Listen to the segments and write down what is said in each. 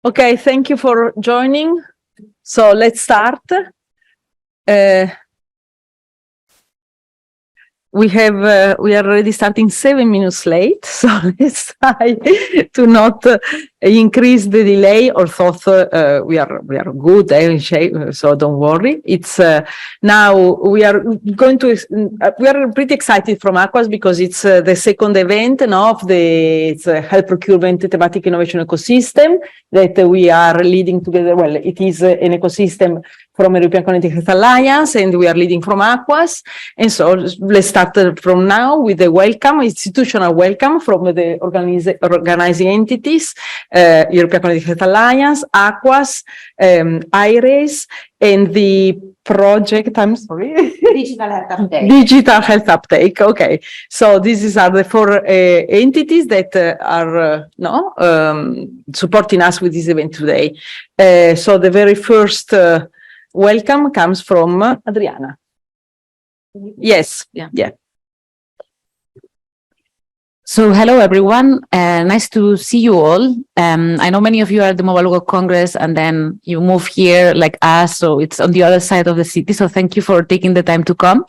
Okay, thank you for joining. So let's start. We are already starting 7 minutes late, so let's try to not increase the delay. Or thought we are good in shape, so don't worry. It's now we are going to we are pretty excited from AQuAS because it's the second event of the health procurement thematic innovation ecosystem that we are leading together. Well, it is an ecosystem from European Connected Health Alliance, and we are leading from AQuAS. And so let's start from now with the welcome, institutional welcome from the organizing entities, European Connected Health Alliance, AQuAS, iRaise, and the project, I'm sorry. DigitalHealthUptake. DigitalHealthUptake, okay. So these are the 4 entities that are supporting us with this event today. So the very first welcome comes from Adriana. Yes, yeah. So hello everyone, nice to see you all. I know many of you are at the Mobile World Congress and then you move here like us, so it's on the other side of the city. So thank you for taking the time to come.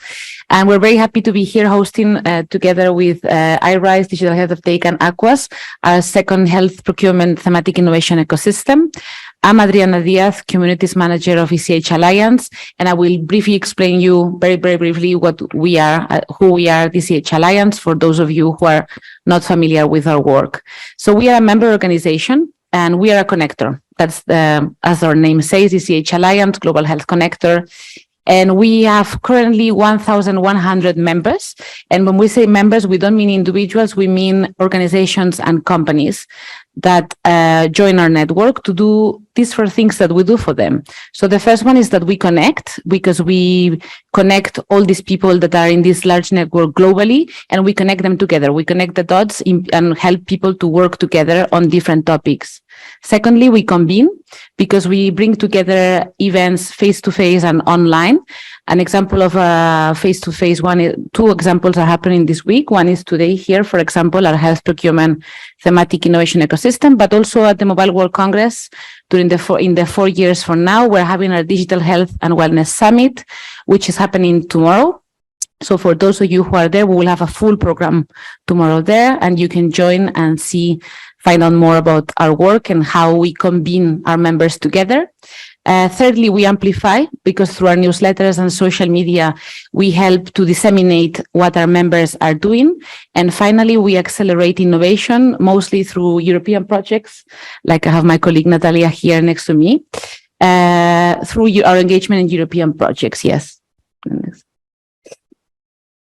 And we're very happy to be here hosting together with iRaise, DigitalHealthUptake and AQuAS, our second health procurement thematic innovation ecosystem. I'm Adriana Diaz, Communities Manager of ECHAlliance, and I will briefly explain you very briefly what we are, who we are, ECHAlliance, for those of you who are not familiar with our work. So we are a member organization, and we are a connector. That's as our name says, ECHAlliance, Global Health Connector. And we have currently 1,100 members. And when we say members, we don't mean individuals, we mean organizations and companies that join our network to do these 4 things that we do for them. So the first one is that we connect, because we connect all these people that are in this large network globally, and we connect them together. We connect the dots and help people to work together on different topics. Secondly, we convene, because we bring together events face-to-face and online. An example of a face-to-face one, 2 examples are happening this week. One is today here, for example, our health procurement thematic innovation ecosystem, but also at the Mobile World Congress in the 4 years from now, we're having our Digital Health and Wellness Summit, which is happening tomorrow. So for those of you who are there, we will have a full program tomorrow there, and you can join and find out more about our work and how we convene our members together. Thirdly, we amplify, because through our newsletters and social media, we help to disseminate what our members are doing. And finally, we accelerate innovation, mostly through European projects, like I have my colleague Natalia here next to me, through our engagement in European projects, yes.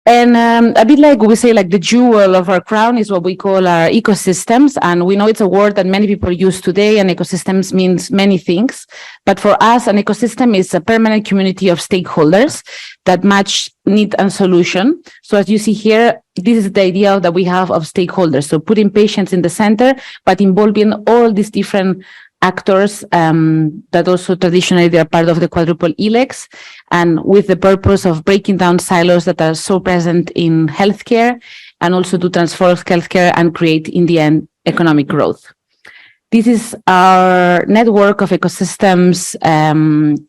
And a bit like we say, like the jewel of our crown is what we call our ecosystems. And we know it's a word that many people use today, and ecosystems means many things. But for us, an ecosystem is a permanent community of stakeholders that match need and solution. So as you see here, this is the idea that we have of stakeholders. So putting patients in the center, but involving all these different actors that also traditionally they are part of the quadruple helix, and with the purpose of breaking down silos that are so present in healthcare, and also to transform healthcare and create, in the end, economic growth. This is our network of ecosystems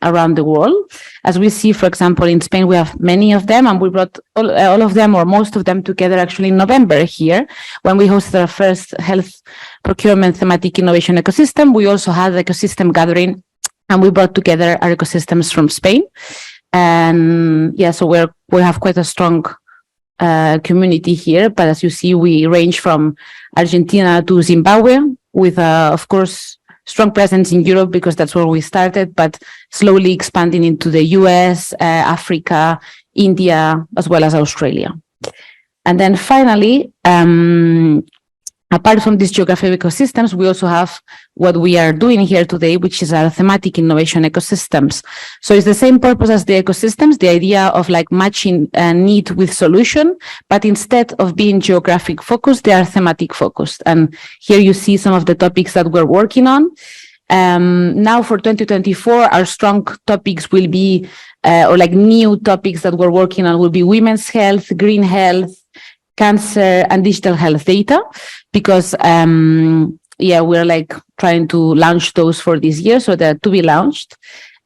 around the world. As we see, for example, in Spain, we have many of them, and we brought all of them or most of them together actually in November here, when we hosted our first health procurement thematic innovation ecosystem. We also had the ecosystem gathering, and we brought together our ecosystems from Spain. And yeah, so we have quite a strong community here. But as you see, we range from Argentina to Zimbabwe, with, of course, strong presence in Europe, because that's where we started, but slowly expanding into the US, Africa, India, as well as Australia. And then finally, apart from these geographic ecosystems, we also have what we are doing here today, which is our thematic innovation ecosystems. So it's the same purpose as the ecosystems, the idea of like matching need with solution, but instead of being geographic focused, they are thematic focused. And here you see some of the topics that we're working on. Now for 2024, our strong topics will be, or like new topics that we're working on will be women's health, green health, cancer, and digital health data, because yeah, we're like trying to launch those for this year, so they're to be launched.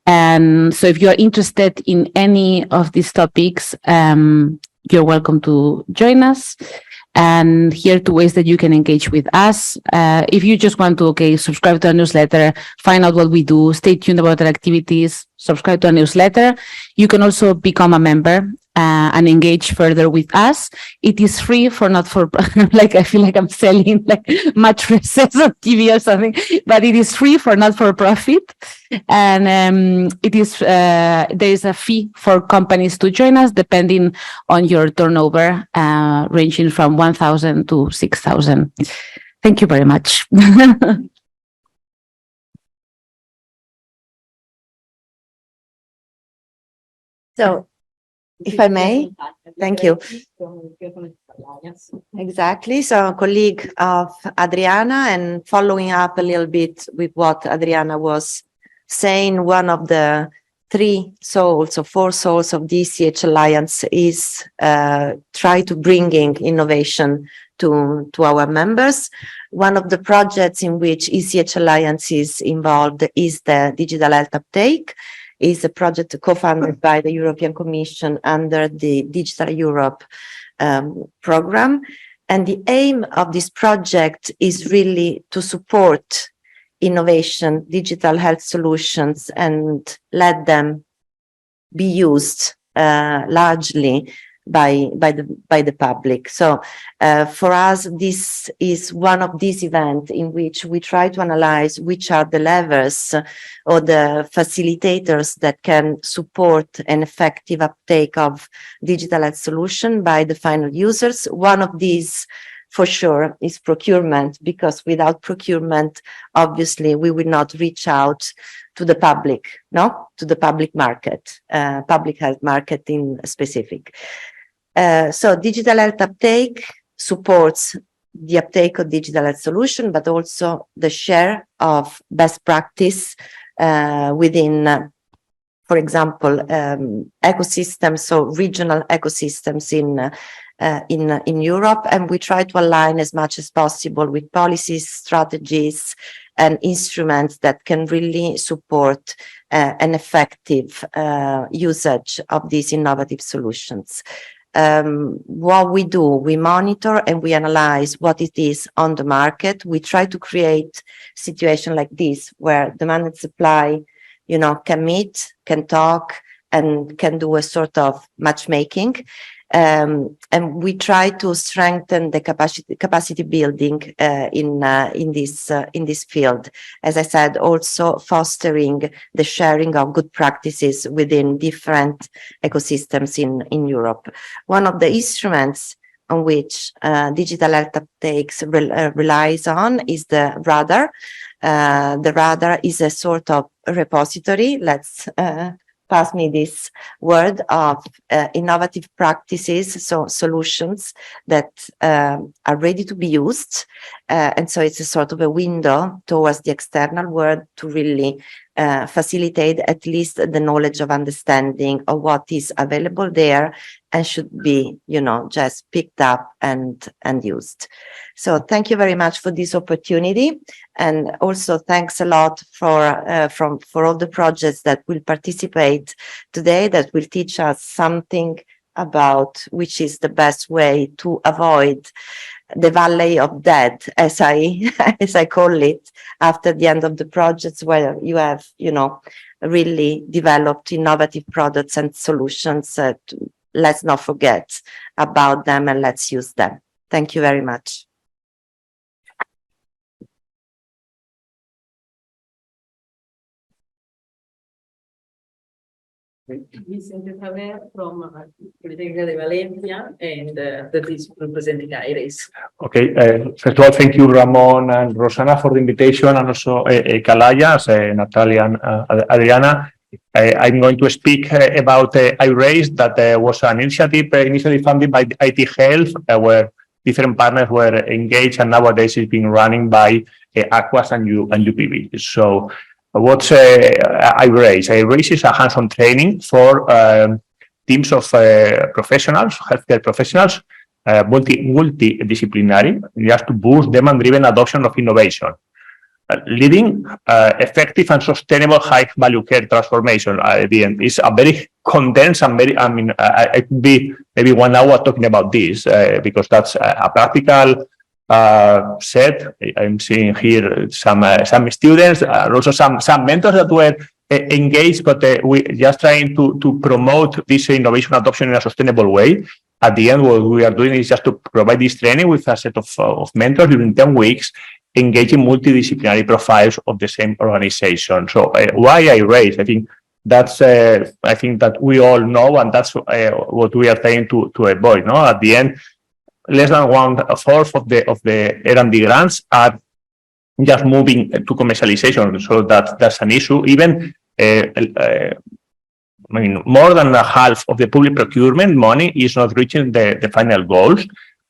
And so if you're interested in any of these topics, you're welcome to join us. And here are 2 ways that you can engage with us. If you just want to, subscribe to our newsletter, find out what we do, stay tuned about our activities, subscribe to our newsletter. You can also become a member and engage further with us. It is free for not for, like I feel like I'm selling like mattresses or TV or something, but it is free for not for profit. And it is there is a fee for companies to join us depending on your turnover, ranging from 1,000 to 6,000. Thank you very much. So, if I may, thank you. Exactly. So, a colleague of Adriana, and following up a little bit with what Adriana was saying, one of the 3 souls or 4 souls of the ECHAlliance is try to bringing innovation to our members. One of the projects in which ECHAlliance is involved is the DigitalHealthUptake. Is a project co-funded by the European Commission under the Digital Europe program. And the aim of this project is really to support innovation, digital health solutions, and let them be used largely by the public. So for us, this is one of these events in which we try to analyze which are the levers or the facilitators that can support an effective uptake of digital health solution by the final users. One of these, for sure, is procurement, because without procurement, obviously, we will not reach out to the public, to the public market, public health market in specific. So digital health uptake supports the uptake of digital health solution, but also the share of best practice within, for example, ecosystems, so regional ecosystems in Europe. And we try to align as much as possible with policies, strategies, and instruments that can really support an effective usage of these innovative solutions. What we do, we monitor and we analyze what it is on the market. We try to create a situation like this where demand and supply, can meet, can talk, and can do a sort of matchmaking. And we try to strengthen the capacity building in this field. As I said, also fostering the sharing of good practices within different ecosystems in Europe. One of the instruments on which digital health uptake relies on is the radar. The radar is a sort of repository. Let's pass me this word of innovative practices, so solutions that are ready to be used. And so it's a sort of a window towards the external world to really facilitate at least the knowledge of understanding of what is available there and should be, just picked up and used. So thank you very much for this opportunity. And also thanks a lot for all the projects that will participate today, that will teach us something about which is the best way to avoid the valley of death, as I call it, after the end of the projects, where you have, really developed innovative products and solutions. Let's not forget about them and let's use them. Thank you very much. Vicente Javier from Polytechnic de Valencia, and that is representing iRaise. Okay, first of all, thank you, Ramon and Rosana, for the invitation, and also ECHAlliance, Natalia and Adriana. I'm going to speak about iRaise, that was an initiative initially funded by IT Health, where different partners were engaged, and nowadays it's being running by AQuAS and UPB. So what's iRaise? iRaise is a hands-on training for teams of professionals, healthcare professionals, multidisciplinary, just to boost demand-driven adoption of innovation. leading effective and sustainable high-value care transformation at the end. It's a very condensed and very, I could be maybe 1 hour talking about this because that's a practical set. I'm seeing here some students, also some mentors that were engaged, but we just trying to promote this innovation adoption in a sustainable way. At the end, what we are doing is just to provide this training with a set of mentors during 10 weeks, engaging multidisciplinary profiles of the same organization. So why iRaise? I think that's I think that we all know, and that's what we are trying to avoid. No, at the end, less than 1/4 of the R&D grants are just moving to commercialization. So that's an issue. Even I mean, more than half of the public procurement money is not reaching the final goals.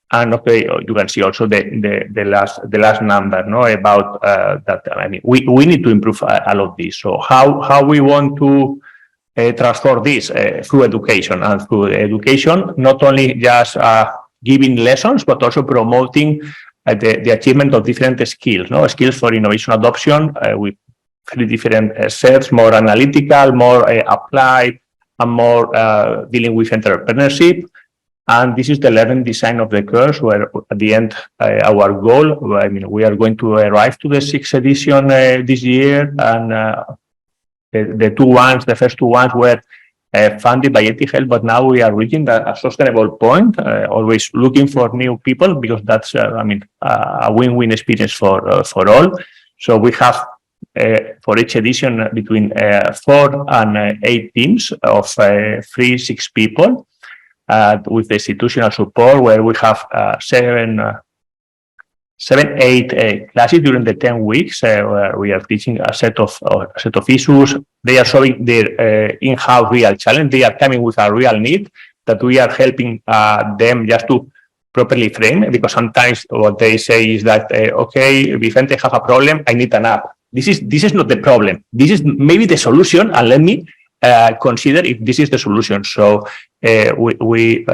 And okay, you can see also the last number, no, about that. I mean, we need to improve all of this. So how we want to transform this through education, and through education, not only just giving lessons, but also promoting the achievement of different skills, no, skills for innovation adoption with 3 different sets: more analytical, more applied, and more dealing with entrepreneurship. And this is the learning design of the course, where at the end, our goal, I mean, we are going to arrive to the 6th edition this year. And the first 2 ones were funded by ECHAlliance, but now we are reaching a sustainable point, always looking for new people, because that's, I mean, a win-win experience for all. So we have for each edition between 4 and 8 teams of 3-6 people. With the institutional support, where we have 7-8 classes during the 10 weeks, where we are teaching a set of issues. They are showing their in-house real challenge. They are coming with a real need that we are helping them just to properly frame, because sometimes what they say is that, okay, Vicente, have a problem, I need an app. This is not the problem. This is maybe the solution, and let me consider if this is the solution. So we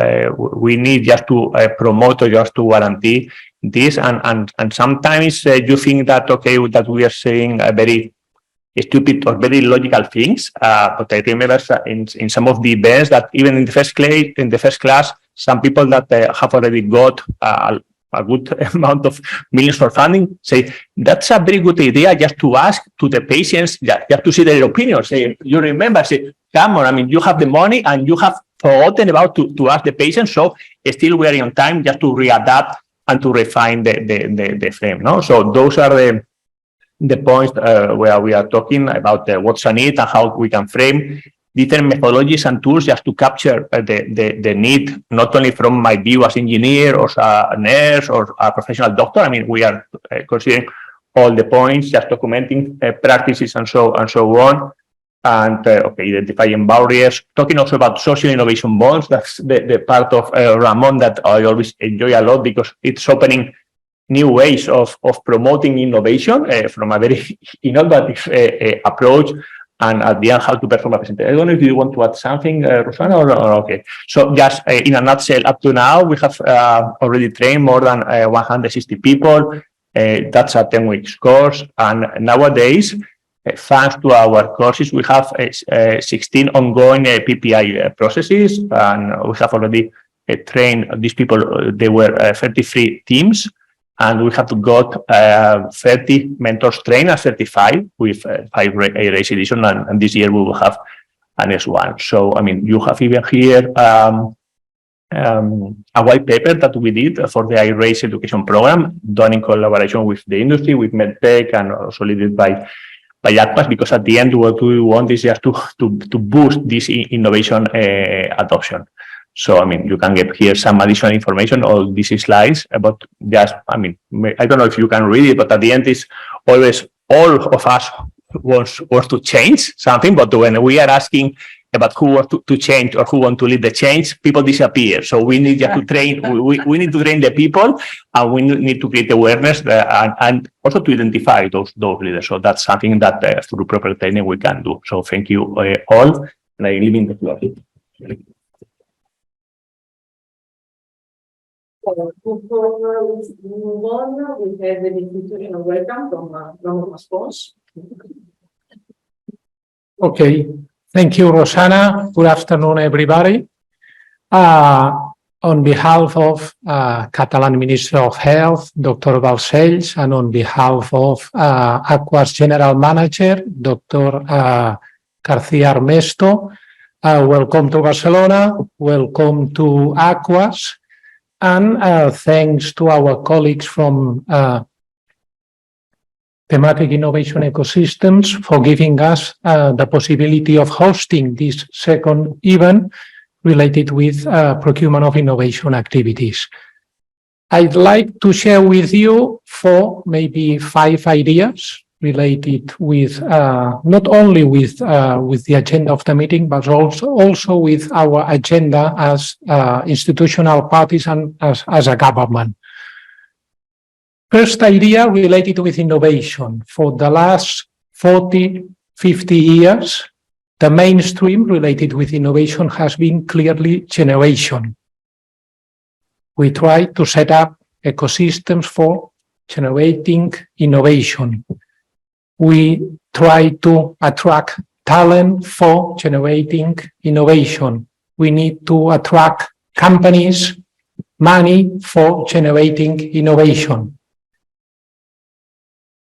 need just to promote, or just to guarantee this. And sometimes you think that, okay, that we are saying very stupid or very logical things. But I remember in some of the events that even in the first class, some people that have already got a good amount of millions for funding say that's a very good idea, just to ask to the patients, just to see their opinion. Say, you remember, say, come on, I mean, you have the money and you have forgotten about to ask the patients. So still we are on time just to readapt and to refine the frame. No, so those are the points where we are talking about what's a need and how we can frame different methodologies and tools just to capture the need, not only from my view as engineer or a nurse or a professional doctor. I mean, we are considering all the points, just documenting practices and so on, and okay, identifying barriers. Talking also about social innovation bonds. That's the part of Ramon that I always enjoy a lot, because it's opening new ways of promoting innovation from a very innovative approach. And at the end, how to perform a presentation. I don't know if you want to add something, Rosanna, or okay. So just in a nutshell, up to now, we have already trained more than 160 people. That's a 10-week course. And nowadays, thanks to our courses, we have 16 ongoing PPI processes. And we have already trained these people. They were 33 teams. And we have got 30 mentors trained and certified with 5 iRaise edition, and this year we will have an S1. So, I mean, you have even here a white paper that we did for the iRaise education program, done in collaboration with the industry, with MedTech, and also led by AQuAS, because at the end, what we want is just to boost this innovation adoption. So, I mean, you can get here some additional information, all these slides, but just, I mean, I don't know if you can read it, but at the end is always all of us wants to change something, but when we are asking about who wants to change or who want to lead the change, people disappear. So we need to train, we need to train the people, and we need to create awareness and also to identify those leaders. So that's something that through proper training we can do. So thank you all, and I leave in the floor. Before we move on, we have an institutional welcome from response. Okay, thank you, Rosanna. Good afternoon, everybody. On behalf of Catalan Minister of Health, Dr. Balcells, and on behalf of AQuAS General Manager, Dr. García Armesto, welcome to Barcelona, welcome to AQuAS, and thanks to our colleagues from Thematic Innovation Ecosystems for giving us the possibility of hosting this second event related with procurement of innovation activities. I'd like to share with you maybe 5 ideas related with not only with the agenda of the meeting, but also with our agenda as institutional parties and as a government. First idea related with innovation. For the last 40, 50 years, the mainstream related with innovation has been clearly generation. We try to set up ecosystems for generating innovation. We try to attract talent for generating innovation. We need to attract companies, money for generating innovation.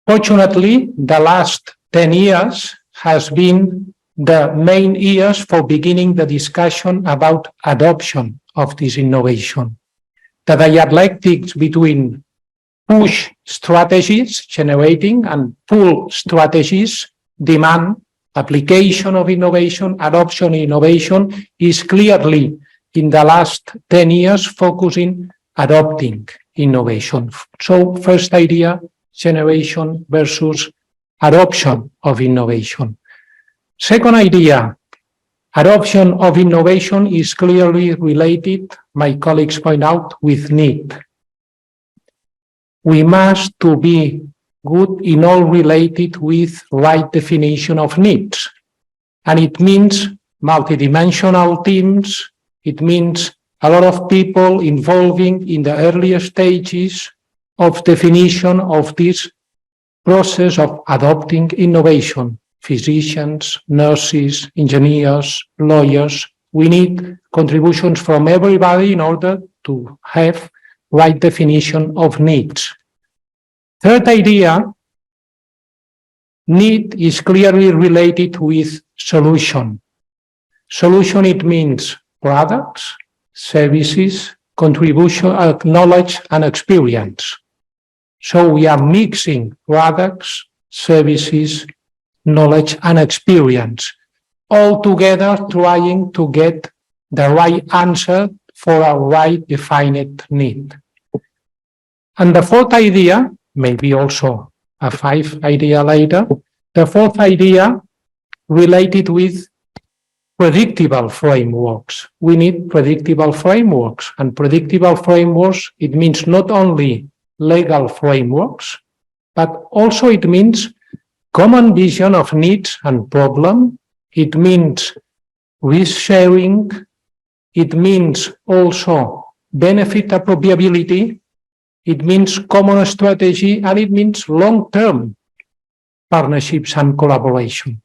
Fortunately, the last 10 years has been the main years for beginning the discussion about adoption of this innovation. The dialectics between push strategies, generating, and pull strategies, demand, application of innovation, adoption innovation, is clearly in the last 10 years focusing adopting innovation. So first idea, generation versus adoption of innovation. Second idea, adoption of innovation is clearly related, my colleagues point out, with need. We must to be good in all related with right definition of needs. And it means multidimensional teams, it means a lot of people involving in the earlier stages of definition of this process of adopting innovation. Physicians, nurses, engineers, lawyers. We need contributions from everybody in order to have right definition of needs. Third idea, need is clearly related with solution. Solution, it means products, services, contribution, knowledge, and experience. So we are mixing products, services, knowledge, and experience, all together trying to get the right answer for a right defined need. And the fourth idea, maybe also a 5th idea later, the fourth idea related with predictable frameworks. We need predictable frameworks, and predictable frameworks, it means not only legal frameworks, but also it means common vision of needs and problem. It means risk sharing. It means also benefit appropriability. It means common strategy, and it means long-term partnerships and collaboration.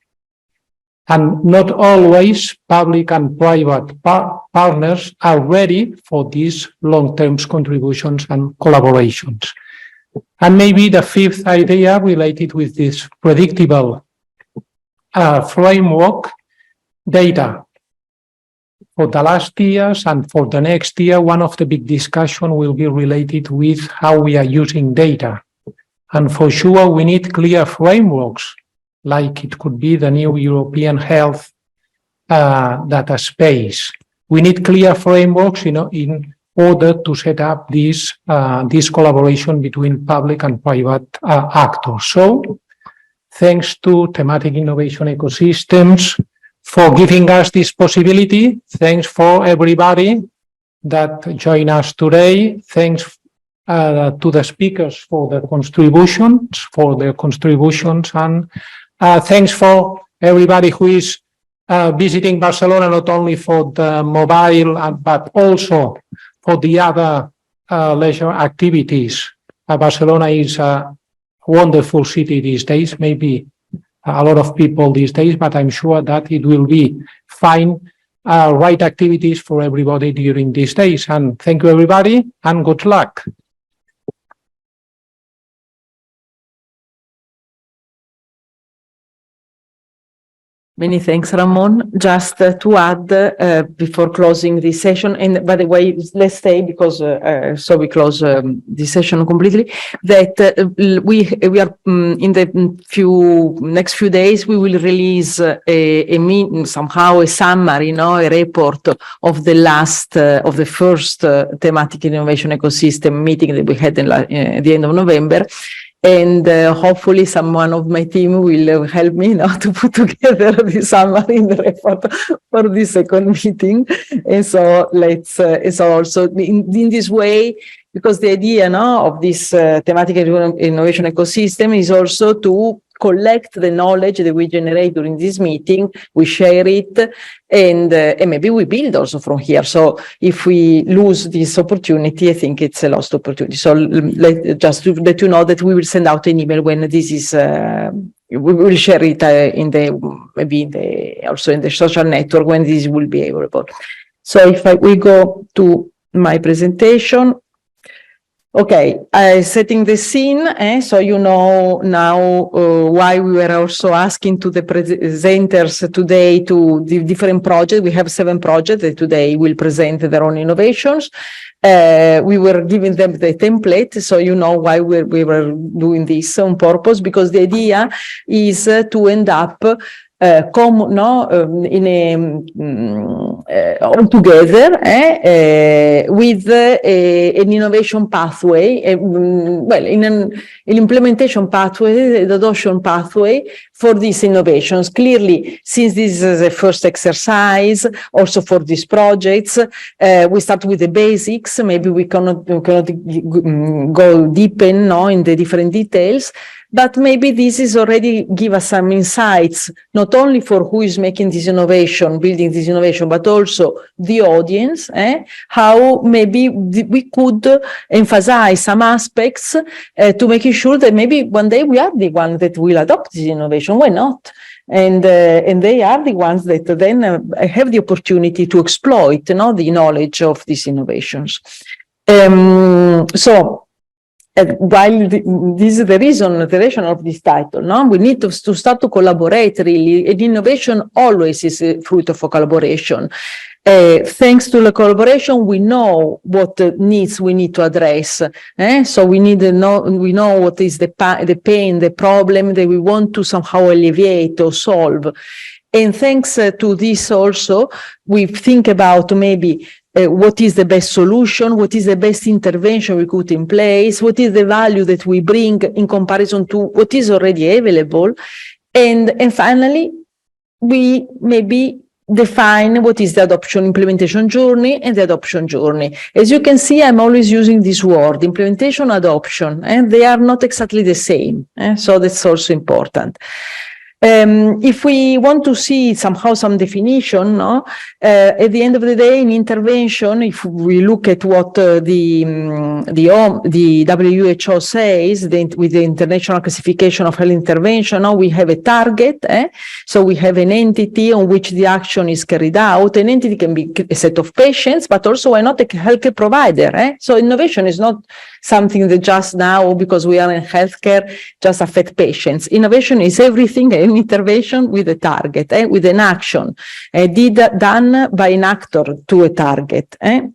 And not always public and private partners are ready for these long-term contributions and collaborations. And maybe the 5th idea related with this predictable framework, data. For the last years and for the next year, one of the big discussion will be related with how we are using data. And for sure, we need clear frameworks, like it could be the new European health data space. We need clear frameworks, in order to set up this collaboration between public and private actors. So, thanks to Thematic Innovation Ecosystems for giving us this possibility. Thanks for everybody that joined us today. Thanks to the speakers for their contributions, and thanks for everybody who is visiting Barcelona, not only for the mobile, but also for the other leisure activities. Barcelona is a wonderful city these days, maybe a lot of people these days, but I'm sure that it will be fine, right activities for everybody during these days. And thank you, everybody, and good luck. Many thanks, Ramon. Just to add before closing this session, and by the way, let's stay because so we close this session completely. That we are in the next few days we will release somehow a summary, a report of the first thematic innovation ecosystem meeting that we had at the end of November. And hopefully someone of my team will help me now to put together the summary in the report for the second meeting. And so let's so also in this way, because the idea of this thematic innovation ecosystem is also to collect the knowledge that we generate during this meeting, we share it, and maybe we build also from here. So if we lose this opportunity, I think it's a lost opportunity. So just to let you know that we will send out an email when this is, we will share it also in the social network when this will be available. So if we go to my presentation. Okay, setting the scene, so you know now why we were also asking to the presenters today to the different projects. We have 7 projects that today will present their own innovations. We were giving them the template, so you know why we were doing this on purpose, because the idea is to end up all together with an innovation pathway, well, in an implementation pathway, the adoption pathway for these innovations. Clearly, since this is a first exercise, also for these projects, we start with the basics. Maybe we cannot go deep in the different details. But maybe this is already give us some insights, not only for who is making this innovation, building this innovation, but also the audience, how maybe we could emphasize some aspects to making sure that maybe one day we are the ones that will adopt this innovation. Why not? And they are the ones that then have the opportunity to exploit the knowledge of these innovations. While this is the reason of this title, we need to start to collaborate really, and innovation always is a fruit of a collaboration. Thanks to the collaboration, we know what needs we need to address. So we need to know, we know what is the pain, the problem that we want to somehow alleviate or solve. And thanks to this also, we think about maybe what is the best solution, what is the best intervention we put in place, what is the value that we bring in comparison to what is already available. And finally, we maybe define what is the adoption implementation journey and the adoption journey. As you can see, I'm always using this word, implementation, adoption, and they are not exactly the same. So that's also important. If we want to see somehow some definition, at the end of the day, in intervention, if we look at what the WHO says, with the International Classification of Health Intervention, we have a target. So we have an entity on which the action is carried out. An entity can be a set of patients, but also why not a healthcare provider. So innovation is not something that just now, because we are in healthcare, just affect patients. Innovation is everything, an intervention with a target, with an action, done by an actor to a target. And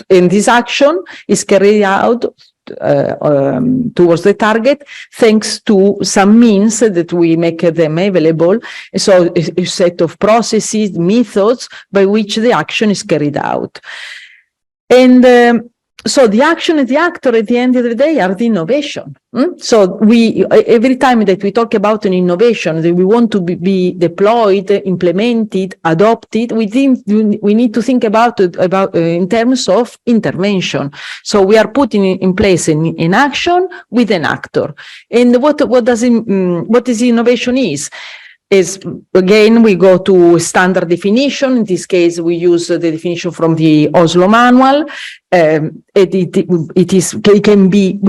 this action is carried out towards the target, thanks to some means that we make them available. So a set of processes, methods by which the action is carried out. And so the action and the actor at the end of the day are the innovation. So every time that we talk about an innovation that we want to be deployed, implemented, adopted, we need to think about in terms of intervention. So we are putting in place an action with an actor. And what is innovation is again, we go to standard definition. In this case, we use the definition from the Oslo manual. we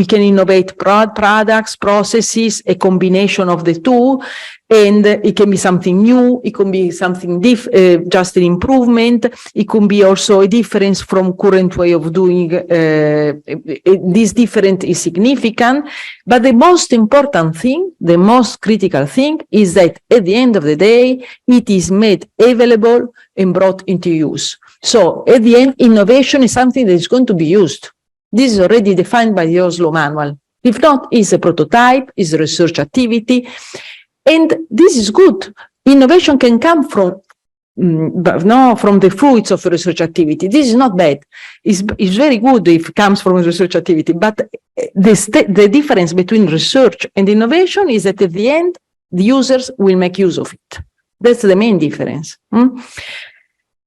can innovate products, processes, a combination of the two, and it can be something new, it can be something just an improvement, it can be also a difference from current way of doing. This difference is significant, but the most important thing, the most critical thing is that at the end of the day, it is made available and brought into use. So at the end, innovation is something that is going to be used. This is already defined by the Oslo manual. If not, it's a prototype, it's a research activity. And this is good. Innovation can come from the fruits of research activity. This is not bad. It's very good if it comes from a research activity. But the difference between research and innovation is that at the end, the users will make use of it. That's the main difference.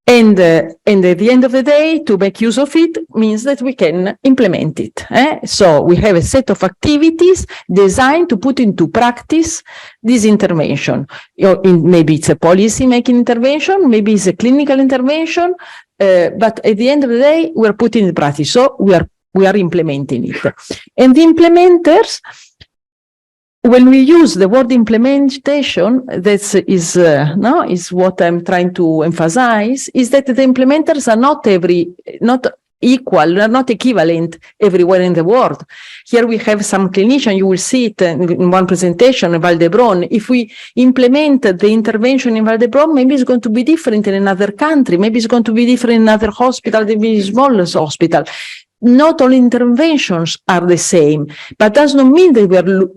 And at the end of the day, to make use of it means that we can implement it. So we have a set of activities designed to put into practice this intervention. Maybe it's a policy-making intervention, maybe it's a clinical intervention, but at the end of the day, we're putting it in practice. So we are implementing it. And the implementers, when we use the word implementation, that is what I'm trying to emphasize, is that the implementers are not equal, are not equivalent everywhere in the world. Here we have some clinicians, you will see it in one presentation in Val d'Hebron. If we implement the intervention in Val d'Hebron, maybe it's going to be different in another country, maybe it's going to be different in another hospital, maybe a smaller hospital. Not all interventions are the same, but does not mean that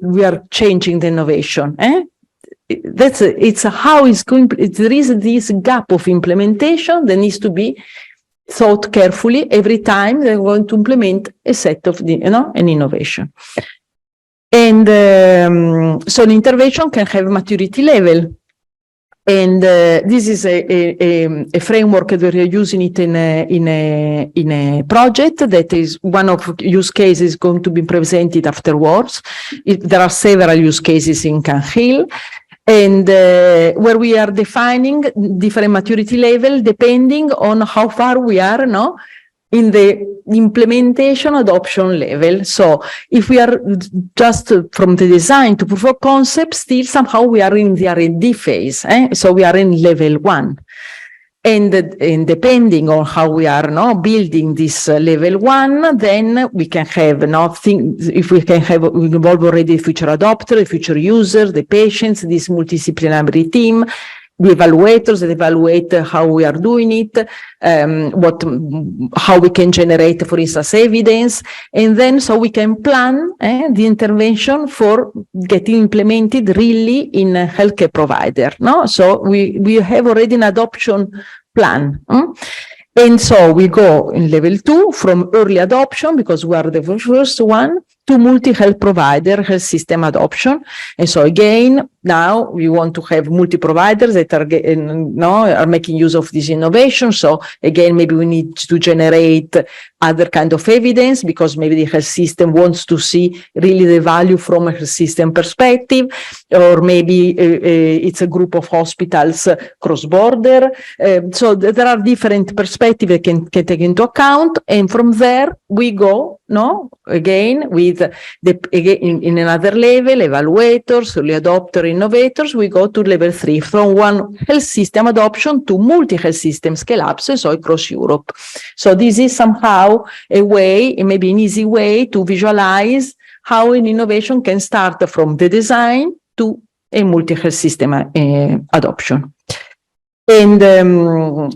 we are changing the innovation. It's how it's going. There is this gap of implementation that needs to be thought carefully every time they're going to implement a set of an innovation. And so an intervention can have maturity level. And this is a framework that we are using it in a project that is one of use cases going to be presented afterwards. There are several use cases in Canhill, and where we are defining different maturity level depending on how far we are in the implementation adoption level. So if we are just from the design to proof of concept, still somehow we are in the R&D phase. So we are in level 1. And depending on how we are building this level 1, then we can have if we can have involve already the future adopter, the future user, the patients, this multidisciplinary team, the evaluators that evaluate how we are doing it, how we can generate, for instance, evidence, and then so we can plan the intervention for getting implemented really in a healthcare provider. So we have already an adoption plan. And so we go in level 2 from early adoption, because we are the first one, to multi-health provider, health system adoption. And so again, now we want to have multi-providers that are making use of this innovation. So again, maybe we need to generate other kind of evidence, because maybe the health system wants to see really the value from a health system perspective, or maybe it's a group of hospitals cross-border. So there are different perspectives that can take into account. And from there, we go, again, with in another level, evaluators, early adopter, innovators, we go to level 3, from one health system adoption to multi-health system scale-ups, so across Europe. So this is somehow a way, maybe an easy way to visualize how an innovation can start from the design to a multi-health system adoption. And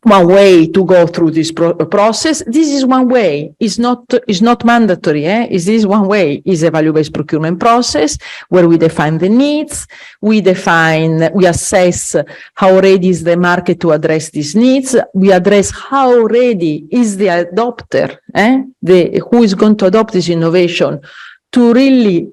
one way to go through this process, this is one way, is not mandatory, is this one way, is a value-based procurement process where we define the needs, we assess how ready is the market to address these needs, we address how ready is the adopter, who is going to adopt this innovation to really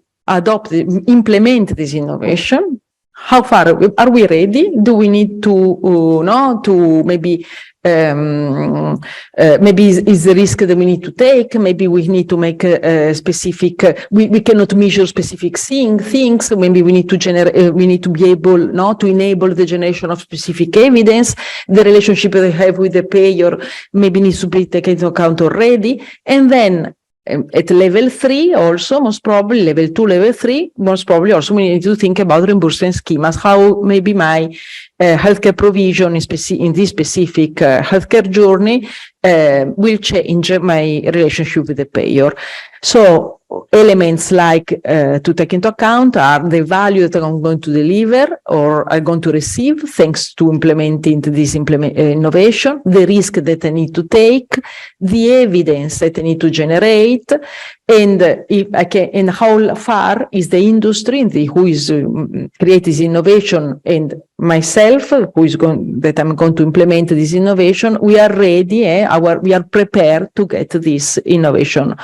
implement this innovation. How far are we ready? Do we need to maybe maybe is the risk that we need to take. Maybe we need to make a specific, we cannot measure specific things. Maybe we need to generate, we need to be able not to enable the generation of specific evidence. The relationship that they have with the payer maybe needs to be taken into account already. And then at level 3 also, most probably, level 2, level 3, most probably also we need to think about reimbursement schemas, how maybe my healthcare provision in this specific healthcare journey will change my relationship with the payer. So elements like to take into account are the value that I'm going to deliver or I'm going to receive thanks to implementing this innovation, the risk that I need to take, the evidence that I need to generate, and if I can, and how far is the industry who is creating this innovation and myself who is that I'm going to implement this innovation, we are ready, we are prepared to get this innovation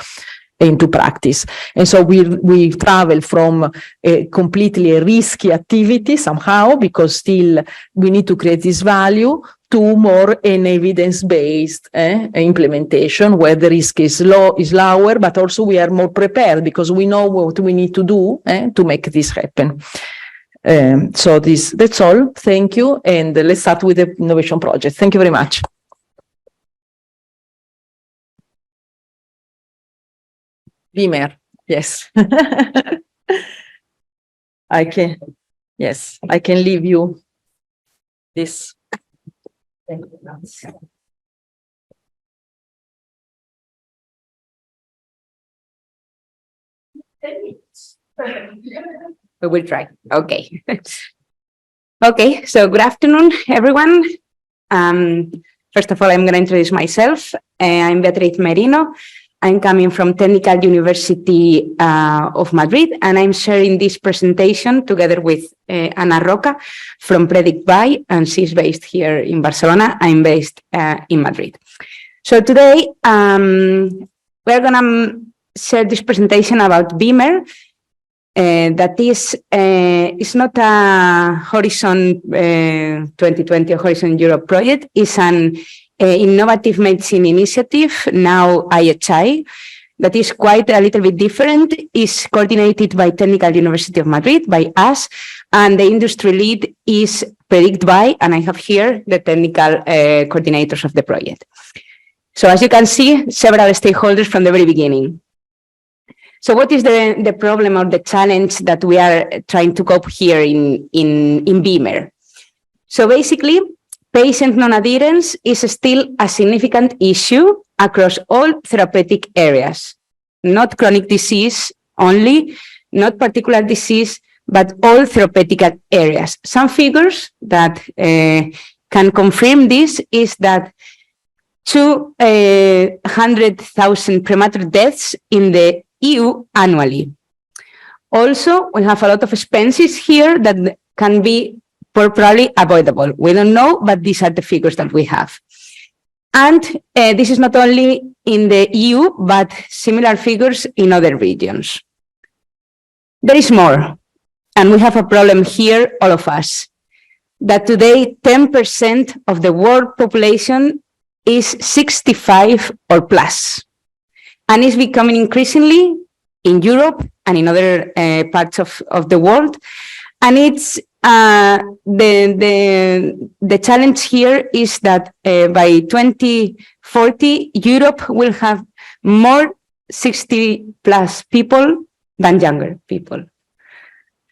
into practice. And so we travel from a completely risky activity somehow, because still we need to create this value, to more an evidence-based implementation where the risk is lower, but also we are more prepared because we know what we need to do to make this happen. So that's all. Thank you. And let's start with the innovation project. Thank you very much. Beamer, yes. I can leave you this. Thank you. We will try. Okay. Okay, so good afternoon, everyone. First of all, I'm going to introduce myself. I'm Beatriz Merino. I'm coming from Technical University of Madrid, and I'm sharing this presentation together with Ana Roca from Predict By, and she's based here in Barcelona. I'm based in Madrid. So today, we're going to share this presentation about Beamer. That is not a Horizon 2020 or Horizon Europe project. It's an innovative medicine initiative, now IHI, that is quite a little bit different. Is coordinated by Technical University of Madrid, by us, and the industry lead is Predict By, and I have here the technical coordinators of the project. So as you can see, several stakeholders from the very beginning. So what is the problem or the challenge that we are trying to cope here in Beamer? So basically, patient non-adherence is still a significant issue across all therapeutic areas, not chronic disease only, not particular disease, but all therapeutic areas. Some figures that can confirm this is that 200,000 premature deaths in the EU annually. Also, we have a lot of expenses here that can be probably avoidable. We don't know, but these are the figures that we have. And this is not only in the EU, but similar figures in other regions. There is more, and we have a problem here, all of us, that today 10% of the world population is 65 or plus, and is becoming increasingly in Europe and in other parts of the world. And it's the challenge here is that by 2040, Europe will have more 60 plus people than younger people.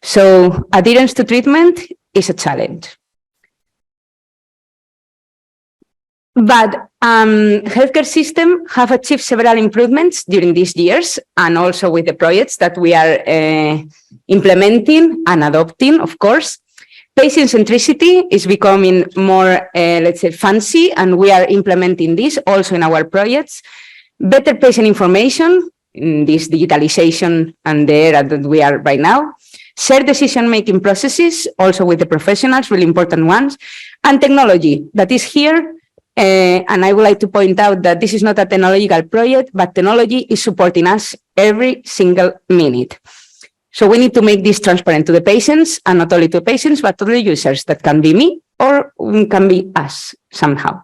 So adherence to treatment is a challenge. But healthcare system have achieved several improvements during these years, and also with the projects that we are implementing and adopting, of course. Patient centricity is becoming more, let's say, fancy, and we are implementing this also in our projects. Better patient information in this digitalization and the era that we are right now. Shared decision-making processes, also with the professionals, really important ones. And technology that is here. And I would like to point out that this is not a technological project, but technology is supporting us every single minute. So we need to make this transparent to the patients, and not only to patients, but to the users. That can be me or can be us somehow.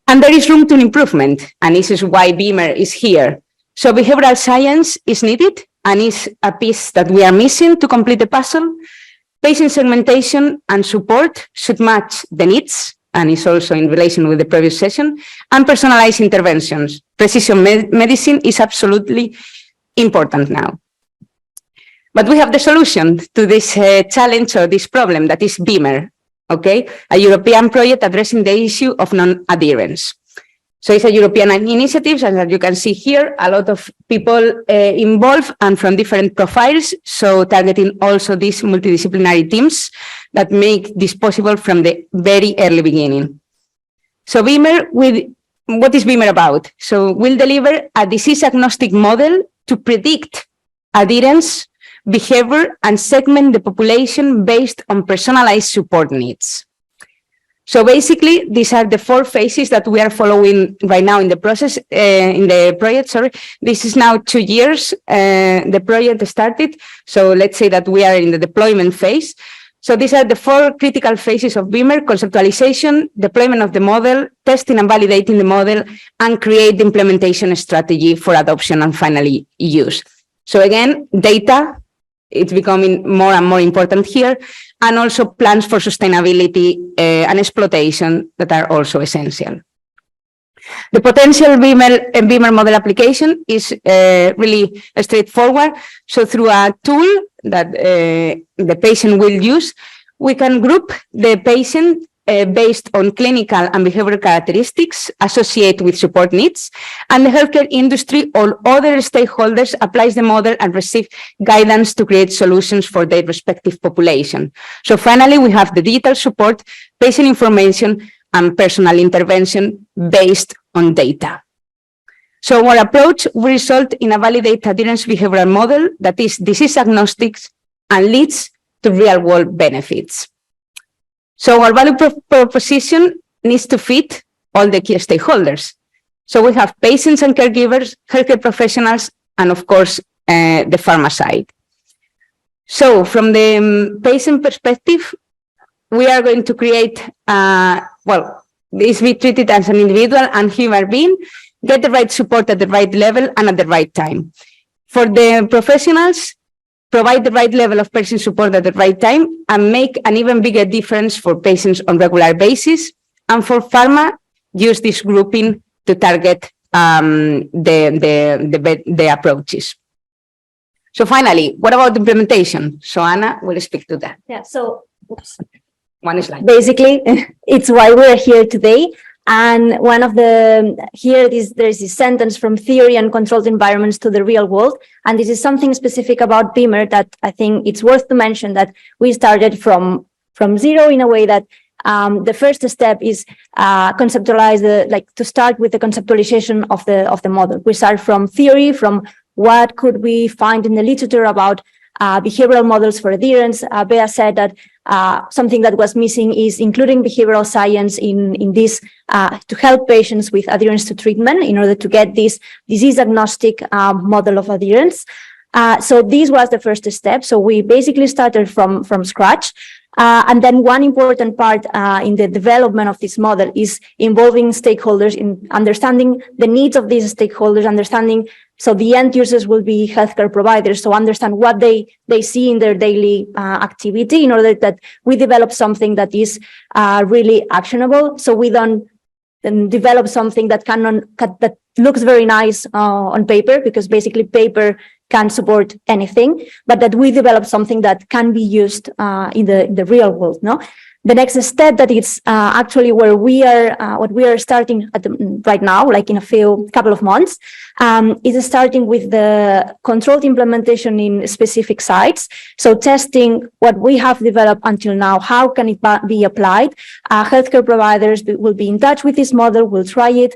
And there is room to improvement, and this is why Beamer is here. So behavioral science is needed and is a piece that we are missing to complete the puzzle. Patient segmentation and support should match the needs, and is also in relation with the previous session, and personalized interventions. Precision medicine is absolutely important now. But we have the solution to this challenge or this problem, that is Beamer, okay? A European project addressing the issue of non-adherence. So it's a European initiative, and as you can see here, a lot of people involved and from different profiles, so targeting also these multidisciplinary teams that make this possible from the very early beginning. So Beamer, what is Beamer about? So we'll deliver a disease-agnostic model to predict adherence, behavior, and segment the population based on personalized support needs. So basically, these are the 4 phases that we are following right now in the process, in the project, sorry. This is now 2 years, the project started. So let's say that we are in the deployment phase. So these are the 4 critical phases of Beamer: conceptualization, deployment of the model, testing and validating the model, and create the implementation strategy for adoption and finally use. So again, data, it's becoming more and more important here, and also plans for sustainability and exploitation that are also essential. The potential Beamer model application is really straightforward. So through a tool that the patient will use, we can group the patient based on clinical and behavioral characteristics associated with support needs, and the healthcare industry or other stakeholders applies the model and receive guidance to create solutions for their respective population. So finally, we have the digital support, patient information, and personal intervention based on data. So our approach will result in a validated adherence behavioral model that is disease agnostic and leads to real-world benefits. So our value proposition needs to fit all the key stakeholders. So we have patients and caregivers, healthcare professionals, and of course, the pharma side. So from the patient perspective, we are going to create, this be treated as an individual and human being, get the right support at the right level and at the right time. For the professionals, provide the right level of patient support at the right time, and make an even bigger difference for patients on a regular basis. And for pharma, use this grouping to target the approaches. So finally, what about implementation? So Anna will speak to that. Yeah, so one slide. Basically, it's why we're here today. And one of there's this sentence from theory and controlled environments to the real world. And this is something specific about Beamer that I think it's worth to mention, that we started from zero in a way that the first step is conceptualize to start with the conceptualization of the model. We start from theory, from what could we find in the literature about behavioral models for adherence. Bea said that something that was missing is including behavioral science in this to help patients with adherence to treatment in order to get this disease agnostic model of adherence. So this was the first step. So we basically started from scratch. And then one important part in the development of this model is involving stakeholders in understanding the needs of these stakeholders, understanding. So the end users will be healthcare providers, so understand what they see in their daily activity in order that we develop something that is really actionable. So we don't develop something that that looks very nice on paper, because basically paper can support anything, but that we develop something that can be used in the real world. No. The next step that it's actually where we are, what we are starting at right now, like in a couple of months, is starting with the controlled implementation in specific sites. So testing what we have developed until now, how can it be applied? Healthcare providers will be in touch with this model, will try it.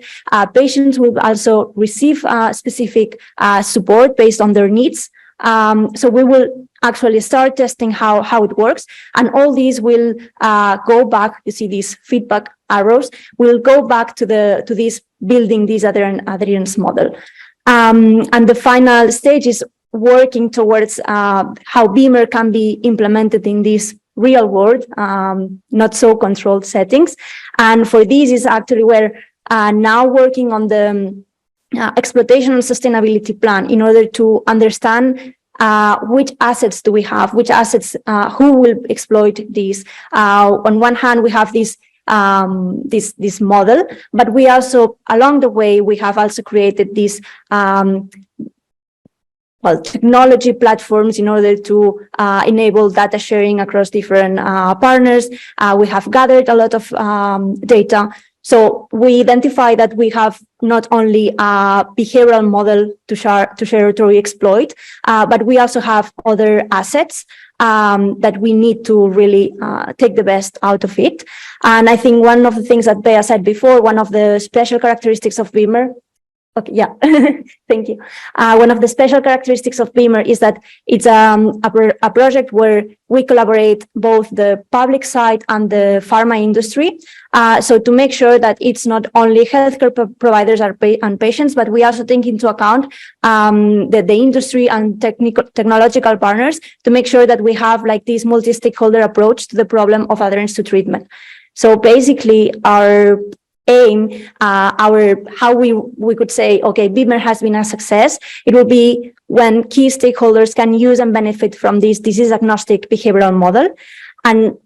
Patients will also receive specific support based on their needs. So we will actually start testing how it works, and all these will go back. You see these feedback arrows will go back to this building this adherence model, and the final stage is working towards how Beamer can be implemented in this real world, not so controlled settings. And for this is actually where now working on the exploitation and sustainability plan in order to understand which assets do we have, which assets, who will exploit these. On one hand, we have this model, but we also, along the way, we have also created these technology platforms in order to enable data sharing across different partners. We have gathered a lot of data. So we identify that we have not only a behavioral model to share or to exploit, but we also have other assets that we need to really take the best out of it. And I think one of the things that Bea said before, one of the special characteristics of Beamer, okay, yeah, thank you. One of the special characteristics of Beamer is that it's a project where we collaborate both the public side and the pharma industry. So to make sure that it's not only healthcare providers and patients, but we also take into account the industry and technological partners to make sure that we have like this multi-stakeholder approach to the problem of adherence to treatment. So basically our aim, how we could say, okay, Beamer has been a success, it will be when key stakeholders can use and benefit from this disease agnostic behavioral model and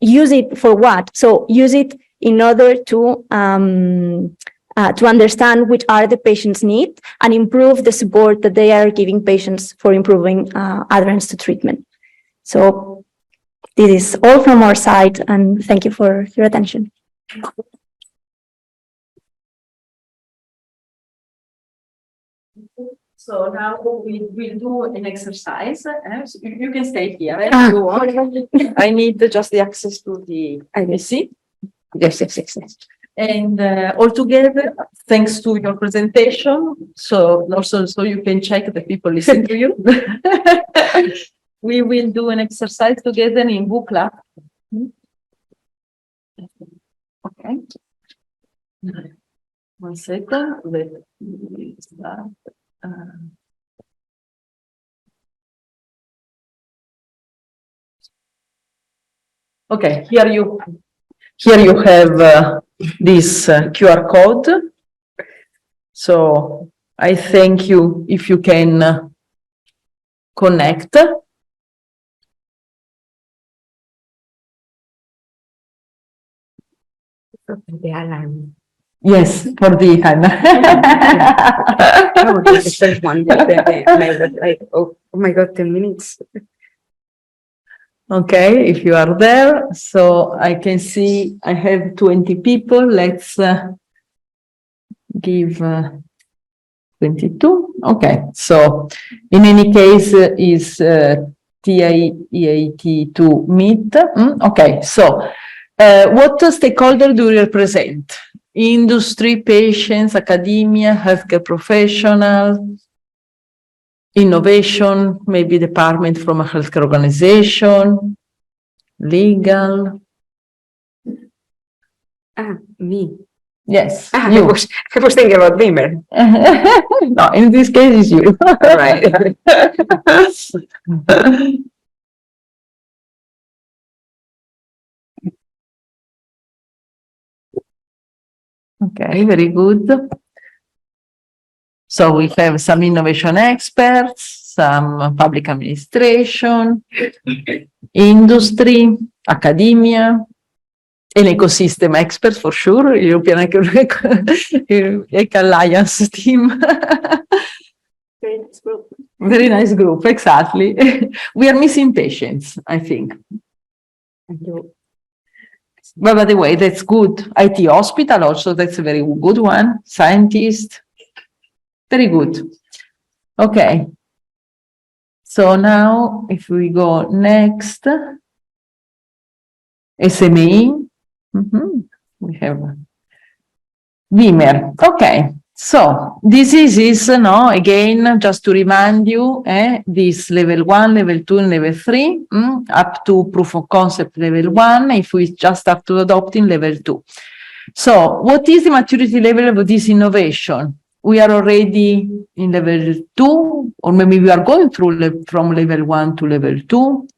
use it for what? So use it in order to understand which are the patient's needs and improve the support that they are giving patients for improving adherence to treatment. So this is all from our side, and thank you for your attention. So now we'll do an exercise. So you can stay here if you want. I need just the access to the IBC. Yes. And all together, thanks to your presentation, so also so you can check that people listen to you. We will do an exercise together in book lab. Okay. 1 second. Let me start. Okay, here you have this QR code. So I thank you if you can connect. The alarm. Yes, for the The first one. Like, oh my God, 10 minutes. Okay, if you are there, so I can see I have 20 people. Let's give 22. Okay, so in any case, is TIEAT2 meet. Okay, so what stakeholder do you represent? Industry, patients, academia, healthcare professionals, innovation, maybe department from a healthcare organization, legal. Me. Yes, I you. was thinking about Beamer. No, in this case, it's you. All right. Okay, very good. So we have some innovation experts, some public administration, industry, academia, an ecosystem experts for sure, European ECHAlliance team. Very nice group. Very nice group, exactly. We are missing patients, I think. But by the way, that's good. IT hospital also, that's a very good one. Scientist. Very good. Okay. So now if we go next, SME, we have Beamer. Okay. So this is again, just to remind you, this level 1, level 2, and level 3, up to proof of concept level 1, if we just start to adopting level 2. So what is the maturity level of this innovation? We are already in level 2, or maybe we are going through from level 1 to level 2.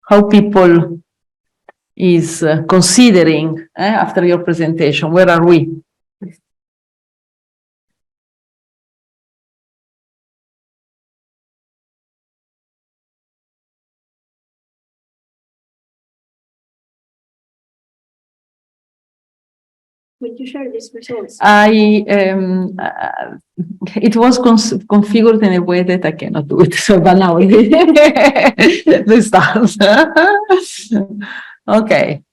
How people is considering after your presentation? Where are we? Will you share these results? It was configured in a way that I cannot do it. So, but now let's start. Okay.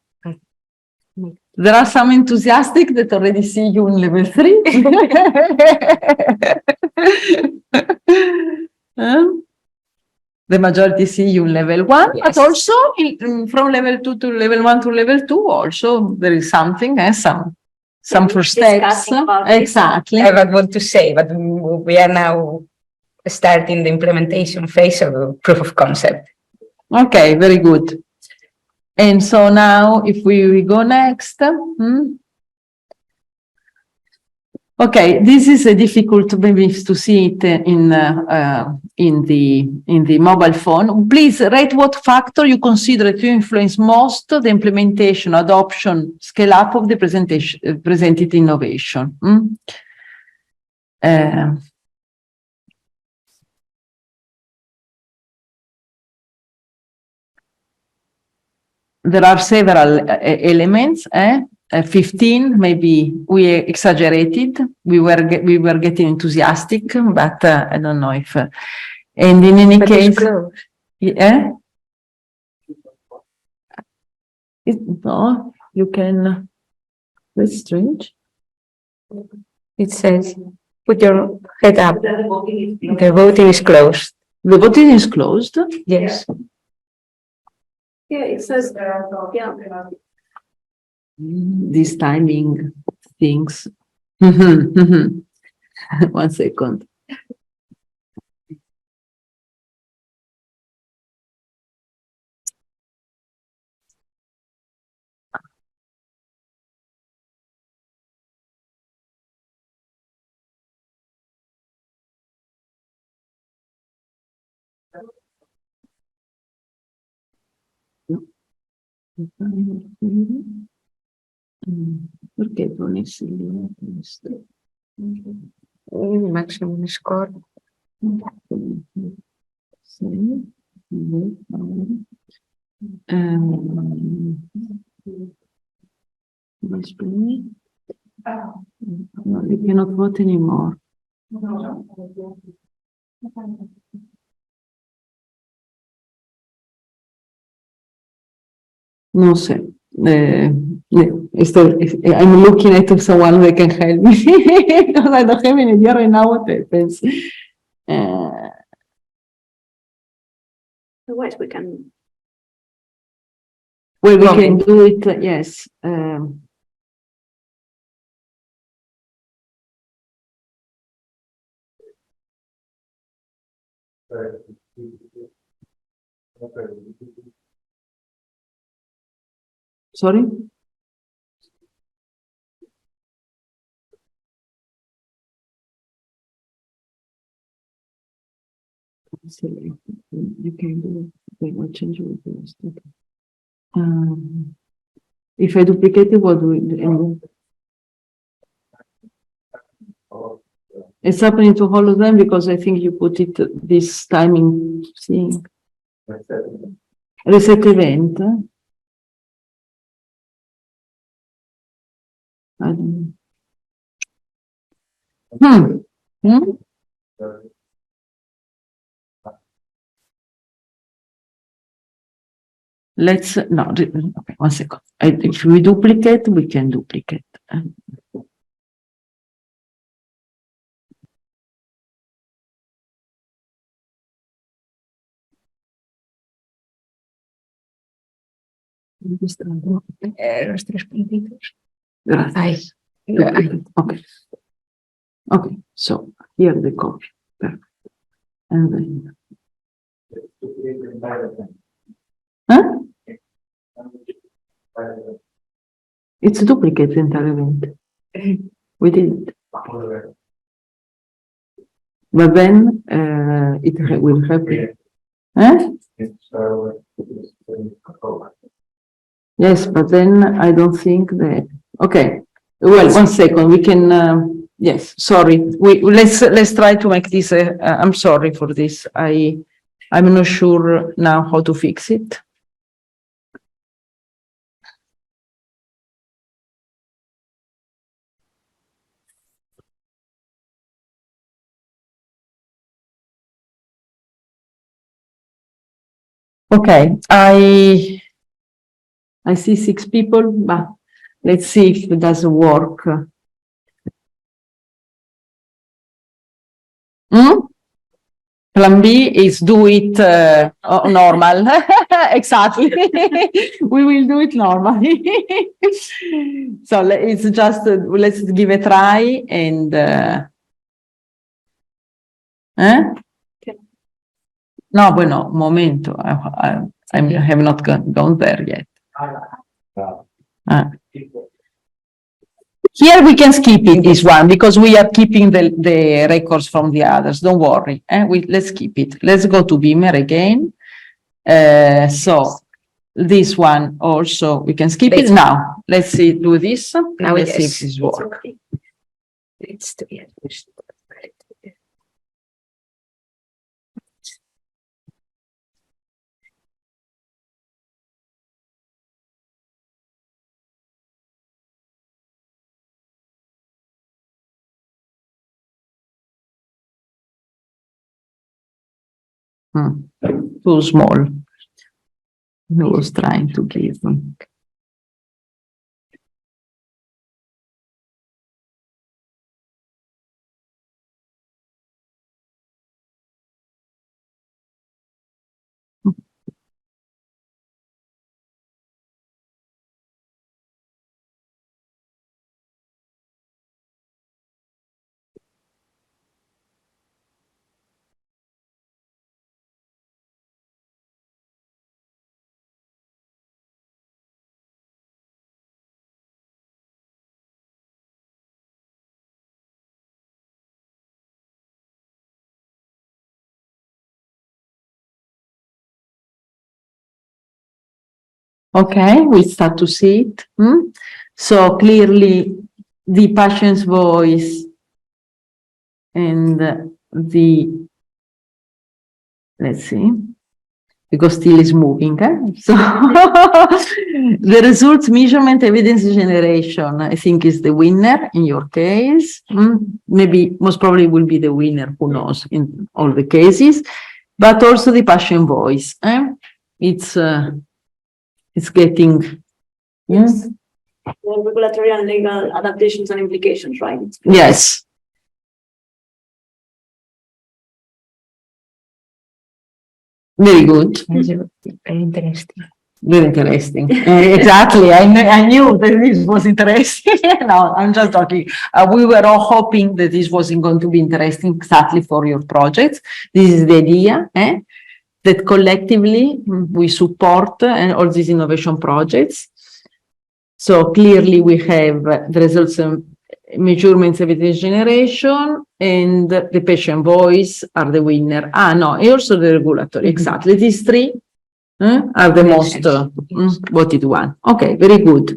There are some enthusiastic that already see you in level 3. The majority see you in level 1, Yes. but also from level 2 to level 1 to level 2. Also, there is something, some first steps. Discussing about this. Exactly. I would want to say, but we are now starting the implementation phase of proof of concept. Okay, very good. And so now, if we go next. Okay, this is a difficult maybe to see it in the mobile phone. Please rate what factor you consider to influence most the implementation, adoption, scale up of the presented innovation. There are several elements. 15, maybe we exaggerated. We were getting enthusiastic, but I don't know if. And in any case, yeah. No, you can. That's strange. It says, put your head up. The voting is closed. The voting is closed. Yes. Yeah, it says, yeah. These timing things. 1 second. Perché non è questo? Maximum score. Display. No, you cannot vote anymore. No sé. I'm looking at someone that can help me because I don't have any idea right now what happens. Otherwise, we can. Well, we can do it, yes. Sorry? You can do it. They will change it. If I duplicate it, what do we do? It's happening to all of them because I think you put it this timing thing. Reset event. I don't know. Let's no. Okay, 1 second. If we duplicate, we can duplicate. Los 3 puntitos. Gracias. Okay. Okay. So here the copy. Perfect. And then. Huh? It's a duplicate entire event. We did it. But then it will happen. Huh? Yes, but then I don't think that, okay. Well, 1 second, we can, yes, sorry. Let's try to make this, I'm sorry for this. I'm not sure now how to fix it. Okay, I see 6 people, but let's see if it doesn't work. Plan B is do it normal. Exactly. We will do it normally. So it's just, let's give a try and no, bueno, momento. I have not gone there yet. Here we can skip it, this one, because we are keeping the records from the others. Don't worry. Let's keep it. Let's go to Beamer again. So this one also, we can skip it now. Let's see, do this. Now let's see if this works. Too small. I was trying to give them. Okay, we start to see it. So clearly the patient's voice and the, let's see, because still is moving. So the results measurement evidence generation, I think, is the winner in your case. Maybe most probably will be the winner, who knows, in all the cases, but also the patient voice. It's getting, yes. Regulatory and legal adaptations and implications, right? Yes. Very good. Very interesting. Very interesting. Exactly. I knew that this was interesting. No, I'm just talking. We were all hoping that this wasn't going to be interesting exactly for your project. This is the idea, that collectively we support all these innovation projects. So clearly we have the results and measurements evidence generation, and the patient voice are the winner. No, and also the regulatory. Exactly. These 3 are the most voted one. Okay, very good.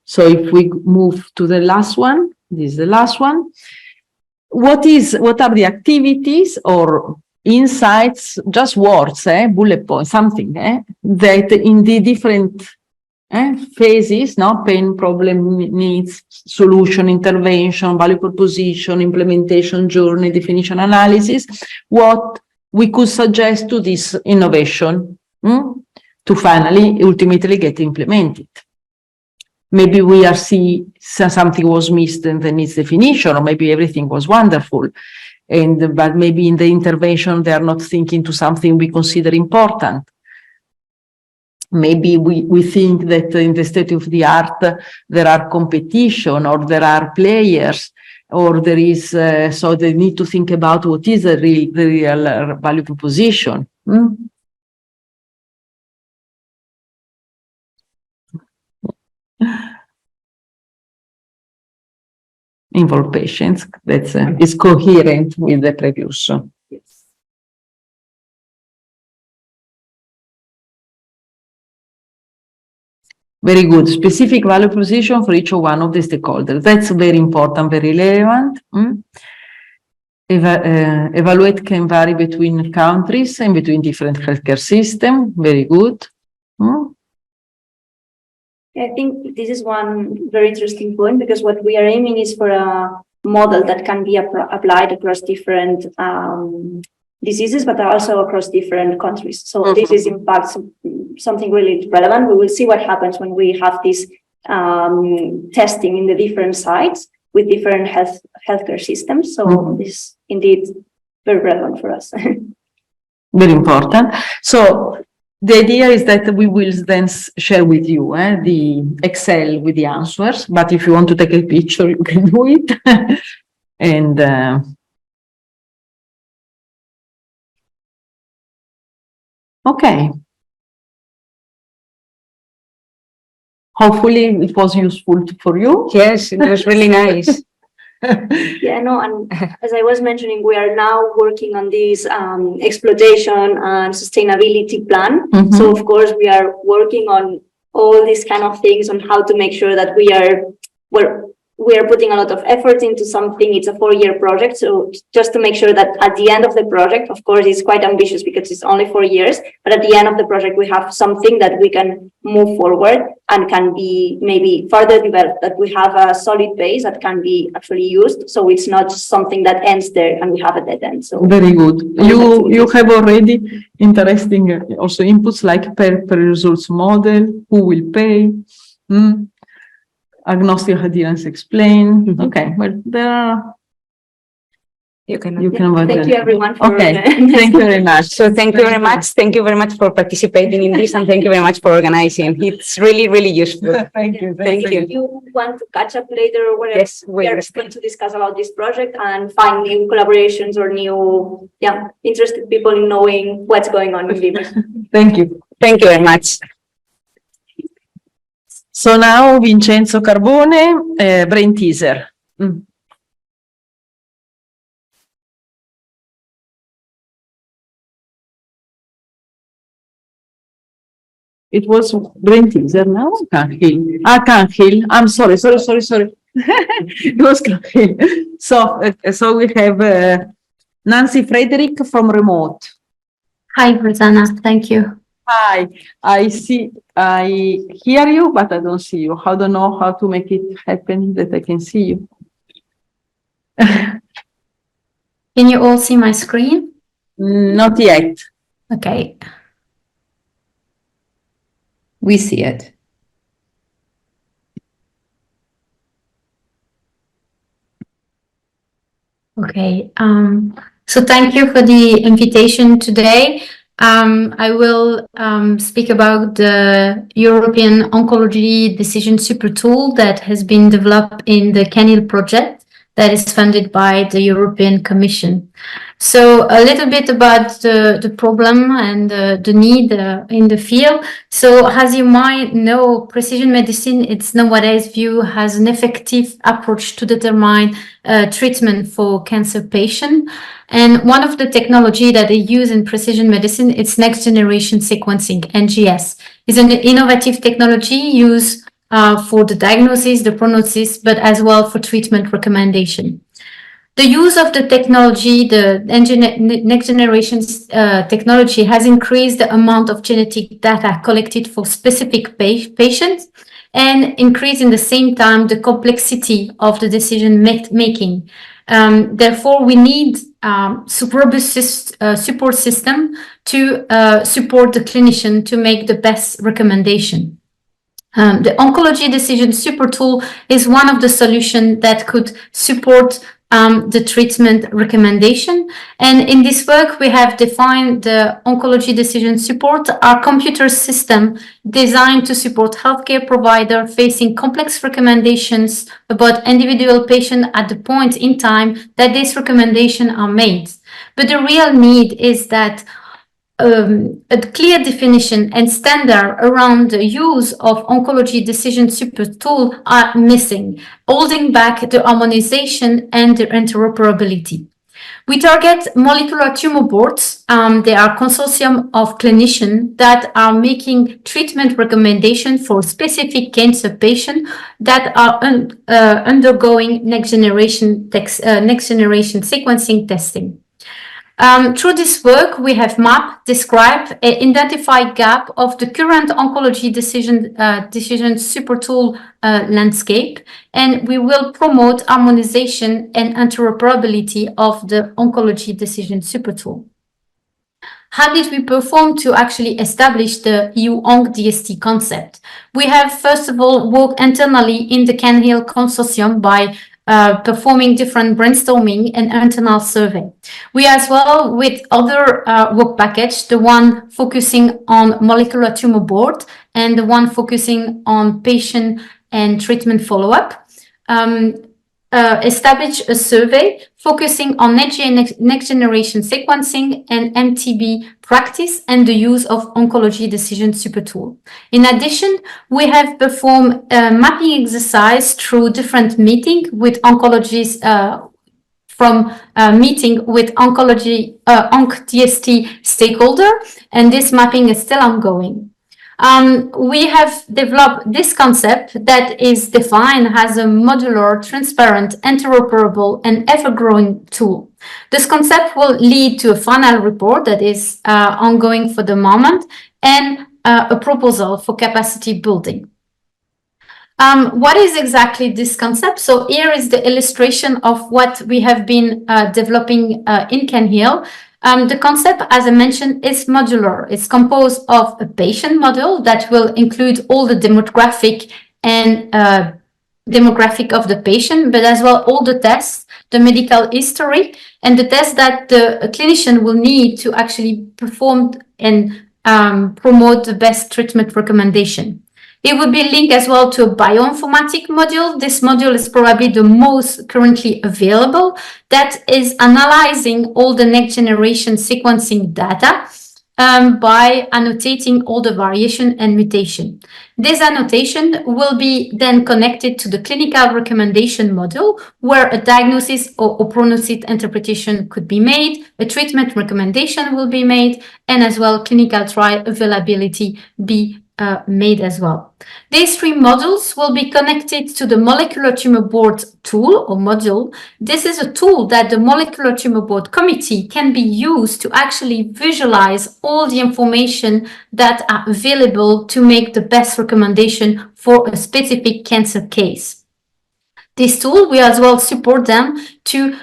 So if we move to the last one, this is the last one. What are the activities or insights, just words, bullet points, something that in the different phases, pain, problem, needs, solution, intervention, value proposition, implementation, journey, definition, analysis, what we could suggest to this innovation to finally, ultimately get implemented. Maybe we are seeing something was missed in the needs definition, or maybe everything was wonderful. But maybe in the intervention, they are not thinking to something we consider important. Maybe we think that in the state of the art, there are competition, or there are players, or there is, so they need to think about what is the real value proposition. Involve patients, that's is coherent with the previous. Yes. Very good. Specific value proposition for each one of the stakeholders. That's very important, very relevant. Evaluate can vary between countries and between different healthcare systems. Very good. I think this is one very interesting point, because what we are aiming is for a model that can be applied across different diseases, but also across different countries. So this is in fact something really relevant. We will see what happens when we have this testing in the different sites with different healthcare systems. So this is indeed very relevant for us. Very important. So the idea is that we will then share with you the Excel with the answers, but if you want to take a picture, you can do it. And okay. Hopefully it was useful for you. Yes, it was really nice. Yeah, no, and as I was mentioning, we are now working on this exploitation and sustainability plan. So of course we are working on all these kind of things on how to make sure that we are putting a lot of effort into something. It's a 4-year project, so just to make sure that at the end of the project, of course, it's quite ambitious because it's only 4 years, but at the end of the project, we have something that we can move forward and can be maybe further developed, that we have a solid base that can be actually used. So it's not just something that ends there and we have a dead end. So very good. You have already interesting also inputs like per results model, who will pay, agnostic adherence explain. Okay, well, there are. You can thank you everyone for thank you very much. So thank you very much. Thank you very much for participating in this, and thank you very much for organizing. It's really, really useful. Thank you. Thank you. If you want to catch up later or whatever, Yes, we are going to discuss about this project and find new collaborations or new, interested people in knowing what's going on with Beamer. Thank you. Thank you very much. So now Vincenzo Carbone, brain teaser. It was brain teaser now? Canhill. Canhill. I'm sorry. It was Canhill. So we have Nancy Frederick from remote. Hi, Rosanna. Thank you. Hi, I hear you, but I don't see you. I don't know how to make it happen that I can see you. Can you all see my screen? Not yet. Okay. We see it. Okay. So thank you for the invitation today. I will speak about the European Oncology Decision Super Tool that has been developed in the CANIL project that is funded by the European Commission. So a little bit about the problem and the need in the field. So as you might know, precision medicine, it's nowadays viewed as an effective approach to determine treatment for cancer patients. And one of the technology that they use in precision medicine, it's next generation sequencing, NGS. It's an innovative technology used for the diagnosis, the prognosis, but as well for treatment recommendation. The use of the technology, the next generation technology has increased the amount of genetic data collected for specific patients and increased in the same time the complexity of the decision making. Therefore, we need robust support system to support the clinician to make the best recommendation. The Oncology Decision Super Tool is one of the solutions that could support the treatment recommendation. And in this work, we have defined the Oncology Decision Support, our computer system designed to support healthcare provider facing complex recommendations about individual patient at the point in time that these recommendations are made. But the real need is that a clear definition and standard around the use of Oncology Decision Super Tool are missing, holding back the harmonization and the interoperability. We target molecular tumor boards. They are a consortium of clinicians that are making treatment recommendations for specific cancer patients that are undergoing next generation sequencing testing. Through this work, we have mapped, described, identified gap of the current oncology decision super tool landscape, and we will promote harmonization and interoperability of the oncology decision super tool. How did we perform to actually establish the EU Onc DST concept? We have, first of all, worked internally in the Can Hill Consortium by performing different brainstorming and internal survey. We as well, with other work package, the one focusing on molecular tumor board and the one focusing on patient and treatment follow-up, establish a survey focusing on next generation sequencing and MTB practice and the use of oncology decision super tool. In addition, we have performed a mapping exercise through different meetings with oncologists from meeting with oncology OncDST stakeholder, and this mapping is still ongoing. We have developed this concept that is defined as a modular, transparent, interoperable, and ever-growing tool. This concept will lead to a final report that is ongoing for the moment and a proposal for capacity building. What is exactly this concept? So here is the illustration of what we have been developing in Can Hill. The concept, as I mentioned, is modular. It's composed of a patient model that will include all the demographic and demographic of the patient, but as well all the tests, the medical history, and the tests that the clinician will need to actually perform and promote the best treatment recommendation. It will be linked as well to a bioinformatic module. This module is probably the most currently available that is analyzing all the next generation sequencing data by annotating all the variation and mutation. This annotation will be then connected to the clinical recommendation module where a diagnosis or prognosis interpretation could be made, a treatment recommendation will be made, and as well clinical trial availability be made as well. These three modules will be connected to the molecular tumor board tool or module. This is a tool that the molecular tumor board committee can be used to actually visualize all the information that are available to make the best recommendation for a specific cancer case. This tool, we as well support them to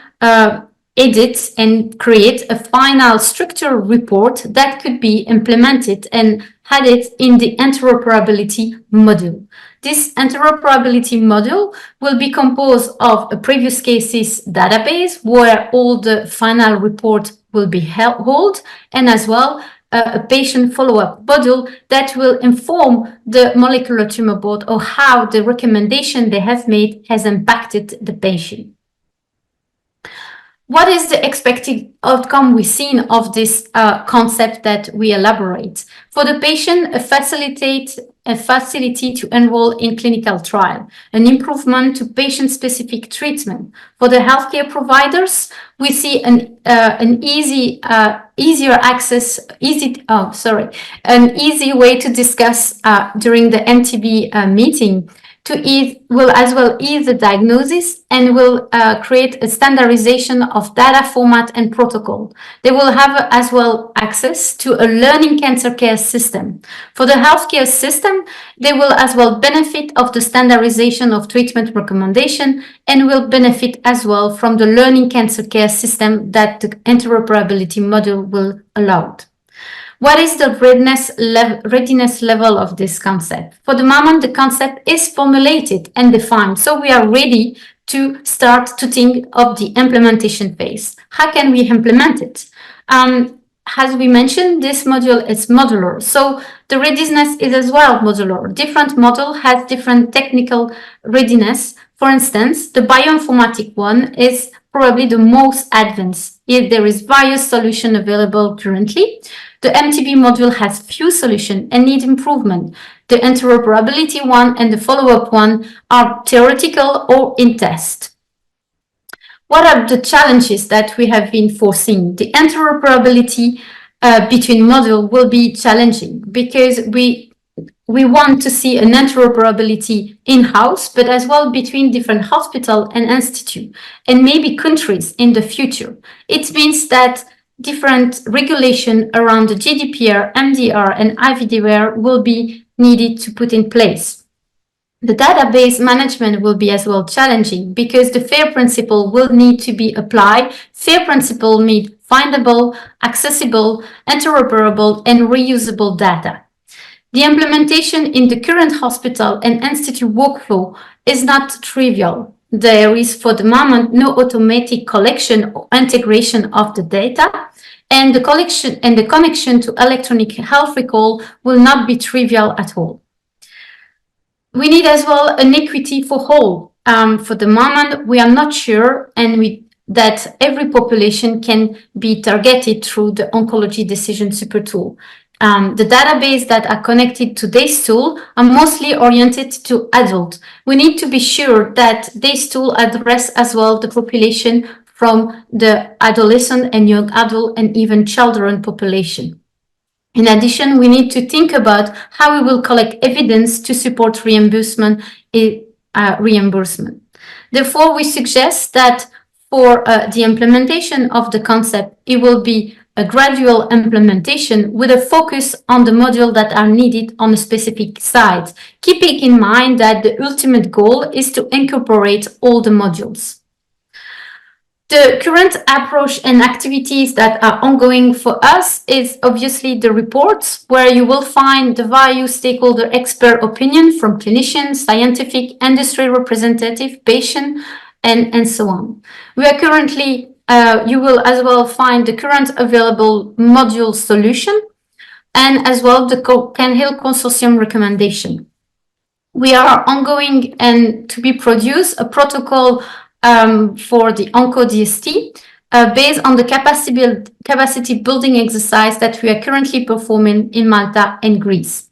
edit and create a final structural report that could be implemented and added in the interoperability module. This interoperability module will be composed of a previous cases database where all the final report will be held, and as well a patient follow-up module that will inform the molecular tumor board of how the recommendation they have made has impacted the patient. What is the expected outcome we've seen of this concept that we elaborate? For the patient, a facility to enroll in clinical trial, an improvement to patient-specific treatment. For the healthcare providers, we see an easy way to discuss during the MTB meeting. Will as well ease the diagnosis and will create a standardization of data format and protocol. They will have as well access to a learning cancer care system. For the healthcare system, they will as well benefit of the standardization of treatment recommendation and will benefit as well from the learning cancer care system that the interoperability module will allow. What is the readiness level of this concept? For the moment, the concept is formulated and defined, so we are ready to start to think of the implementation phase. How can we implement it? As we mentioned, this module is modular, so the readiness is as well modular. Different module has different technical readiness. For instance, the bioinformatic one is probably the most advanced. If there is various solutions available currently, the MTB module has few solutions and need improvement. The interoperability one and the follow-up one are theoretical or in test. what are the challenges that we have been foreseeing? The interoperability between modules will be challenging because we want to see an interoperability in-house, but as well between different hospitals and institutes, and maybe countries in the future. It means that different regulation around the GDPR, MDR, and IVDR will be needed to put in place. The database management will be as well challenging because the FAIR principle will need to be applied. FAIR principle means findable, accessible, interoperable, and reusable data. The implementation in the current hospital and institute workflow is not trivial. There is, for the moment, no automatic collection or integration of the data, and the collection and the connection to electronic health record will not be trivial at all. We need as well an equity for all. For the moment, we are not sure that every population can be targeted through the oncology decision super tool. The database that are connected to this tool are mostly oriented to adults. We need to be sure that this tool address as well the population from the adolescent and young adult and even children population. In addition, we need to think about how we will collect evidence to support reimbursement. Therefore, we suggest that for the implementation of the concept, it will be a gradual implementation with a focus on the modules that are needed on a specific site, keeping in mind that the ultimate goal is to incorporate all the modules. The current approach and activities that are ongoing for us is obviously the reports, where you will find the various stakeholder expert opinion from clinicians, scientific, industry representative, patient, and so on. We are currently, you will as well find the current available module solution and as well the CanHill Consortium recommendation. We are ongoing and to be produced a protocol for the OncoDST based on the capacity building exercise that we are currently performing in Malta and Greece.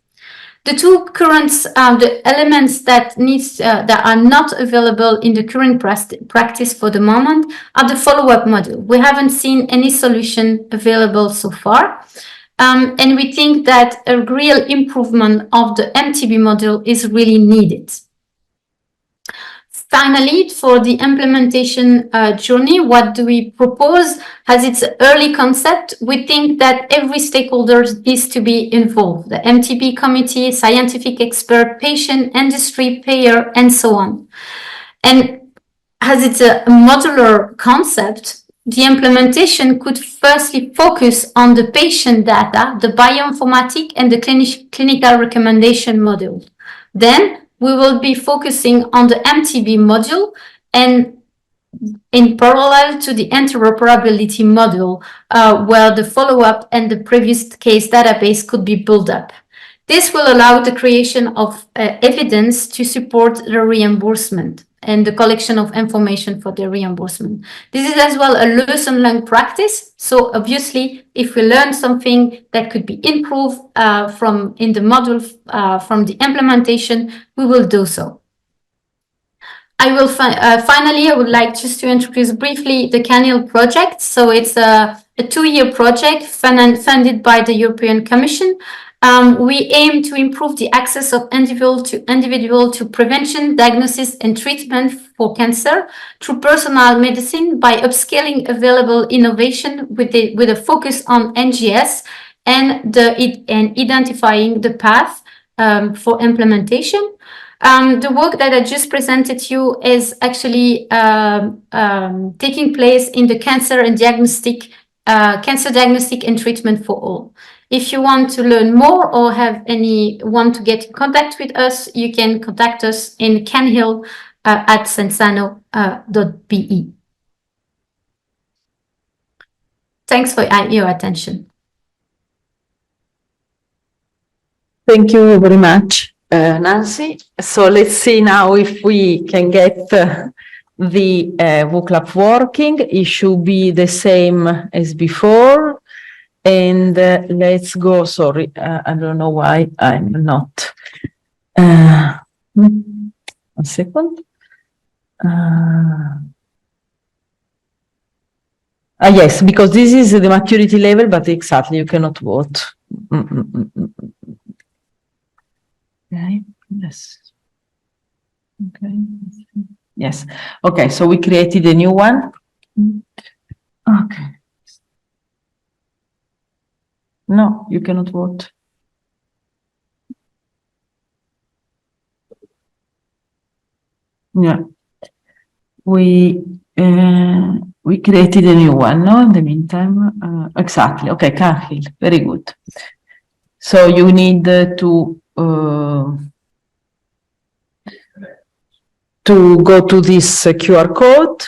The two current the elements that are not available in the current practice for the moment are the follow-up module. We haven't seen any solution available so far, and we think that a real improvement of the MTB module is really needed. Finally, for the implementation journey, what do we propose? As its early concept, we think that every stakeholder needs to be involved. The MTB committee, scientific expert, patient, industry, payer, and so on. And as it's a modular concept, the implementation could firstly focus on the patient data, the bioinformatic, and the clinical recommendation module. Then we will be focusing on the MTB module and in parallel to the interoperability module, where the follow-up and the previous case database could be built up. This will allow the creation of evidence to support the reimbursement and the collection of information for the reimbursement. This is as well a lesson learned practice. So obviously, if we learn something that could be improved in the module from the implementation, we will do so. I will finally, I would like just to introduce briefly the CanHill project. So it's a 2-year project funded by the European Commission. We aim to improve the access of individual to prevention, diagnosis, and treatment for cancer through personal medicine by upscaling available innovation with a focus on NGS and identifying the path for implementation. The work that I just presented you is actually taking place in the cancer diagnostic and treatment for all. If you want to learn more or want to get in contact with us, you can contact us in CanHill at sensano.be. Thanks for your attention. Thank you very much, Nancy. So let's see now if we can get the VClub working. It should be the same as before. And let's go. Sorry, I don't know why I'm not. 1 second. Yes, because this is the maturity level, but exactly, you cannot vote. Okay, yes. Okay, yes. Okay, so we created a new one. Okay. No, you cannot vote. Yeah. We created a new one, no? In the meantime, exactly. Okay, Cahill, very good. So you need to go to this QR code.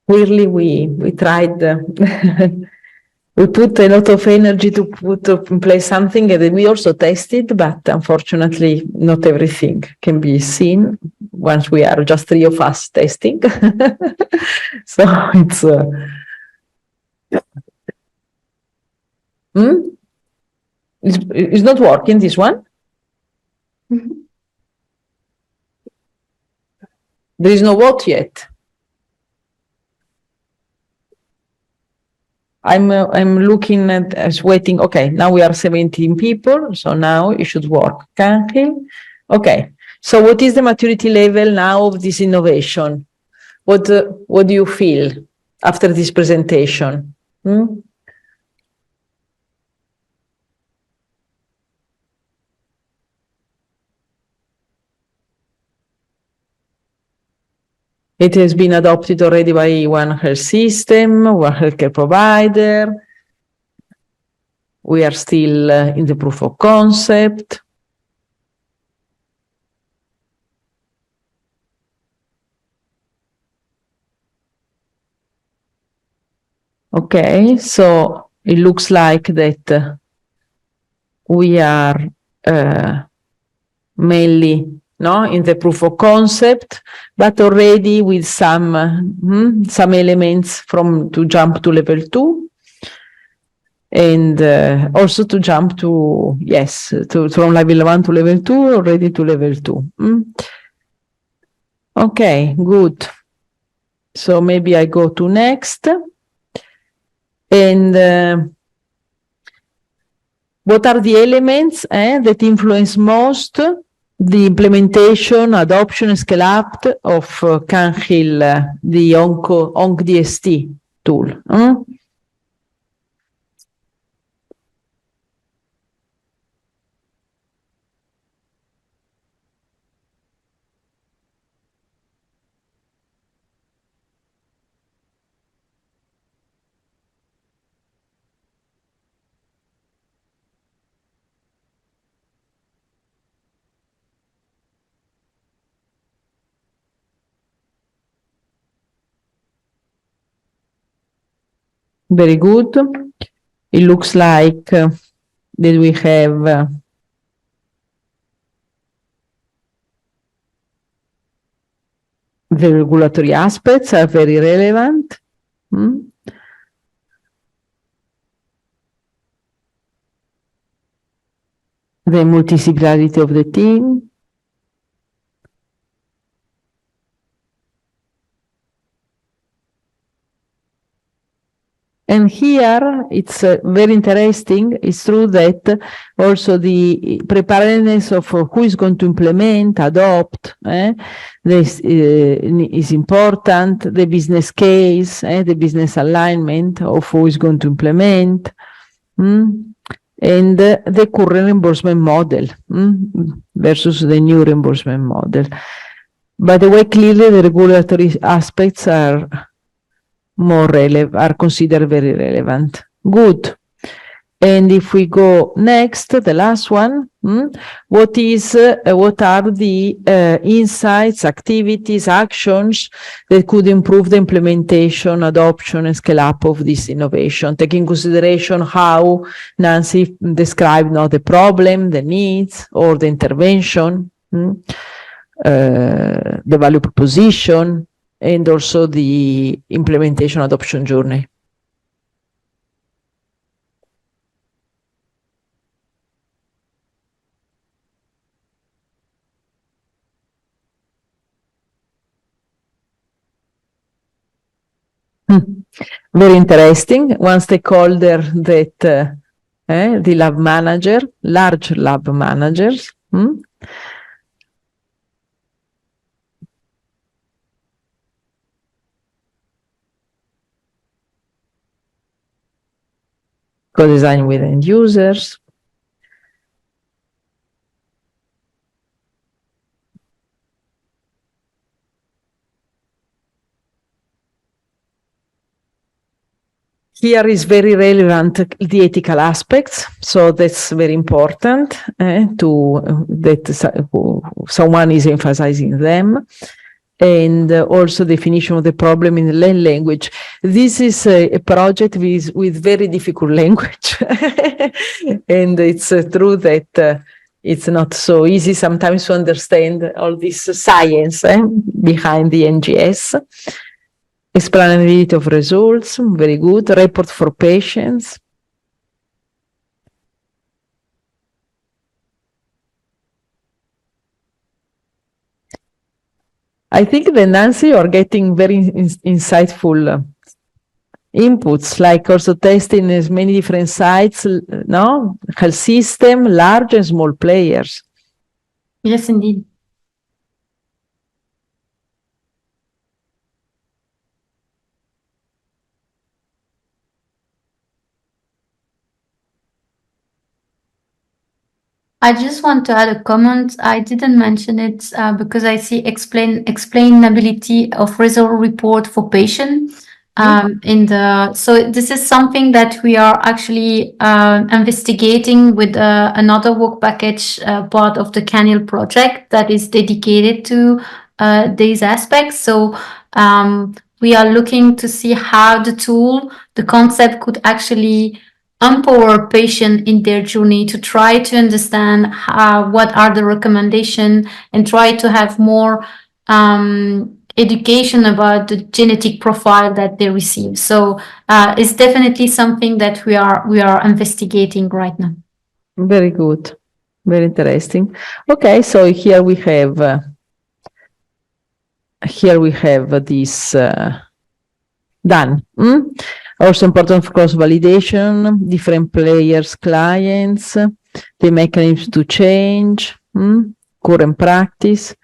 Clearly, we tried. We put a lot of energy to put in place something, and we also tested, but unfortunately, not everything can be seen once we are just three of us testing. So it's it's not working, this one. There is no vote yet. I'm looking at as waiting. Okay, now we are 17 people, so now it should work. Okay, so what is the maturity level now of this innovation? What do you feel after this presentation? It has been adopted already by one health system, one healthcare provider. We are still in the proof of concept. Okay, so it looks like that we are mainly in the proof of concept, but already with some elements to jump to level 2, and also to jump to from level 1 to level 2, already to level 2. Okay, good. So maybe I go to next, and what are the elements that influence most the implementation, adoption, and scale up of Canhil, the OncDST tool? Very good. It looks like that we have the regulatory aspects are very relevant. The multidisciplinarity of the team. And here it's very interesting. It's true that also the preparedness of who is going to implement, adopt, this is important. The business case, the business alignment of who is going to implement, and the current reimbursement model versus the new reimbursement model. By the way, clearly the regulatory aspects are more relevant, are considered very relevant. Good. And if we go next, the last one, what are the insights, activities, actions that could improve the implementation, adoption, and scale up of this innovation, taking consideration how Nancy described the problem, the needs, or the intervention, the value proposition, and also the implementation adoption journey. Very interesting. One stakeholder that the lab manager, large lab managers. Co-design with end users. Here is very relevant the ethical aspects, so that's very important someone is emphasizing them, and also definition of the problem in the language. This is a project with very difficult language, and it's true that it's not so easy sometimes to understand all this science behind the NGS. Explainability of results, very good. Report for patients. I think that Nancy, you are getting very insightful inputs, like also testing as many different sites, no? Health system, large and small players. Yes, indeed. I just want to add a comment. I didn't mention it because I see explainability of result report for patient so this is something that we are actually investigating with another work package part of the CANIL project that is dedicated to these aspects. So we are looking to see how the concept could actually empower patients in their journey to try to understand what are the recommendations and try to have more education about the genetic profile that they receive. So it's definitely something that we are investigating right now. Very good, very interesting. Okay, so here we have this done. Also important for cross-validation, different players, clients, the mechanisms to change, current practice.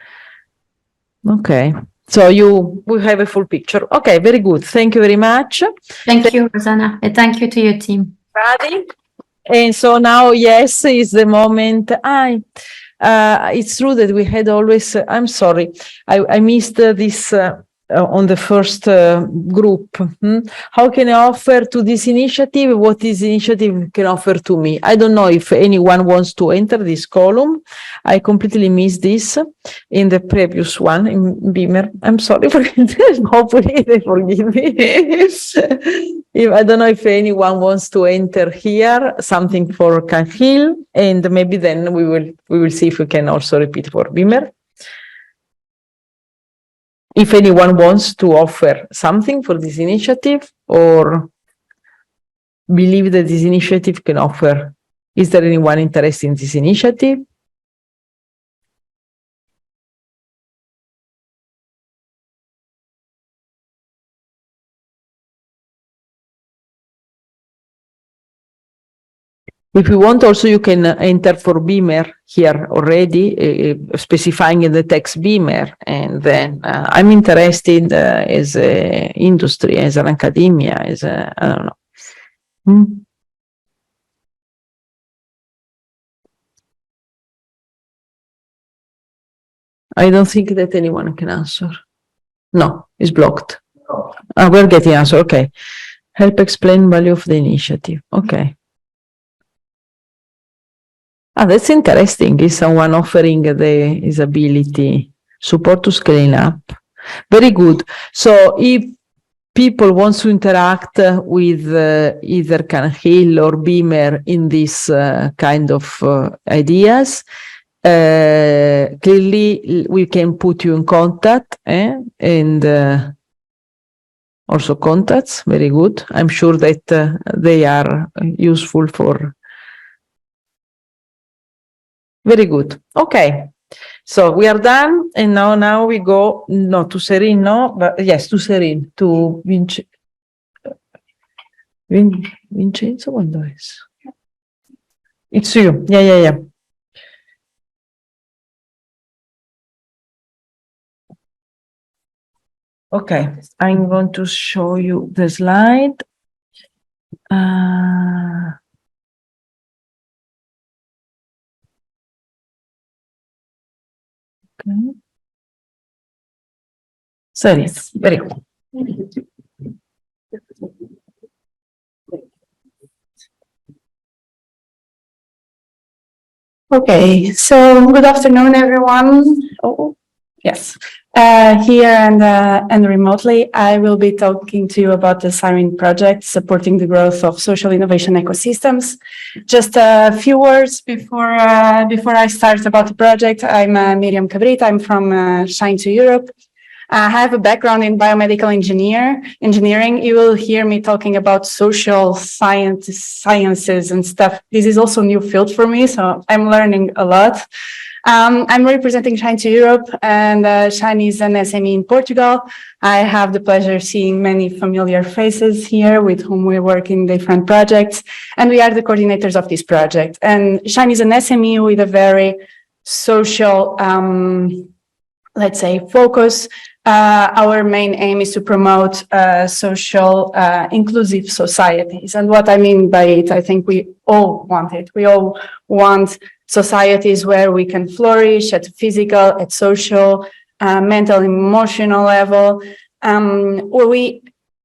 Okay, so we have a full picture. Okay, very good. Thank you very much. Thank you, Rosanna, and thank you to your team. And so now, yes, is the moment. It's true that we had always, I'm sorry, I missed this on the first group. How can I offer to this initiative? What this initiative can offer to me? I don't know if anyone wants to enter this column. I completely missed this in the previous one in Beamer. I'm sorry for it. Hopefully they forgive me. I don't know if anyone wants to enter here something for CANIL, and maybe then we will see if we can also repeat for Beamer. If anyone wants to offer something for this initiative or believe that this initiative can offer, is there anyone interested in this initiative? If you want, also you can enter for Beamer here already, specifying in the text Beamer, and then I'm interested as an industry, as an academia, as a, I don't know. I don't think that anyone can answer. No, it's blocked. We're getting answer. Okay. Help explain value of the initiative. Okay. That's interesting. Is someone offering the disability support to scaling up? Very good. So if people want to interact with either CANIL or Beamer in this kind of ideas, clearly we can put you in contact and also contacts. Very good. I'm sure that they are useful for. Very good. Okay. So we are done, and now we go to Serene, no, but yes, to Serene, to Vinci. Vincenzo, quando è? It's you. Yeah. Okay, I'm going to show you the slide. Okay. Sorry, very good. Okay, so good afternoon, everyone. Oh, yes. Here and remotely, I will be talking to you about the Siren project, supporting the growth of social innovation ecosystems. Just a few words before I start about the project. I'm Miriam Cabrit. I'm from Shine to Europe. I have a background in biomedical engineering. You will hear me talking about social sciences and stuff. This is also a new field for me, so I'm learning a lot. I'm representing Shine to Europe, and Shine is an SME in Portugal. I have the pleasure of seeing many familiar faces here with whom we work in different projects, and we are the coordinators of this project. And Shine is an SME with a very social, let's say, focus. Our main aim is to promote social inclusive societies. And what I mean by it, I think we all want it. We all want societies where we can flourish at physical, at social, mental, emotional level. And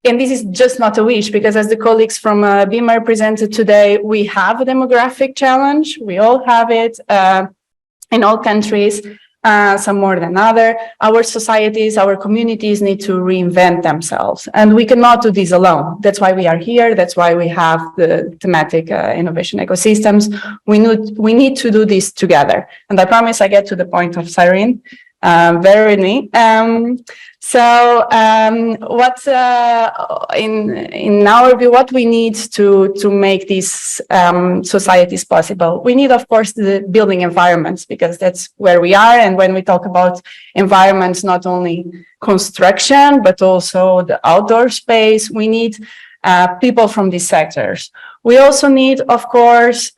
this is just not a wish, because as the colleagues from BIMER presented today, we have a demographic challenge. We all have it in all countries. Some more than other. Our societies, our communities need to reinvent themselves, and we cannot do this alone. That's why we are here. That's why we have the thematic innovation ecosystems. We need to do this together. And I promise I get to the point of Siren very neat. What in our view, what we need to make these societies possible? We need, of course, the building environments, because that's where we are. And when we talk about environments, not only construction, but also the outdoor space, we need people from these sectors. We also need, of course,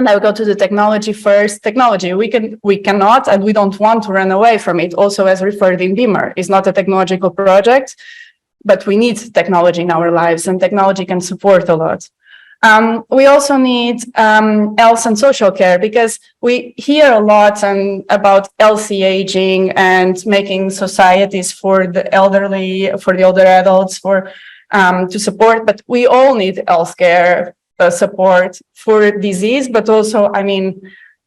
and I will go to the technology first. Technology, we cannot and we don't want to run away from it. Also, as referred in BIMER, it's not a technological project, but we need technology in our lives, and technology can support a lot. We also need health and social care, because we hear a lot about healthy aging and making societies for the elderly, for the older adults, to support, but we all need healthcare support for disease, but also, I mean,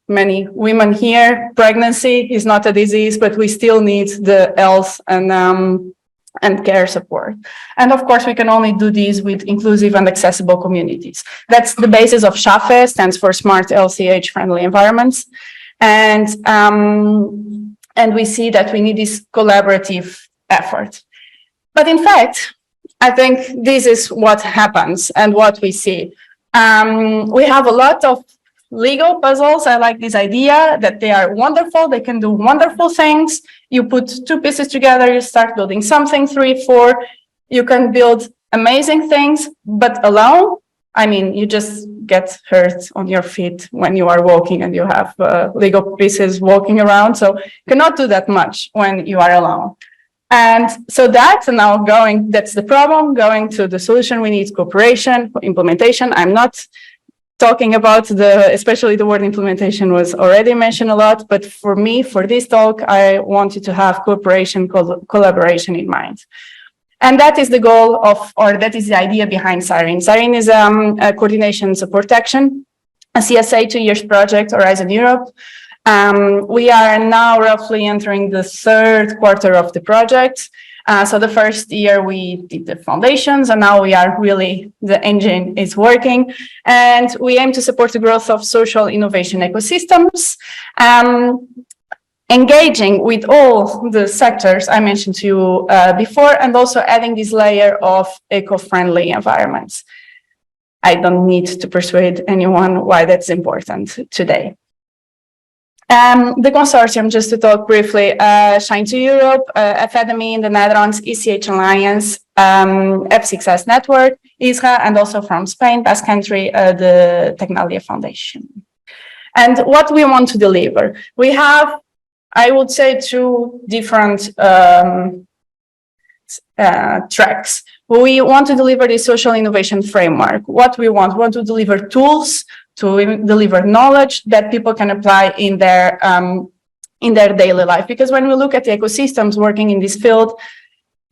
many women here, pregnancy is not a disease, but we still need the health and care support. And of course, we can only do this with inclusive and accessible communities. That's the basis of SHAFE, stands for Smart, Healthy, Age-Friendly Environments. And we see that we need this collaborative effort. But in fact, I think this is what happens and what we see. We have a lot of Lego puzzles. I like this idea that they are wonderful. They can do wonderful things. You put two pieces together, you start building something, 3, 4. You can build amazing things, but alone, I mean, you just get hurt on your feet when you are walking and you have Lego pieces walking around. So you cannot do that much when you are alone. And so that's the problem. Going to the solution, we need cooperation for implementation. I'm not talking about especially the word implementation was already mentioned a lot, but for me, for this talk, I wanted to have cooperation, collaboration in mind. And that is the goal that is the idea behind Siren. Siren is a coordination support action, a CSA 2 years project, Horizon Europe. We are now roughly entering the 3rd quarter of the project. So the first year we did the foundations, and now we are really, the engine is working. And we aim to support the growth of social innovation ecosystems, engaging with all the sectors I mentioned to you before, and also adding this layer of eco-friendly environments. I don't need to persuade anyone why that's important today. The consortium, just to talk briefly, Shine to Europe, Academy in the Netherlands, ECHAlliance, F6S Network, ISRA, and also from Spain, Basque Country, the Technology Foundation. And what we want to deliver, we have, I would say, two different tracks. We want to deliver the social innovation framework. What we want to deliver tools, to deliver knowledge that people can apply in their daily life. Because when we look at the ecosystems working in this field,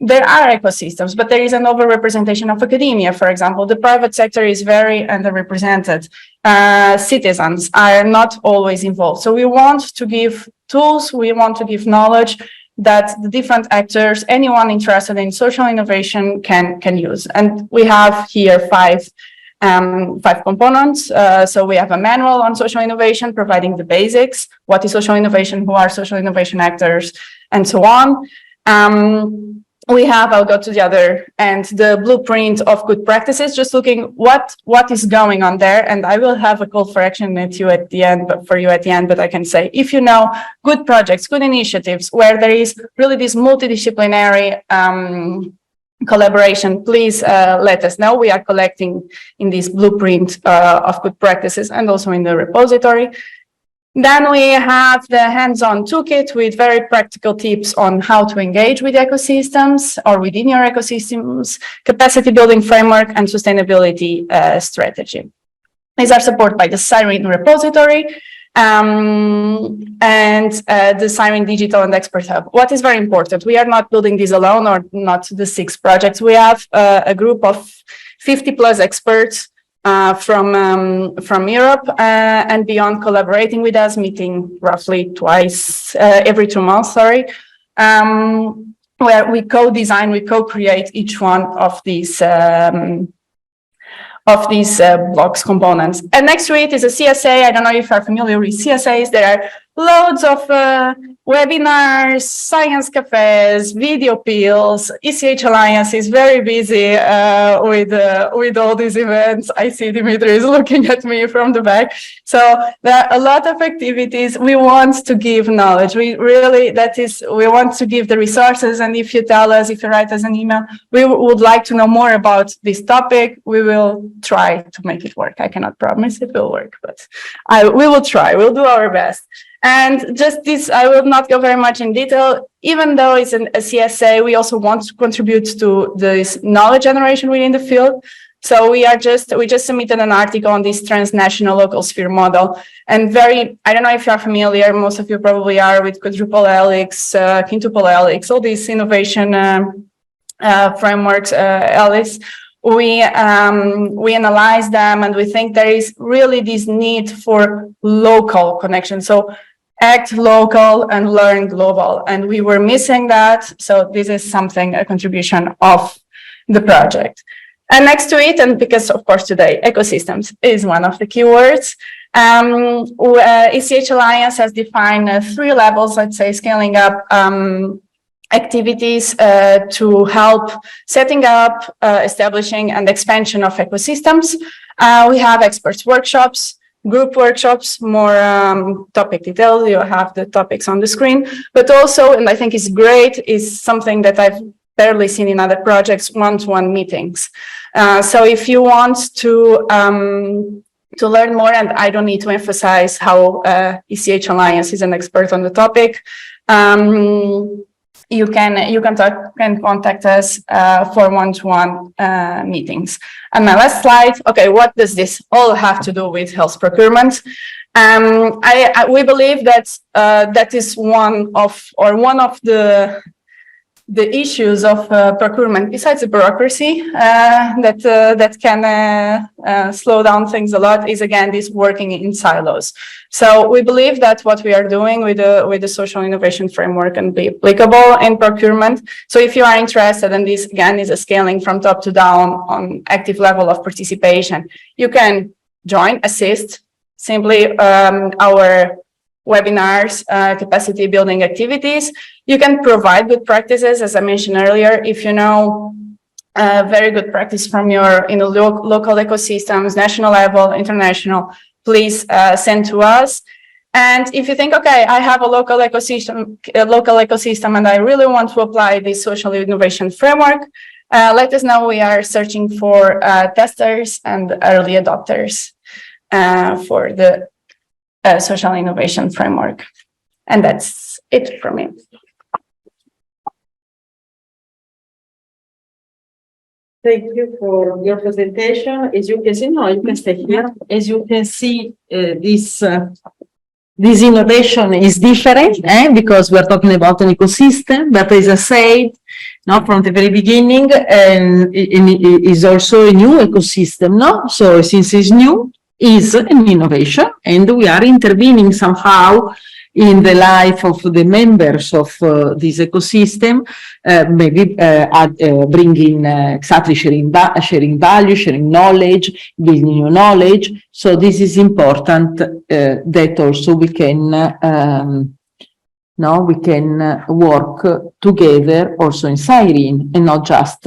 there are ecosystems, but there is an overrepresentation of academia. For example, the private sector is very underrepresented. Citizens are not always involved. So we want to give tools, we want to give knowledge that the different actors, anyone interested in social innovation can use. And we have here five components. So we have a manual on social innovation, providing the basics. What is social innovation? Who are social innovation actors? And so on. We have, I'll go to the other end, the blueprint of good practices, just looking what is going on there. And I will have a call for action at you at the end, but for you at the end, but I can say, if you know good projects, good initiatives, where there is really this multidisciplinary collaboration, please let us know. We are collecting in this blueprint of good practices and also in the repository. Then we have the hands-on toolkit with very practical tips on how to engage with ecosystems or within your ecosystems, capacity building framework, and sustainability strategy. These are supported by the Siren repository and the Siren Digital and Expert Hub. What is very important, we are not building this alone or not the 6 projects. We have a group of 50 plus experts from Europe and beyond, collaborating with us, meeting roughly twice every 2 months, where we co-design, we co-create each one of these blocks components. And next to it is a CSA. I don't know if you're familiar with CSAs. There are loads of webinars, science cafes, video peels. ECHAlliance is very busy with all these events. I see Dimitri is looking at me from the back. So there are a lot of activities. We want to give knowledge. We want to give the resources. And if you tell us, if you write us an email, we would like to know more about this topic, we will try to make it work. I cannot promise it will work, but we will try. We'll do our best. And just this, I will not go very much in detail. Even though it's a CSA, we also want to contribute to this knowledge generation within the field. So we just submitted an article on this transnational local sphere model. And I don't know if you're familiar, most of you probably are, with quadruple helix, quintuple helix, all these innovation frameworks, Alice. We analyze them, and we think there is really this need for local connection. So act local and learn global. And we were missing that. So this is something, a contribution of the project. And next to it, and because of course today ecosystems is one of the keywords, ECHAlliance has defined 3 levels, let's say, scaling up activities to help setting up, establishing, and expansion of ecosystems. We have experts workshops, group workshops, more topic details. You have the topics on the screen, but also, and I think is great, is something that I've barely seen in other projects, one-to-one meetings. So if you want to learn more, and I don't need to emphasize how ECHAlliance is an expert on the topic, you can contact us for one-to-one meetings. And my last slide. Okay, what does this all have to do with health procurement? We believe that that is one of the issues of procurement, besides the bureaucracy that can slow down things a lot, is again this working in silos. So we believe that what we are doing with the social innovation framework can be applicable in procurement. So if you are interested, and this again is a scaling from top to down on active level of participation, you can join, assist, simply our webinars, capacity building activities. You can provide good practices, as I mentioned earlier. If you know very good practice from your local ecosystems, national level, international, please send to us. And if you think, okay, I have a local ecosystem, and I really want to apply this social innovation framework, let us know. We are searching for testers and early adopters for the social innovation framework. And that's it from me. Thank you for your presentation. As you can see, no, you can stay here. As you can see, this innovation is different because we're talking about an ecosystem, but as I said, no, from the very beginning, and it is also a new ecosystem, no? So since it's new, is an innovation, and we are intervening somehow in the life of the members of this ecosystem, maybe bringing exactly sharing value, sharing knowledge, building new knowledge. So this is important that also we can we can work together also in Cyrene and not just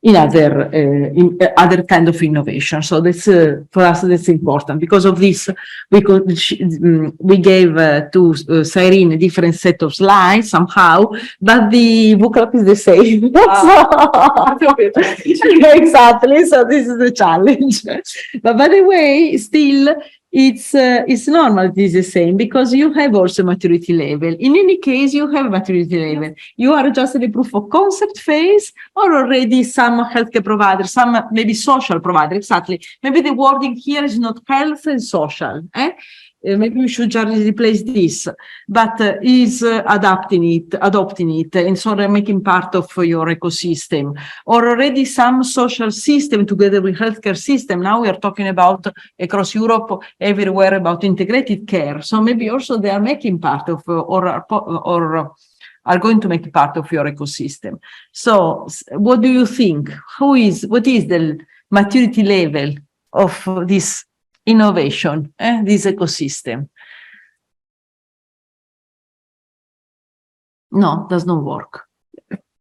in other kind of innovation. So that's for us that's important. Because of this, we gave to Cyrene a different set of slides somehow, but the booklet is the same. Exactly. So this is the challenge. But by the way, still. It's normal it is the same because you have also maturity level. In any case, you have maturity level. You are just in the proof of concept phase or already some healthcare provider, some maybe social provider, exactly. Maybe the wording here is not health and social. Maybe we should just replace this, but is adopting it, and sort of making part of your ecosystem, or already some social system together with healthcare system. Now we are talking about across Europe, everywhere about integrated care. So maybe also they are making part of, or are going to make part of your ecosystem. So what do you think? What is the maturity level of this innovation, this ecosystem? No, does not work.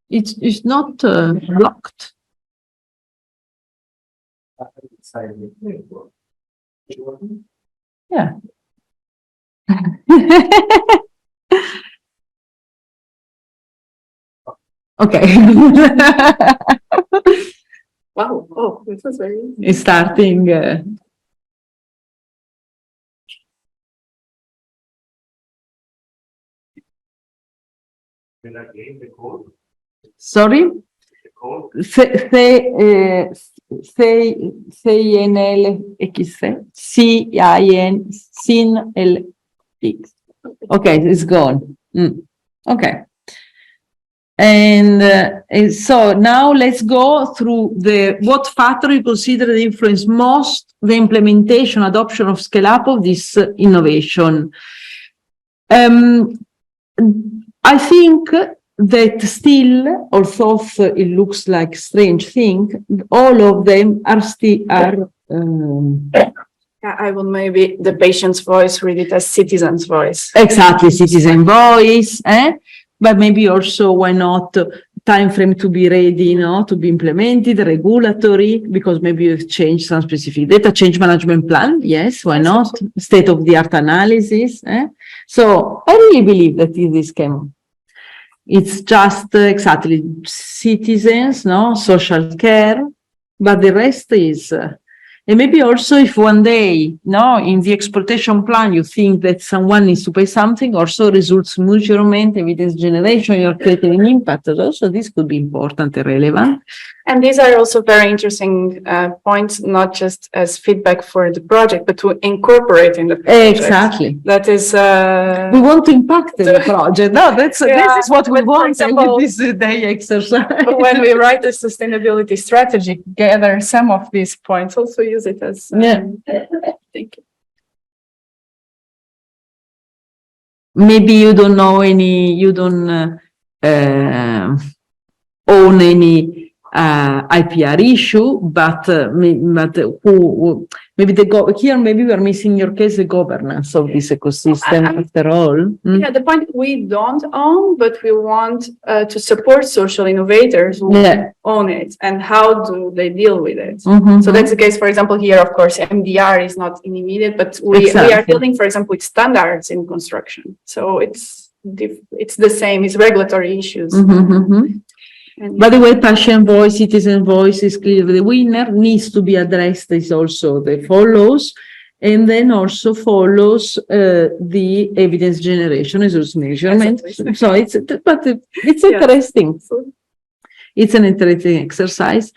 It's not blocked. Yeah. Okay. Wow. Oh, this was very easy. It's starting. Sorry? CINLX. Okay, it's gone. Okay. And so now let's go through what factor you consider influence most the implementation, adoption of scale up of this innovation. I think that still, although it looks like strange thing, all of them are still I will maybe the patient's voice read it as citizen's voice. Exactly, citizen voice, but maybe also why not time frame to be ready, to be implemented, regulatory, because maybe you've changed some specific data, change management plan, yes, why not? State of the art analysis. So I really believe that this can. It's just exactly citizens, social care, but the rest is, and maybe also if one day, in the exploitation plan, you think that someone needs to pay something, also results measurement, evidence generation, you're creating an impact. Also, this could be important and relevant. And these are also very interesting points, not just as feedback for the project, but to incorporate in the project. Exactly. That is. We want to impact the project. No, this is what we want. Example, this day exercise. When we write a sustainability strategy, gather some of these points, also use it as. Thank you. Maybe you don't know any, you don't own any IPR issue, but maybe here maybe we are missing in your case the governance of this ecosystem after all. Yeah, the point we don't own, but we want to support social innovators who own it, and how do they deal with it? So that's the case, for example, here, of course, MDR is not immediate, but we are dealing, for example, with standards in construction. So it's the same, it's regulatory issues. By the way, patient voice, citizen voice is clearly the winner, needs to be addressed is also the follows, and then also follows the evidence generation as measurement. So it's interesting. It's an interesting exercise.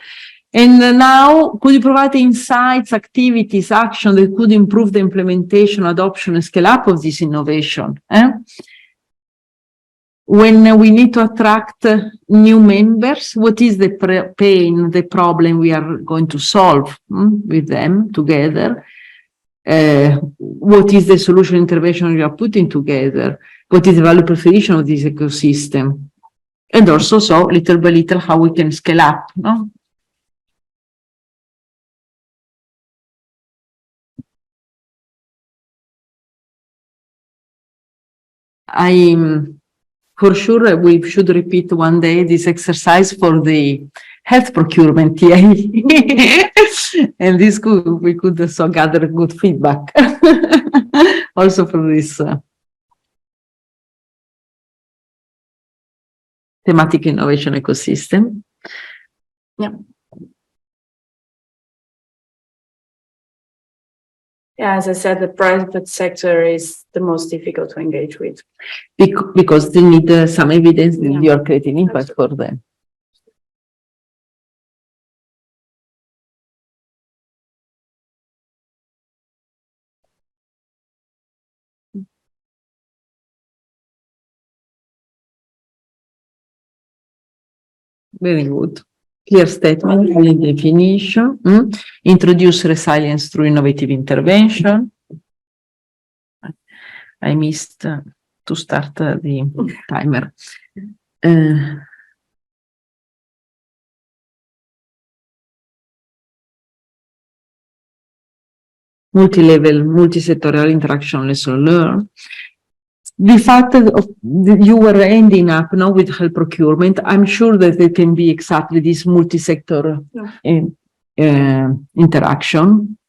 And now, could you provide insights, activities, action that could improve the implementation, adoption, and scale up of this innovation? When we need to attract new members, what is the pain, the problem we are going to solve with them together? What is the solution intervention we are putting together? What is the value proposition of this ecosystem? And also, so little by little, how we can scale up, no? For sure, we should repeat one day this exercise for the health procurement TA. And this we could also gather good feedback also for this thematic innovation ecosystem. Yeah. Yeah, as I said, the private sector is the most difficult to engage with. Because they need some evidence that you are creating impact for them. Very good. Clear statement, clear definition. Introduce resilience through innovative intervention. I missed to start the timer. Multi-level, multi-sectorial interaction lesson learned. The fact that you were ending up now with health procurement, I'm sure that it can be exactly this multi-sector interaction.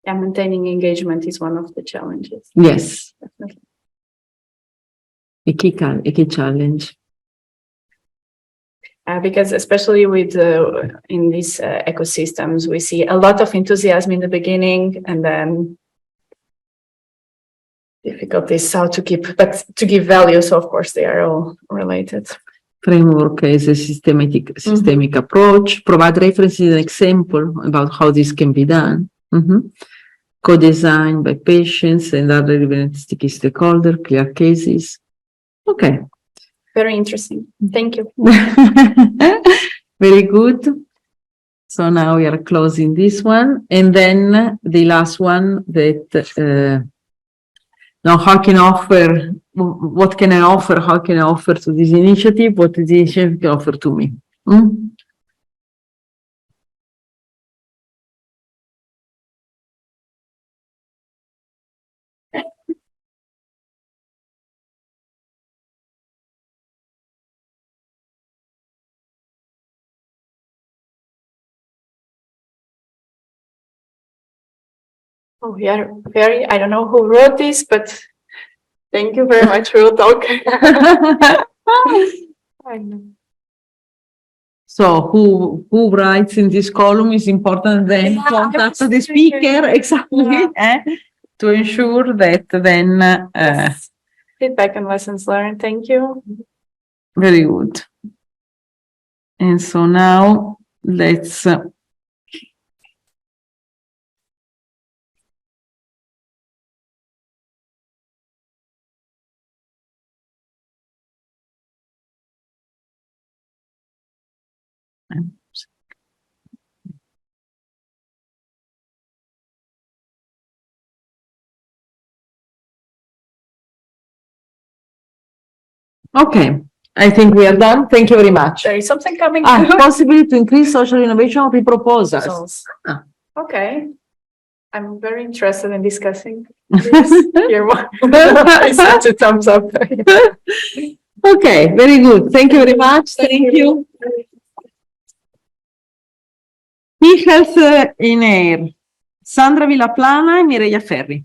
Yeah, maintaining engagement is one of the challenges. Yes. Definitely. A key challenge. Because especially with in these ecosystems, we see a lot of enthusiasm in the beginning, and then difficulties how to keep, but to give value. So of course they are all related. Framework is a systemic approach. Provide references and example about how this can be done. Co-design by patients and other relevant sticky stakeholder, clear cases. Okay. Very interesting. Thank you. Very good. So now we are closing this one. And then the last one that now how can I offer, what can I offer, how can I offer to this initiative, what this initiative can offer to me? Oh, we are very, I don't know who wrote this, but thank you very much. We'll talk. I know. So who writes in this column is important then contact the speaker, exactly, to ensure that then feedback and lessons learned. Thank you. Very good. And so now let's Okay, I think we are done. Thank you very much. There is something coming. Possibility to increase social innovation proposals. Okay. I'm very interested in discussing this. Here, I sent a thumbs up. Okay, very good. Thank you very much. Thank you. eHealth in Air. Sandra Villaplana e Mireia Ferri.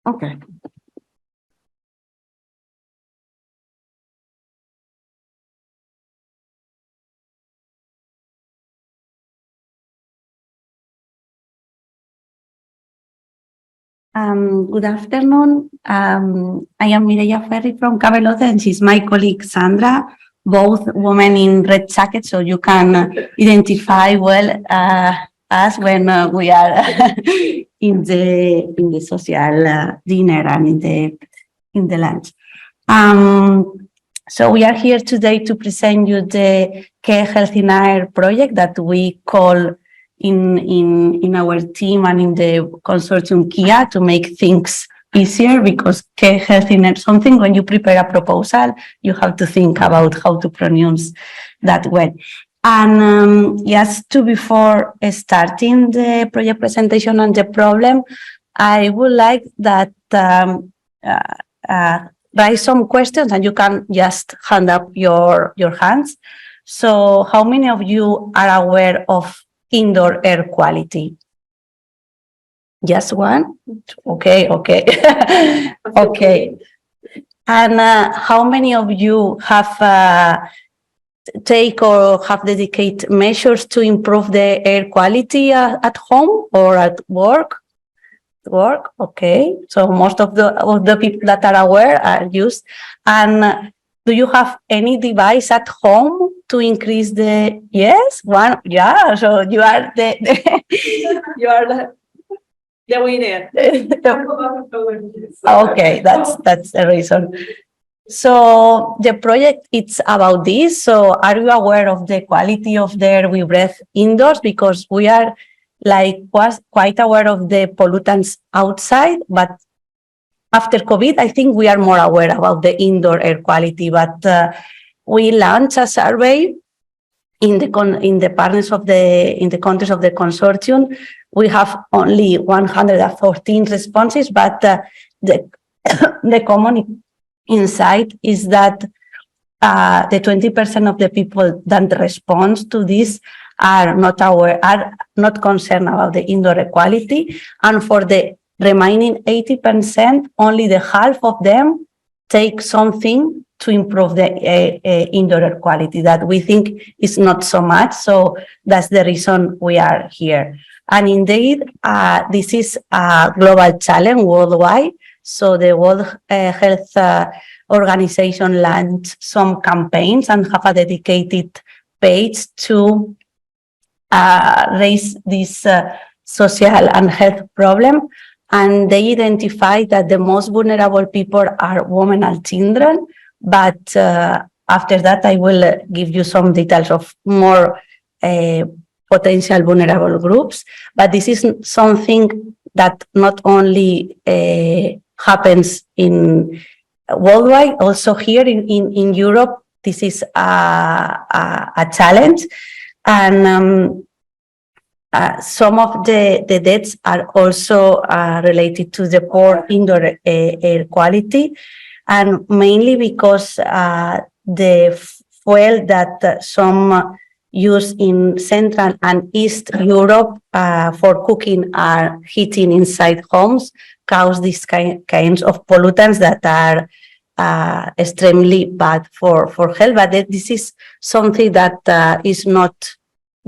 Okay. Good afternoon. I am Mireia Ferri from Cabelote, and she's my colleague Sandra, both women in red jackets, so you can identify well us when we are in the social dinner and in the lunch. So we are here today to present you the eHealth in Air project that we call in our team and in the consortium KIA to make things easier, because eHealth in Air something when you prepare a proposal, you have to think about how to pronounce that well. And just before starting the project presentation and the problem, I would like that write some questions and you can just hand up your hands. So how many of you are aware of indoor air quality? Just one? Okay. Okay. And how many of you have take or have dedicated measures to improve the air quality at home or at work? Okay. So most of the people that are aware are used. And do you have any device at home to increase the? Yes, one. Yeah. So you are you are the winner. Okay, that's the reason. So the project, it's about this. So are you aware of the quality of the air we breathe indoors? Because we are quite aware of the pollutants outside, but after COVID, I think we are more aware about the indoor air quality. But we launched a survey in the partners of in the countries of the consortium. We have only 114 responses, but the common insight is that the 20% of the people that respond to this are not aware, are not concerned about the indoor air quality, and for the remaining 80%, only the half of them take something to improve the indoor air quality, that we think is not so much. So that's the reason we are here. And indeed, this is a global challenge worldwide. So the World Health Organization launched some campaigns and have a dedicated page to raise this social and health problem. And they identify that the most vulnerable people are women and children. But after that, I will give you some details of more potential vulnerable groups. But this is something that not only happens in worldwide, also here in Europe, this is a challenge. And some of the deaths are also related to the poor indoor air quality, and mainly because the fuel that some use in Central and East Europe for cooking or heating inside homes cause these kinds of pollutants that are extremely bad for health. But this is something that is not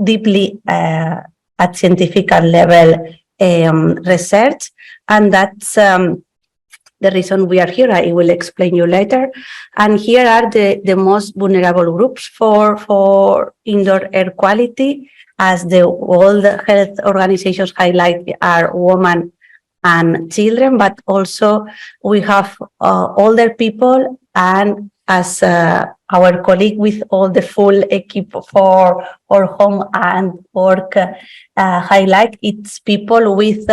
deeply at scientific level research, and that's the reason we are here. I will explain you later. And here are the most vulnerable groups for indoor air quality, as the World Health Organizations highlight, are women and children, but also we have older people and as our colleague with all the full equip for our home and work highlight, it's people with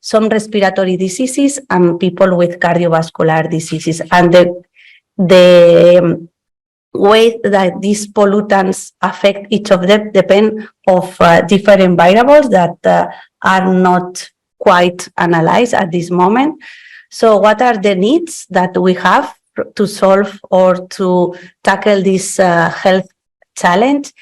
some respiratory diseases and people with cardiovascular diseases. And the way that these pollutants affect each of them depend of different variables that are not quite analyzed at this moment. So what are the needs that we have to solve or to tackle this health challenge?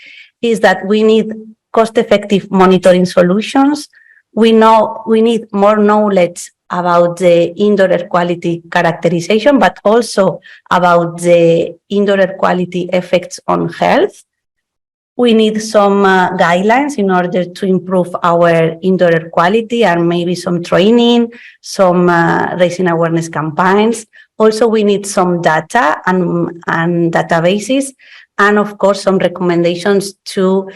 Is that we need cost-effective monitoring solutions. We know we need more knowledge about the indoor air quality characterization, but also about the indoor air quality effects on health. We need some guidelines in order to improve our indoor air quality, and maybe some training, some raising awareness campaigns. Also, we need some data and databases, and of course, some recommendations to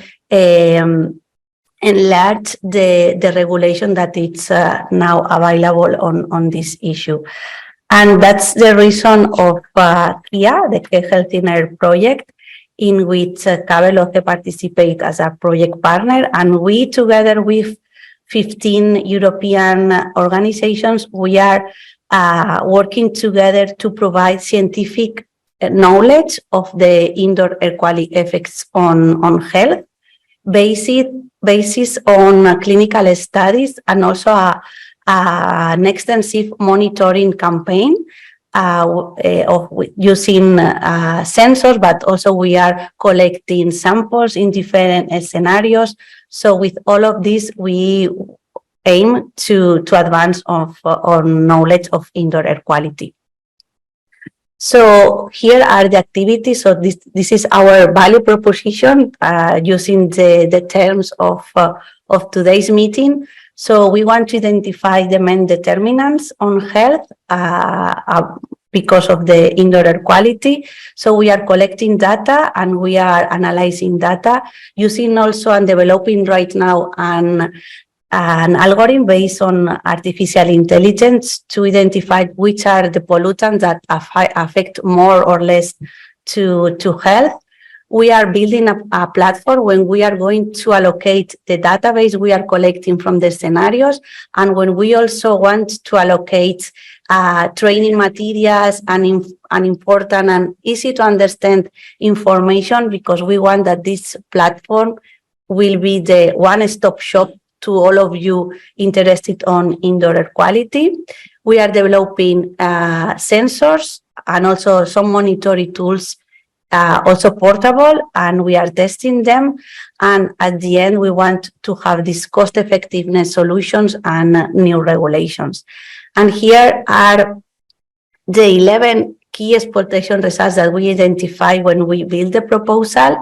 enlarge the regulation that it's now available on this issue. And that's the reason of CRIA, the Care Health in Air project, in which Cabeloce participate as a project partner. And we, together with 15 European organizations, we are working together to provide scientific knowledge of the indoor air quality effects on health, basis on clinical studies, and also an extensive monitoring campaign of using sensors, but also we are collecting samples in different scenarios. So with all of this, we aim to advance our knowledge of indoor air quality. So here are the activities. So this is our value proposition using the terms of today's meeting. So we want to identify the main determinants on health because of the indoor air quality. So we are collecting data and we are analyzing data, using also and developing right now an algorithm based on artificial intelligence to identify which are the pollutants that affect more or less to health. We are building a platform when we are going to allocate the database we are collecting from the scenarios, and when we also want to allocate training materials and important and easy to understand information, because we want that this platform will be the one-stop shop to all of you interested on indoor air quality. We are developing sensors and also some monitoring tools, also portable, and we are testing them. And at the end, we want to have these cost-effectiveness solutions and new regulations. And here are the 11 key exploitation results that we identify when we build the proposal.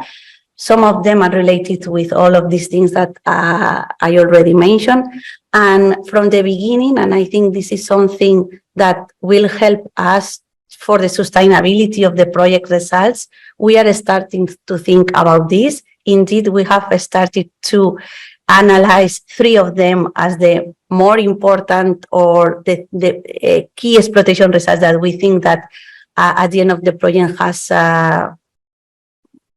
Some of them are related with all of these things that I already mentioned. And from the beginning, and I think this is something that will help us for the sustainability of the project results, we are starting to think about this. Indeed, we have started to analyze 3 of them as the more important or the key exploitation results that we think that at the end of the project has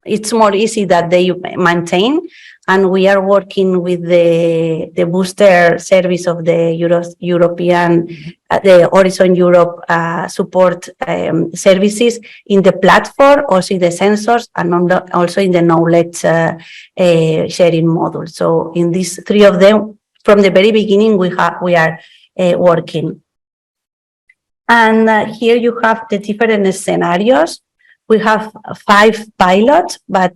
it's more easy that they maintain. And we are working with the booster service of the European, the Horizon Europe support services in the platform, also in the sensors, and also in the knowledge sharing module. So in these 3 of them, from the very beginning, we are working. And here you have the different scenarios. We have 5 pilots, but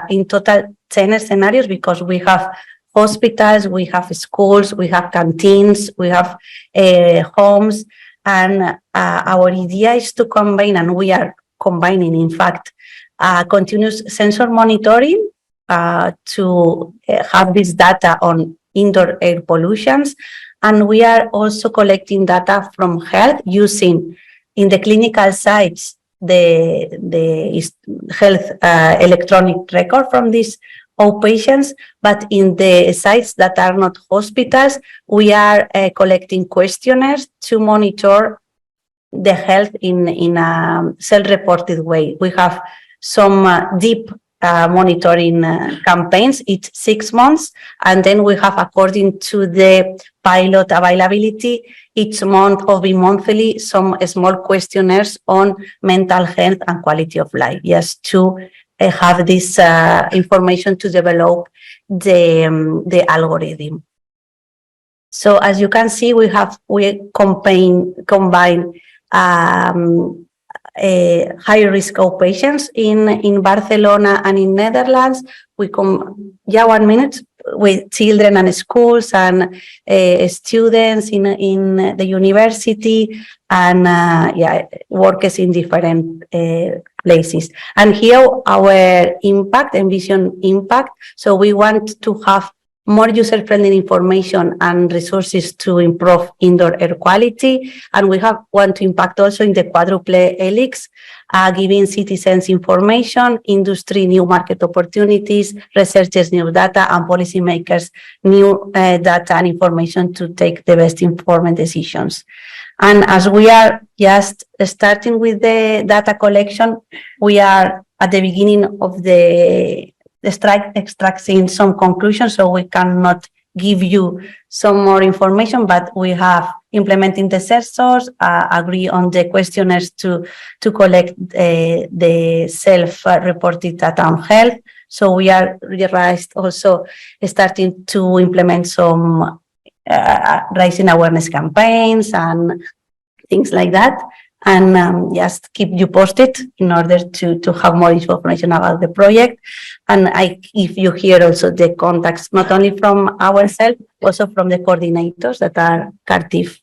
in total 10 scenarios, because we have hospitals, we have schools, we have canteens, we have homes, and our idea is to combine, and we are combining, in fact, continuous sensor monitoring to have this data on indoor air pollutions. And we are also collecting data from health using, in the clinical sites, the health electronic record from these outpatients, but in the sites that are not hospitals, we are collecting questionnaires to monitor the health in a self-reported way. We have some deep monitoring campaigns each 6 months, and then we have, according to the pilot availability, each month or bi-monthly, some small questionnaires on mental health and quality of life, just to have this information to develop the algorithm. So as you can see, we combine high risk of patients in Barcelona and in Netherlands. We one minute, with children and schools and students in the university and workers in different places. And here our impact, envision impact. So we want to have more user-friendly information and resources to improve indoor air quality. And we want to impact also in the quadruple helix, giving citizens information, industry new market opportunities, researchers new data, and policymakers new data and information to take the best informed decisions. And as we are just starting with the data collection, we are at the beginning of the extracting some conclusions, so we cannot give you some more information, but we have implementing the sensors, agree on the questionnaires to collect the self-reported data on health. So we are also starting to implement some raising awareness campaigns and things like that. And just keep you posted in order to have more information about the project. And I give you here also the contacts, not only from ourselves, also from the coordinators that are CARTIF.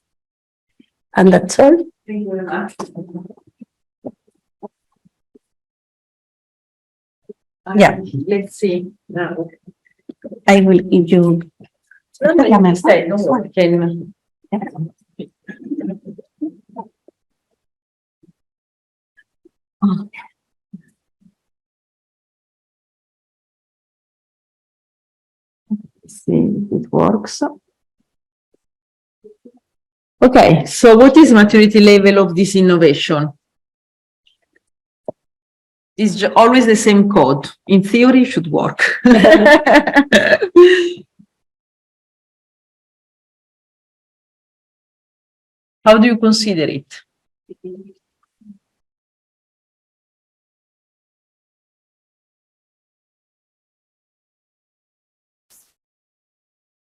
And that's all. Thank you very much. Yeah. Let's see. Now. I will give you. See if it works. Okay, so what is maturity level of this innovation? It's always the same code. In theory, it should work. How do you consider it?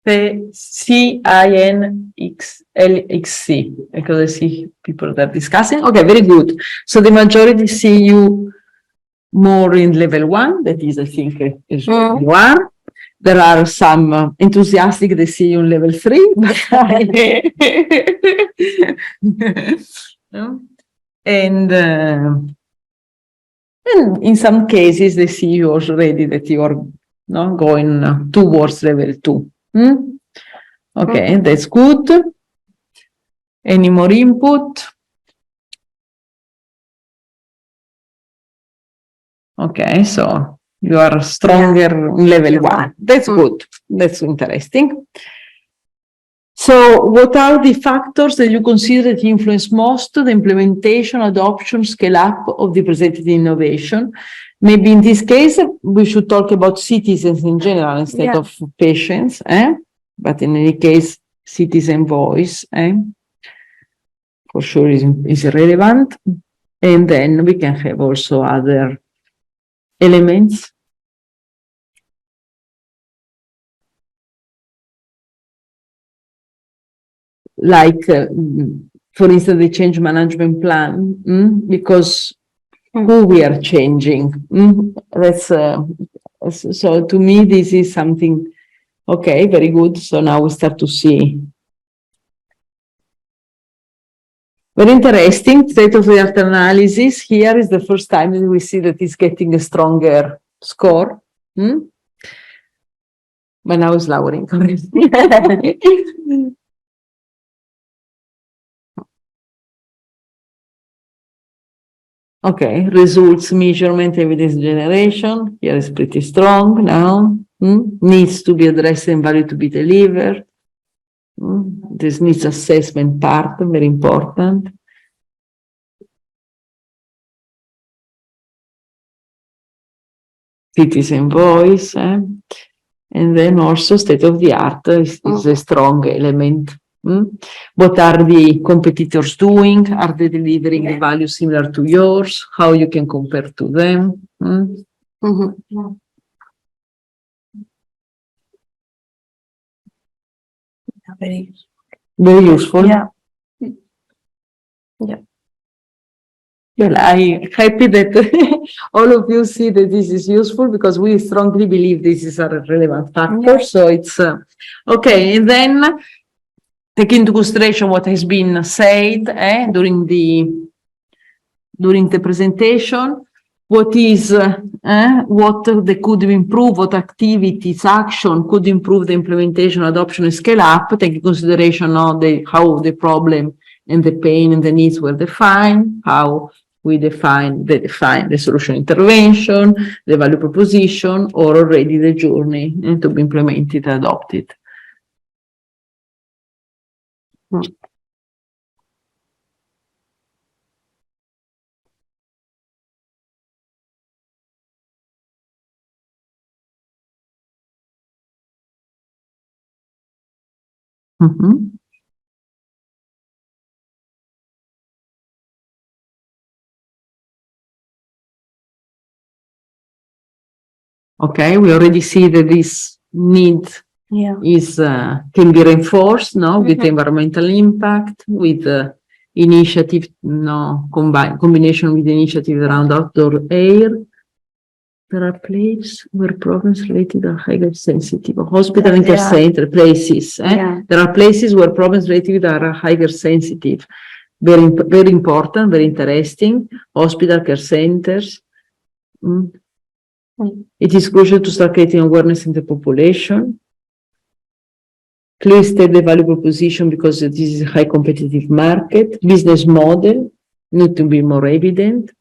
CINXLXC, because I see people that are discussing. Okay, very good. So the majority see you more in level 1, that is, I think, is one. There are some enthusiastic that see you in level 3, and in some cases they see you already that you are going towards level 2. Okay, that's good. Any more input? Okay, so you are stronger in level 1. That's good. That's interesting. So what are the factors that you consider that influence most the implementation, adoption, scale up of the presented innovation? Maybe in this case, we should talk about citizens in general instead of patients, but in any case, citizen voice, for sure is relevant. And then we can have also other elements. Like, for instance, the change management plan, because who we are changing. That's so to me, this is something, okay, very good. So now we start to see. Very interesting, state-of-the-art analysis. Here is the first time that we see that it's getting a stronger score. But now it's lowering. Okay, results, measurement, evidence generation. Here is pretty strong now. Needs to be addressed and value to be delivered. This needs assessment part, very important. citizen voice, and then also state of the art is a strong element. What are the competitors doing? Are they delivering a value similar to yours? How you can compare to them? Very useful. Yeah. Well, I'm happy that all of you see that this is useful, because we strongly believe this is a relevant factor. So it's okay. And then take into consideration what has been said during the presentation. What is what they could improve, what activities, action could improve the implementation, adoption, and scale up, take into consideration of how the problem and the pain and the needs were defined, how we define the solution intervention, the value proposition, or already the journey to be implemented and adopted. Okay, we already see that this need is can be reinforced, with environmental impact, with initiative, combination with initiatives around outdoor air. There are places where problems related are highly sensitive. Hospital and care center places. There are places where problems related are higher sensitive. Very, very important, very interesting. Hospital care centers. It is crucial to start creating awareness in the population. Clearly state the value proposition, because this is a high competitive market. Business model need to be more evident.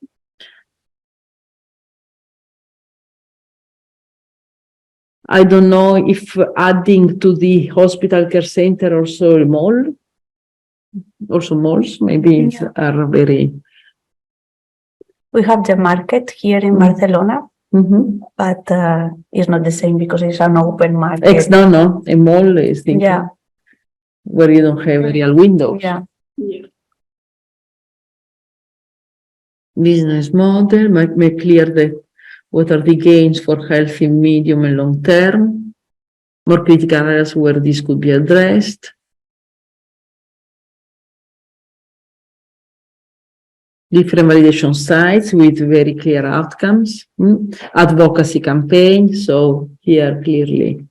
I don't know if adding to the hospital care center also a mall, also malls maybe are very. We have the market here in Barcelona. But it's not the same because it's an open market. No, a mall is where you don't have real windows. Business model, make clear what are the gains for health in medium and long term, more critical areas where this could be addressed. Different validation sites with very clear outcomes, advocacy campaign. So here clearly,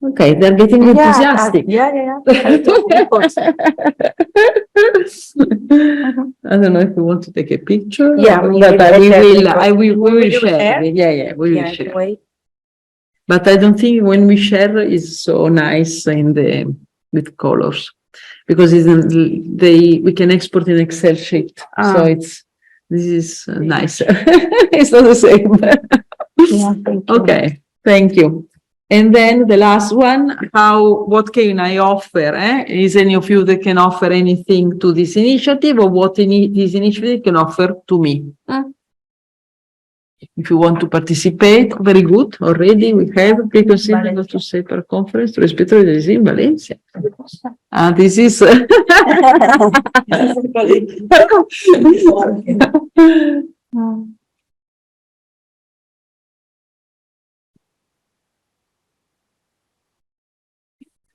okay, they're getting enthusiastic. Yeah. I don't know if you want to take a picture. But we will share. We will share. But I don't think when we share is so nice with colors. Because we can export in Excel sheet, so this is nice. It's not the same. Okay, thank you. And then the last one, what can I offer? Is any of you that can offer anything to this initiative, or what this initiative can offer to me? If you want to participate, very good. Already we have preconceived to say per conference respect to the in Valencia. This is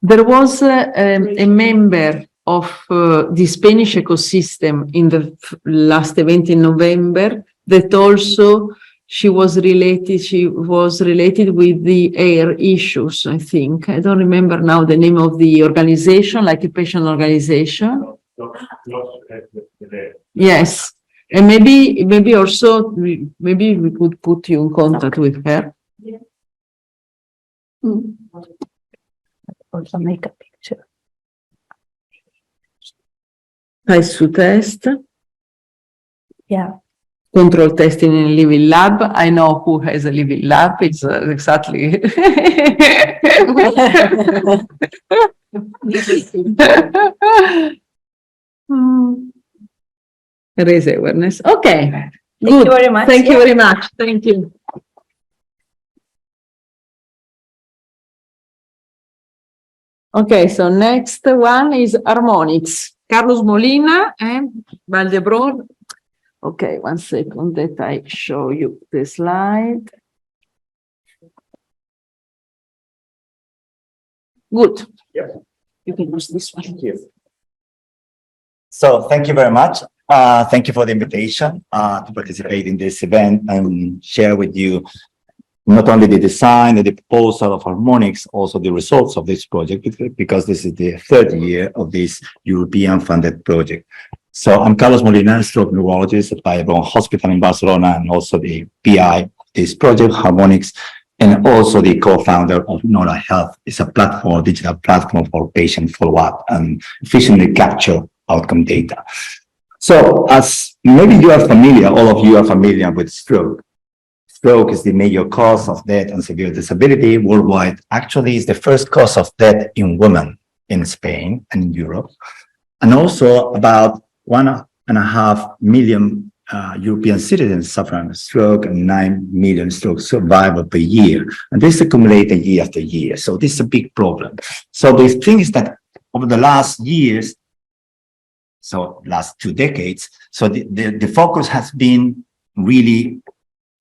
there was a member of the Spanish ecosystem in the last event in November that also she was related with the air issues, I think. I don't remember now the name of the organization, like a patient organization. Yes. And maybe also, maybe we could put you in contact with her. Also make a picture. Test to test. Yeah. Control testing in a living lab. I know who has a living lab. It's exactly. Raise awareness. Okay. Thank you very much. Thank you very much. Thank you. Okay, so next one is harmonics. Carlos Molina and Valdebron. Okay, 1 second that I show you the slide. Good. Yeah. You can use this one. Thank you. So thank you very much. Thank you for the invitation to participate in this event and share with you not only the design and the proposal of harmonics, also the results of this project, because this is the third year of this European funded project. So I'm Carlos Molina, stroke neurologist at Vallebron Hospital in Barcelona, and also the PI of this project, harmonics, and also the co-founder of Nora Health. It's a platform, digital platform for patient follow-up and efficiently capture outcome data. So as maybe you are familiar, all of you are familiar with stroke. Stroke is the major cause of death and severe disability worldwide. Actually, it's the first cause of death in women in Spain and in Europe. And also about 1.5 million European citizens suffer from stroke and 9 million stroke survivors per year. And this accumulates year after year. So this is a big problem. So the thing is that over the last years, so last 2 decades, so the focus has been really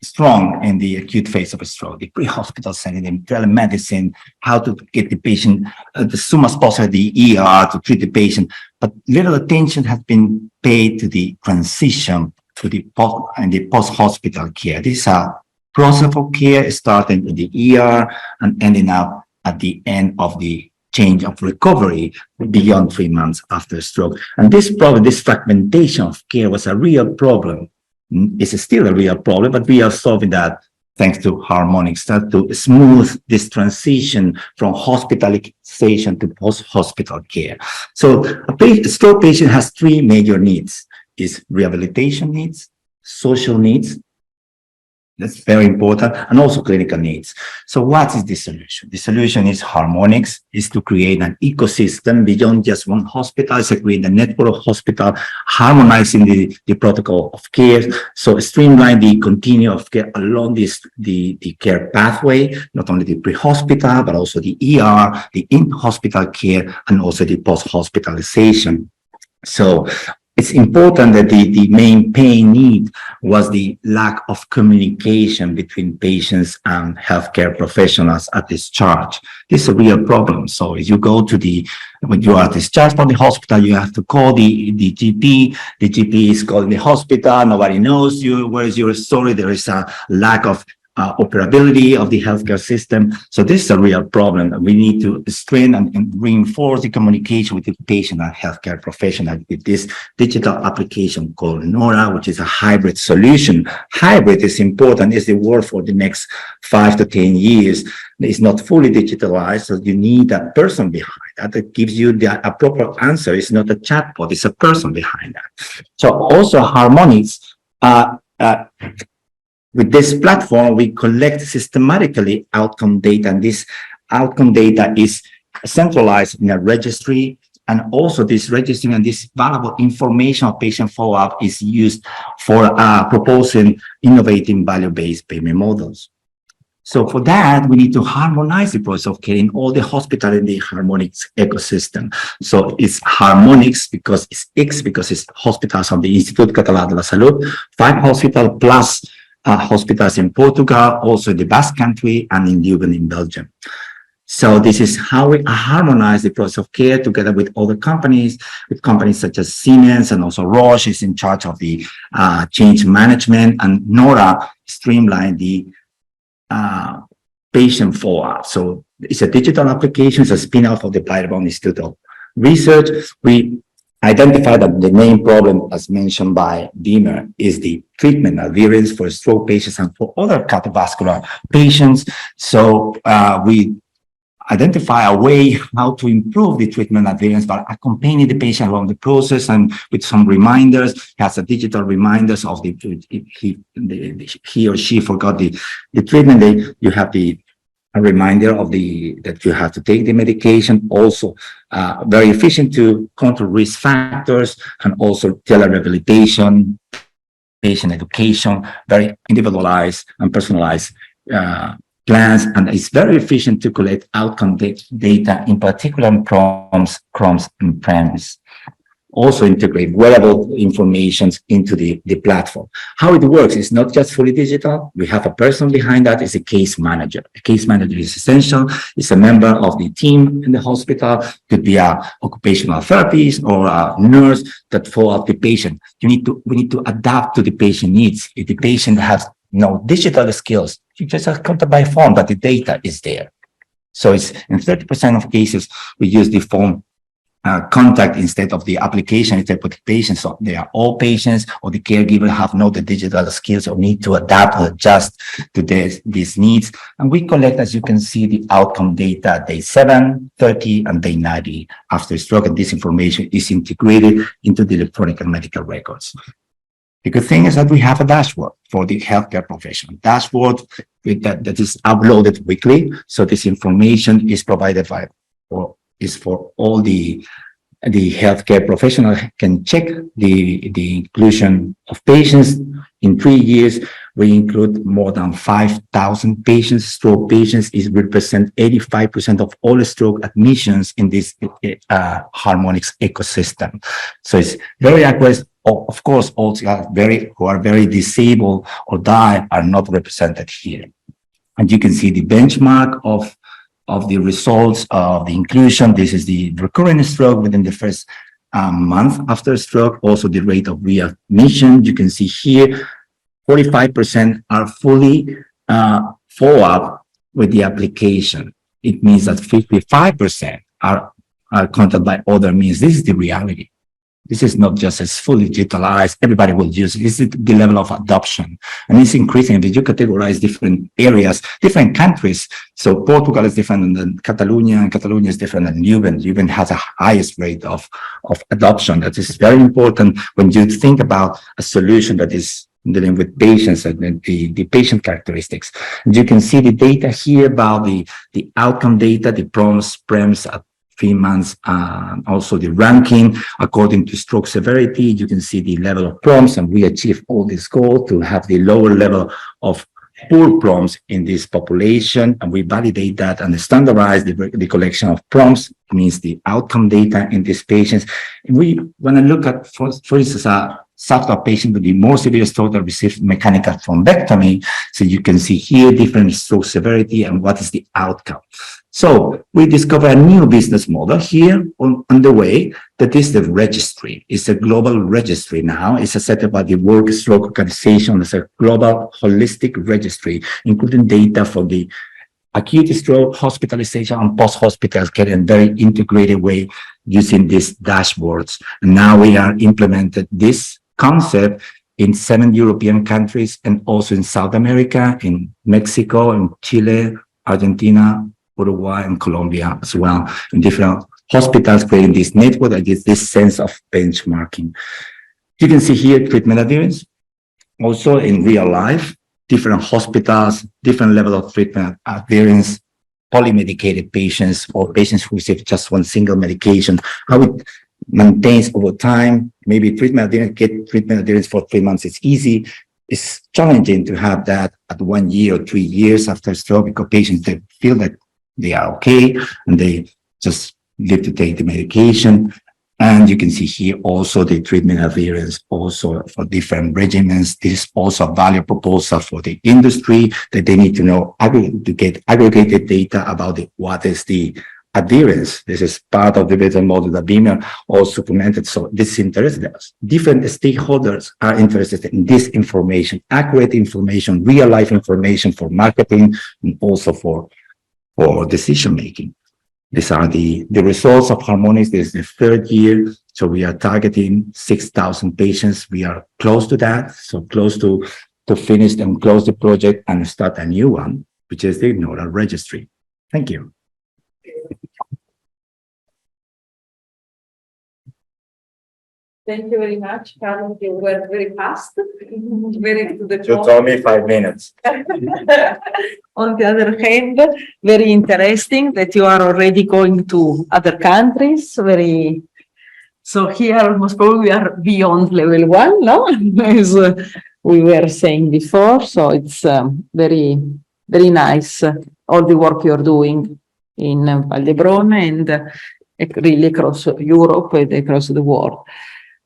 strong in the acute phase of a stroke, the pre-hospital setting, the telemedicine, how to get the patient as soon as possible the ER to treat the patient. But little attention has been paid to the transition to the post-hospital care. This is a process of care starting in the ER and ending up at the end of the change of recovery beyond 3 months after stroke. And this problem, this fragmentation of care was a real problem. It's still a real problem, but we are solving that thanks to harmonics, to smooth this transition from hospitalization to post-hospital care. So a stroke patient has 3 major needs: is rehabilitation needs, social needs, that's very important, and also clinical needs. So what is the solution? The solution is harmonics, is to create an ecosystem beyond just one hospital, is to create a network of hospitals, harmonizing the protocol of care, so streamline the continuum of care along the care pathway, not only the pre-hospital, but also the ER, the in-hospital care, and also the post-hospitalization. So it's important that the main pain need was the lack of communication between patients and healthcare professionals at discharge. This is a real problem. So if you go to when you are discharged from the hospital, you have to call the GP. The GP is calling the hospital. Nobody knows you. Where is your story? There is a lack of operability of the healthcare system. So this is a real problem. We need to strengthen and reinforce the communication with the patient and healthcare professional with this digital application called Nora, which is a hybrid solution. Hybrid is important, is the word for the next 5 to 10 years. It's not fully digitalized, so you need a person behind that that gives you a proper answer. It's not a chatbot, it's a person behind that. So also harmonics, with this platform, we collect systematically outcome data, and this outcome data is centralized in a registry, and also this registry and this valuable information of patient follow-up is used for proposing innovating value-based payment models. So for that, we need to harmonize the process of care in all the hospital in the harmonics ecosystem. So it's harmonics because it's hospitals of the Institut Català de la Salut, 5 hospitals plus hospitals in Portugal, also in the Basque Country, and in Leuven in Belgium. So this is how we harmonize the process of care together with other companies, with companies such as Siemens, and also Roche is in charge of the change management, and Nora streamline the patient follow-up. So it's a digital application, it's a spin-off of the Vallebron Institute of Research. We identify that the main problem, as mentioned by Deemer, is the treatment adherence for stroke patients and for other cardiovascular patients. So we identify a way how to improve the treatment adherence by accompanying the patient along the process and with some reminders. He has a digital reminders of he or she forgot the treatment. You have a reminder of that you have to take the medication. Also very efficient to control risk factors, and also telerehabilitation, patient education, very individualized and personalized plans, and it's very efficient to collect outcome data, in particular in CROMs and premise. Also integrate wearable information into the platform. How it works is not just fully digital. We have a person behind that is a case manager. A case manager is essential. It's a member of the team in the hospital. Could be a occupational therapist or a nurse that follow up the patient. We need to adapt to the patient needs. If the patient has no digital skills, you just contact by phone, but the data is there. So it's in 30% of cases, we use the phone contact instead of the application instead of the patient. So they are all patients or the caregiver have no the digital skills or need to adapt or adjust to these needs. And we collect, as you can see, the outcome data day 7, 30, and day 90 after stroke. And this information is integrated into the electronic and medical records. The good thing is that we have a dashboard for the healthcare professional. Dashboard that is uploaded weekly. So this information is provided by or is for all the healthcare professional can check the inclusion of patients. In 3 years, we include more than 5,000 patients. Stroke patients is represent 85% of all stroke admissions in this harmonics ecosystem. So it's very accurate. Of course, also who are very disabled or die are not represented here. And you can see the benchmark of the results of the inclusion. This is the recurrent stroke within the first month after stroke. Also the rate of readmission. You can see here, 45% are fully follow up with the application. It means that 55% are contacted by other means. This is the reality. This is not just as fully digitalized. Everybody will use it. This is the level of adoption. And it's increasing. If you categorize different areas, different countries. So Portugal is different than Catalonia, and Catalonia is different than Leuven. Leuven has a highest rate of adoption. That is very important when you think about a solution that is dealing with patients and the patient characteristics. And you can see the data here about the outcome data, the PREMS at 3 months, also the ranking according to stroke severity. You can see the level of PROMs, and we achieve all this goal to have the lower level of poor PROMs in this population, and we validate that and standardize the collection of PROMs, means the outcome data in these patients. And we want to look at, for instance, a subset patient with the more severe stroke that received mechanical thrombectomy. So you can see here different stroke severity and what is the outcome. So we discover a new business model here on the way, that is the registry. It's a global registry now. It's a set up by the World Stroke Organization. It's a global holistic registry, including data for the acute stroke, hospitalization, and post-hospital care in a very integrated way using these dashboards. And now we are implemented this concept in 7 European countries and also in South America, in Mexico, in Chile, Argentina, Uruguay, and Colombia as well, in different hospitals, creating this network that gives this sense of benchmarking. You can see here treatment adherence. Also in real life, different hospitals, different level of treatment adherence, polymedicated patients or patients who receive just one single medication, how it maintains over time. Maybe treatment adherence, get treatment adherence for 3 months, it's easy. It's challenging to have that at 1 year or 3 years after stroke, because patients, they feel that they are okay and they just live to take the medication. And you can see here also the treatment adherence also for different regimens. This is also a value proposal for the industry, that they need to know, to get aggregated data about what is the adherence. This is part of the business model that BIMER also commented. So this interests us. Different stakeholders are interested in this information, accurate information, real life information for marketing and also for decision making. These are the results of Harmonics. This is the 3rd year. So we are targeting 6,000 patients. We are close to that. So close to finish and close the project and start a new one, which is the nodal registry. Thank you. Thank you very much, Carlos. You were very fast, very to the point. You told me 5 minutes. On the other hand, very interesting that you are already going to other countries. So here, most probably we are beyond level 1, no? As we were saying before. So it's very, very nice, all the work you're doing in Val d'Hebron and really across Europe and across the world.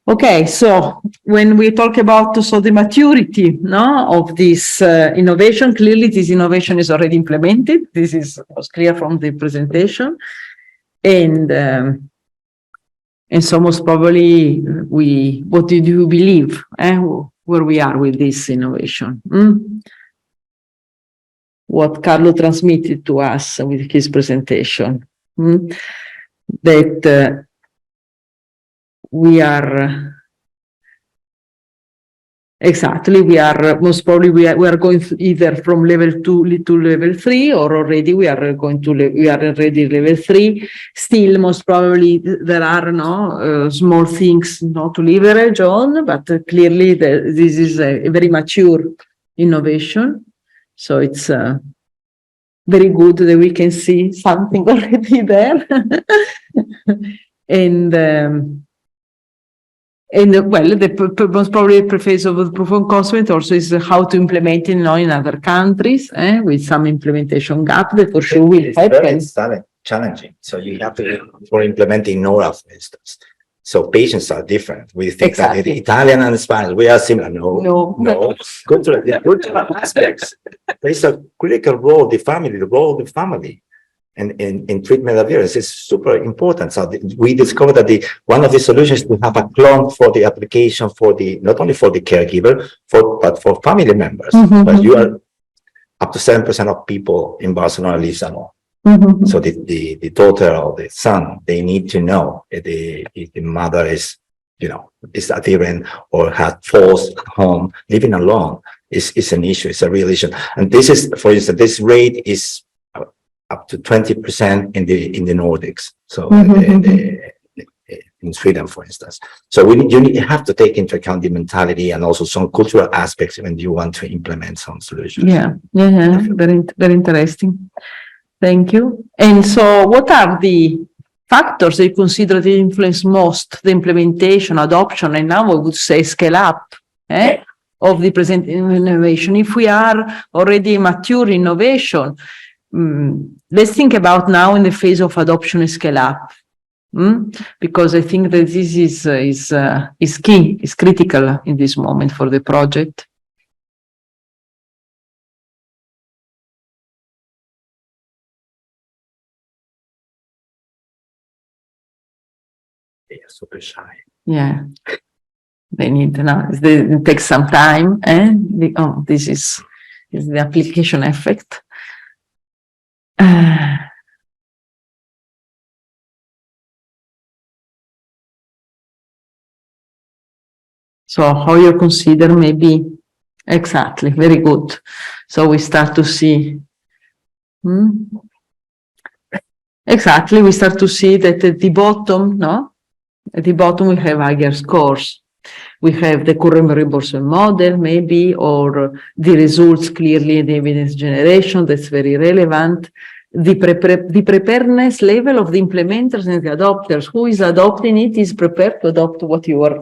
Okay, so when we talk about the maturity of this innovation, clearly this innovation is already implemented. This was clear from the presentation. And so most probably what did you believe where we are with this innovation? What Carlo transmitted to us with his presentation, that we are most probably we are going either from level 2 to level 3, or already we are already level 3. Still, most probably there are small things not to leverage on, but clearly this is a very mature innovation. So it's very good that we can see something already there. And well, the most probably phase of the proof of concept also is how to implement it in other countries, with some implementation gap that for sure will happen. It's very challenging. So you have to, for implementing NORA, for instance. So patients are different. We think that in Italian and Spanish, we are similar. No. Cultural aspects. There's a critical role, the role of the family. And in treatment adherence is super important. So we discovered that one of the solutions is to have a clone for the application for not only for the caregiver, but for family members. But you are up to 7% of people in Barcelona lives alone. So the daughter or the son, they need to know if the mother is adherent or has falls at home. Living alone is an issue. It's a real issue. And this is, for instance, this rate is up to 20% in the Nordics. So in Sweden, for instance. So you have to take into account the mentality and also some cultural aspects when you want to implement some solutions. Yeah. Very, very interesting. Thank you. And so what are the factors that you consider that influence most the implementation, adoption, and now I would say scale up of the present innovation? If we are already mature innovation, let's think about now in the phase of adoption and scale up, because I think that this is key, is critical in this moment for the project. They are super shy. Yeah, they need it takes some time, this is the application effect. So how you consider maybe exactly, very good. So we start to see exactly, we start to see that at the bottom, at the bottom we have higher scores. We have the current reimbursement model, maybe, or the results clearly, the evidence generation, that's very relevant. The preparedness level of the implementers and the adopters. Who is adopting it is prepared to adopt what you are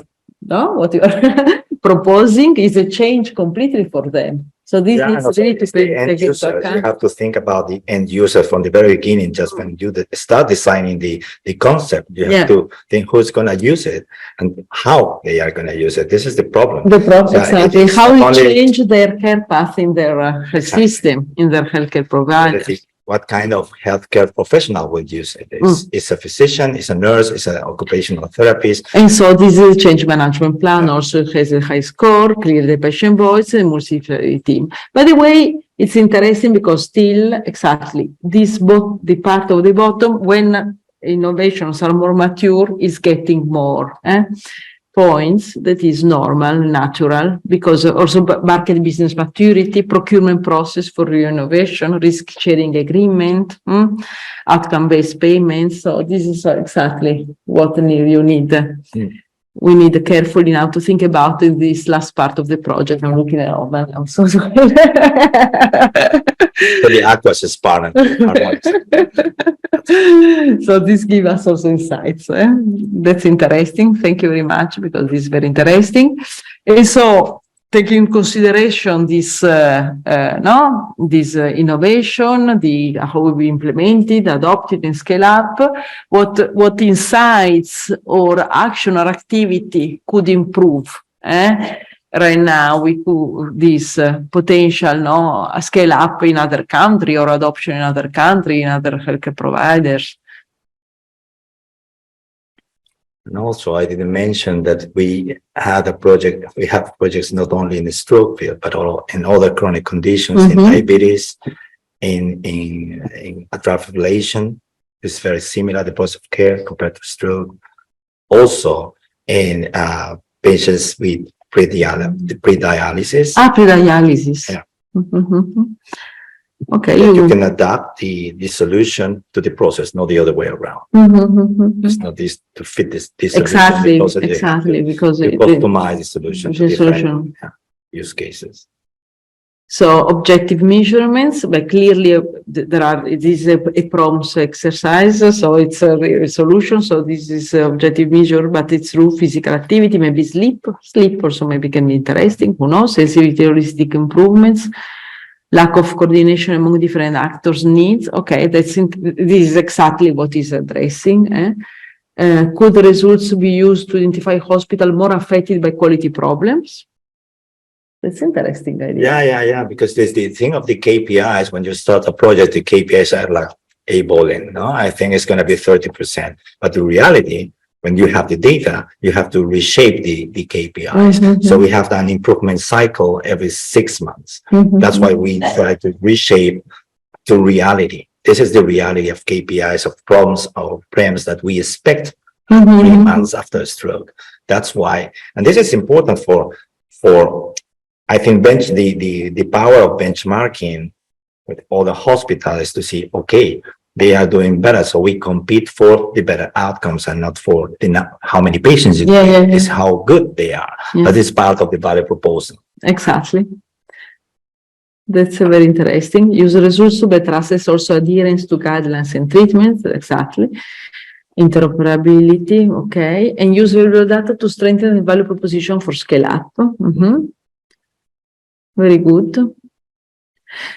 proposing is a change completely for them. So this needs really to take into account. You have to think about the end user from the very beginning. Just when you start designing the concept, you have to think who's going to use it and how they are going to use it. This is the problem. Exactly. How we change their care path in their system, in their healthcare provider. What kind of healthcare professional will use it? It's a physician, it's a nurse, it's an occupational therapist. And so this is a change management plan also has a high score, clear the patient voice and multi team. By the way, it's interesting because still exactly this the part of the bottom when innovations are more mature is getting more points. That is normal, natural, because also market business maturity, procurement process for innovation, risk sharing agreement, outcome-based payments. So this is exactly what you need. We need carefully now to think about in this last part of the project. I'm looking at I'm so sorry. The AQuAS is part. So this gives us also insights. That's interesting. Thank you very much because this is very interesting. And so taking in consideration this, this innovation, how we implemented, adopted, and scale up, what insights or action or activity could improve? Right now, we could this potential scale up in other country or adoption in other country, in other healthcare providers. And also, I didn't mention that we have projects not only in the stroke field, but also in other chronic conditions, in diabetes, in atrial fibrillation. It's very similar, the process of care compared to stroke. Also, in patients with pre-dialysis. Pre-dialysis. Yeah. Okay. You can adapt the solution to the process, not the other way around. It's not this to fit this exactly, solution. Exactly, because you customize the solution to different use cases. So objective measurements, but clearly this is a prompts exercise, so it's a solution. So this is objective measure, but it's through physical activity, maybe sleep also maybe can be interesting, who knows, sensitivity heuristic improvements, lack of coordination among different actors needs. Okay, this is exactly what is addressing. Could the results be used to identify hospitals more affected by quality problems? That's interesting idea. Yeah. Because there's the thing of the KPIs. When you start a project, the KPIs are like eyeballing. No, I think it's going to be 30%. But the reality, when you have the data, you have to reshape the KPIs. So we have an improvement cycle every 6 months. That's why we try to reshape to reality. This is the reality of KPIs, of problems, of prems that we expect 3 months after a stroke. That's why, and this is important for I think the power of benchmarking with all the hospitals to see, okay, they are doing better, so we compete for the better outcomes and not for how many patients you get. It's how good they are. That is part of the value proposal. Exactly. That's very interesting. Use results to better assess also adherence to guidelines and treatments. Exactly. Interoperability. Okay. And use variable data to strengthen the value proposition for scale up. Very good.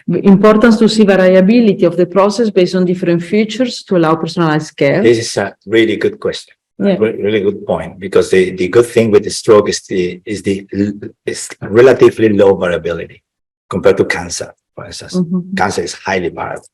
Importance to see variability of the process based on different features to allow personalized care. This is a really good question. Really good point, because the good thing with the stroke is relatively low variability compared to cancer, for instance. Cancer is highly variable,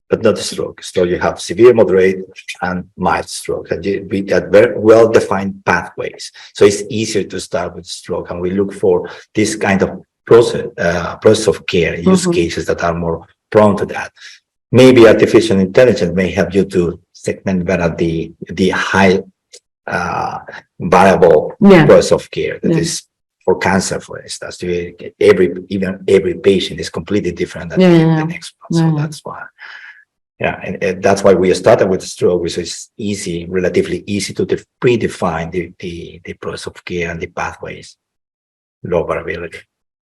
but not the stroke. So you have severe, moderate, and mild stroke. And we got very well-defined pathways. So it's easier to start with stroke, and we look for this kind of process of care use cases that are more prone to that. Maybe artificial intelligence may help you to segment better the high variable process of care that is for cancer, for instance. Every patient is completely different than the next one. So that's why. And that's why we started with stroke, which is relatively easy to predefine the process of care and the pathways. Low variability.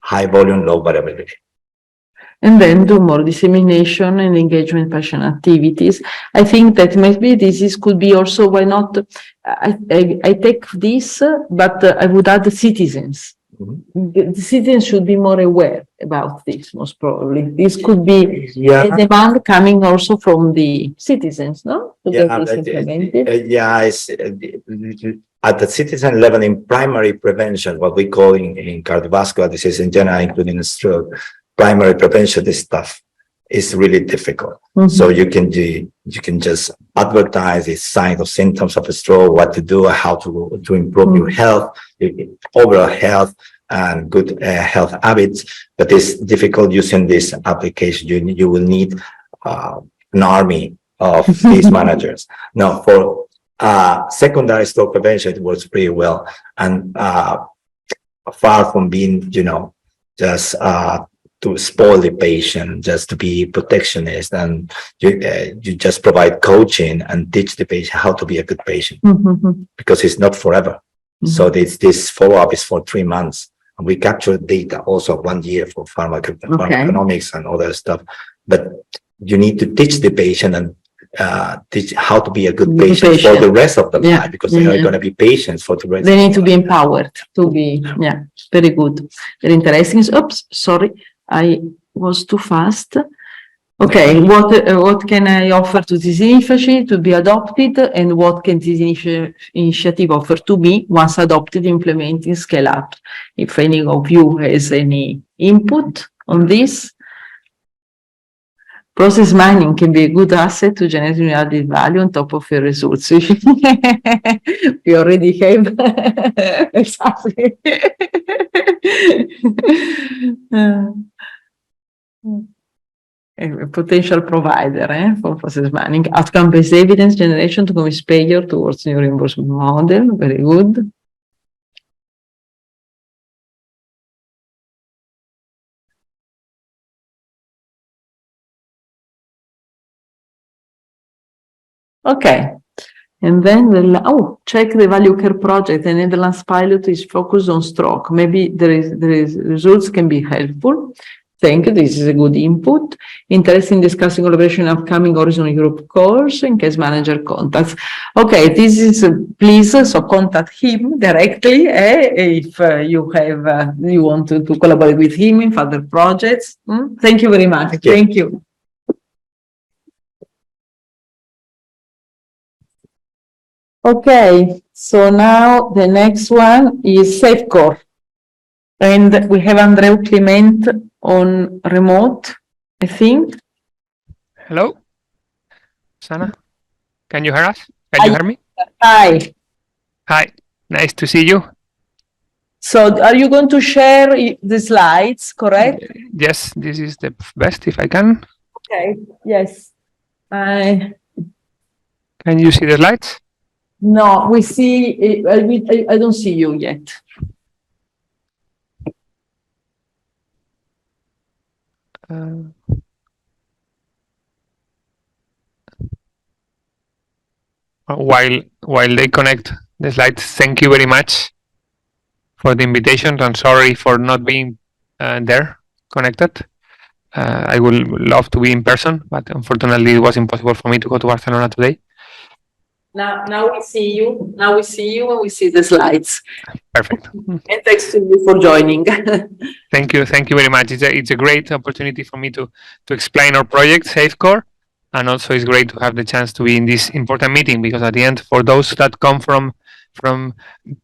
High volume, low variability. And then do more dissemination and engagement patient activities. I think that maybe could be also, why not, I take this, but I would add the citizens. The citizens should be more aware about this, most probably. This could be a demand coming also from the citizens, no? At the citizen level, in primary prevention, what we call in cardiovascular disease in general, including stroke, primary prevention, this stuff is really difficult. So you can just advertise the signs or symptoms of a stroke, what to do, how to improve your health, overall health, and good health habits. But it's difficult using this application. You will need an army of these managers. Now, for secondary stroke prevention, it works pretty well, and far from being, just to spoil the patient, just to be protectionist, and you just provide coaching and teach the patient how to be a good patient, because it's not forever. So this follow-up is for 3 months, and we capture data also 1 year for pharmacoeconomics and other stuff. But you need to teach the patient and teach how to be a good Be patient for patient. the rest of the Yeah. life, because they are Yeah. going to be patients for the rest. They of need the to be life. empowered to be, yeah, very good. Very interesting. Oops, sorry, I was too fast. Okay, what can I offer to this initiative to be adopted, and what can this initiative offer to me once adopted, implementing, scale up? If any of you has any input on this. Process mining can be a good asset to generate new added value on top of your results. We already have exactly. A potential provider for process mining. Outcome-based evidence generation to convince payer towards new reimbursement model. Very good. Okay. And then check the value care project. The Netherlands pilot is focused on stroke. Maybe there is results can be helpful. Thank you. This is a good input. Interested in discussing collaboration upcoming Horizon Europe course in case manager contacts. Okay, this is please so contact him directly if you have you want to collaborate with him in further projects. Thank you very much. Thank you. Okay, so now the next one is SafeCore. And we have Andreu Clement on remote, I think. Hello, Sana. Can you hear us? Can you hear me? Hi. Hi, nice to see you. So are you going to share the slides, correct? Yes, this is the best if I can. Okay, yes. Can you see the slides? No, we see, I don't see you yet. While they connect the slides, thank you very much for the invitation. I'm sorry for not being there connected. I would love to be in person, but unfortunately it was impossible for me to go to Barcelona today. Now we see you. Now we see you and we see the slides. Perfect. And thanks to you for joining. Thank you very much. It's a great opportunity for me to explain our project, SafeCore, and also it's great to have the chance to be in this important meeting, because at the end, for those that come from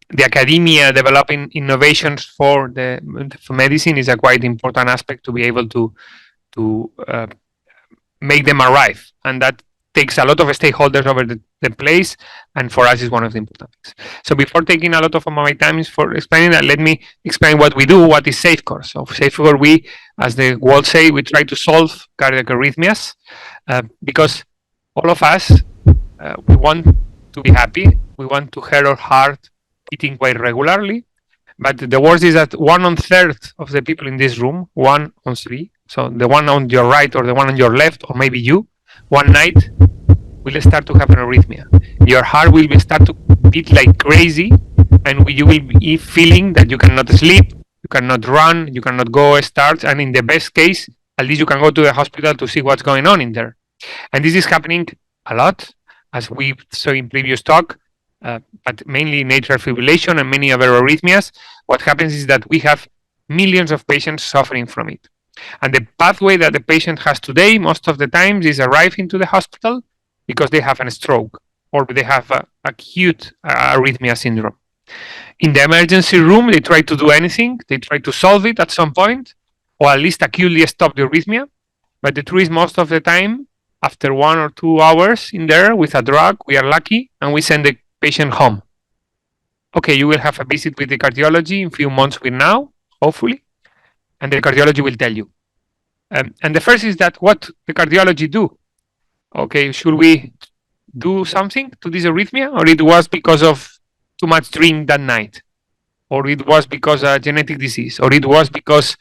the academia developing innovations for medicine, is a quite important aspect to be able to make them arrive, and that takes a lot of stakeholders over the place, and for us is one of the important things. So before taking a lot of my time for explaining that, let me explain what we do, what is SafeCore. So SafeCore, we, as the word say, we try to solve cardiac arrhythmias, because all of us, we want to be happy, we want to hear our heart beating quite regularly, but the worst is that 1/3 of the people in this room, 1 on 3, so the one on your right or the one on your left, or maybe you, one night will start to have an arrhythmia. Your heart will start to beat like crazy, and you will be feeling that you cannot sleep, you cannot run, you cannot go start, and in the best case, at least you can go to the hospital to see what's going on in there. And this is happening a lot, as we saw in previous talk, but mainly in atrial fibrillation and many other arrhythmias. What happens is that we have millions of patients suffering from it. And the pathway that the patient has today, most of the times, is arriving to the hospital because they have a stroke or they have acute arrhythmia syndrome. In the emergency room, they try to do anything. They try to solve it at some point, or at least acutely stop the arrhythmia. But the truth is, most of the time, after 1 or 2 hours in there with a drug, we are lucky and we send the patient home. Okay, you will have a visit with the cardiology in a few months from now, hopefully, and the cardiology will tell you. And the first is that what the cardiology do. Okay, should we do something to this arrhythmia, or it was because of too much drink that night, or it was because of a genetic disease, or it was because,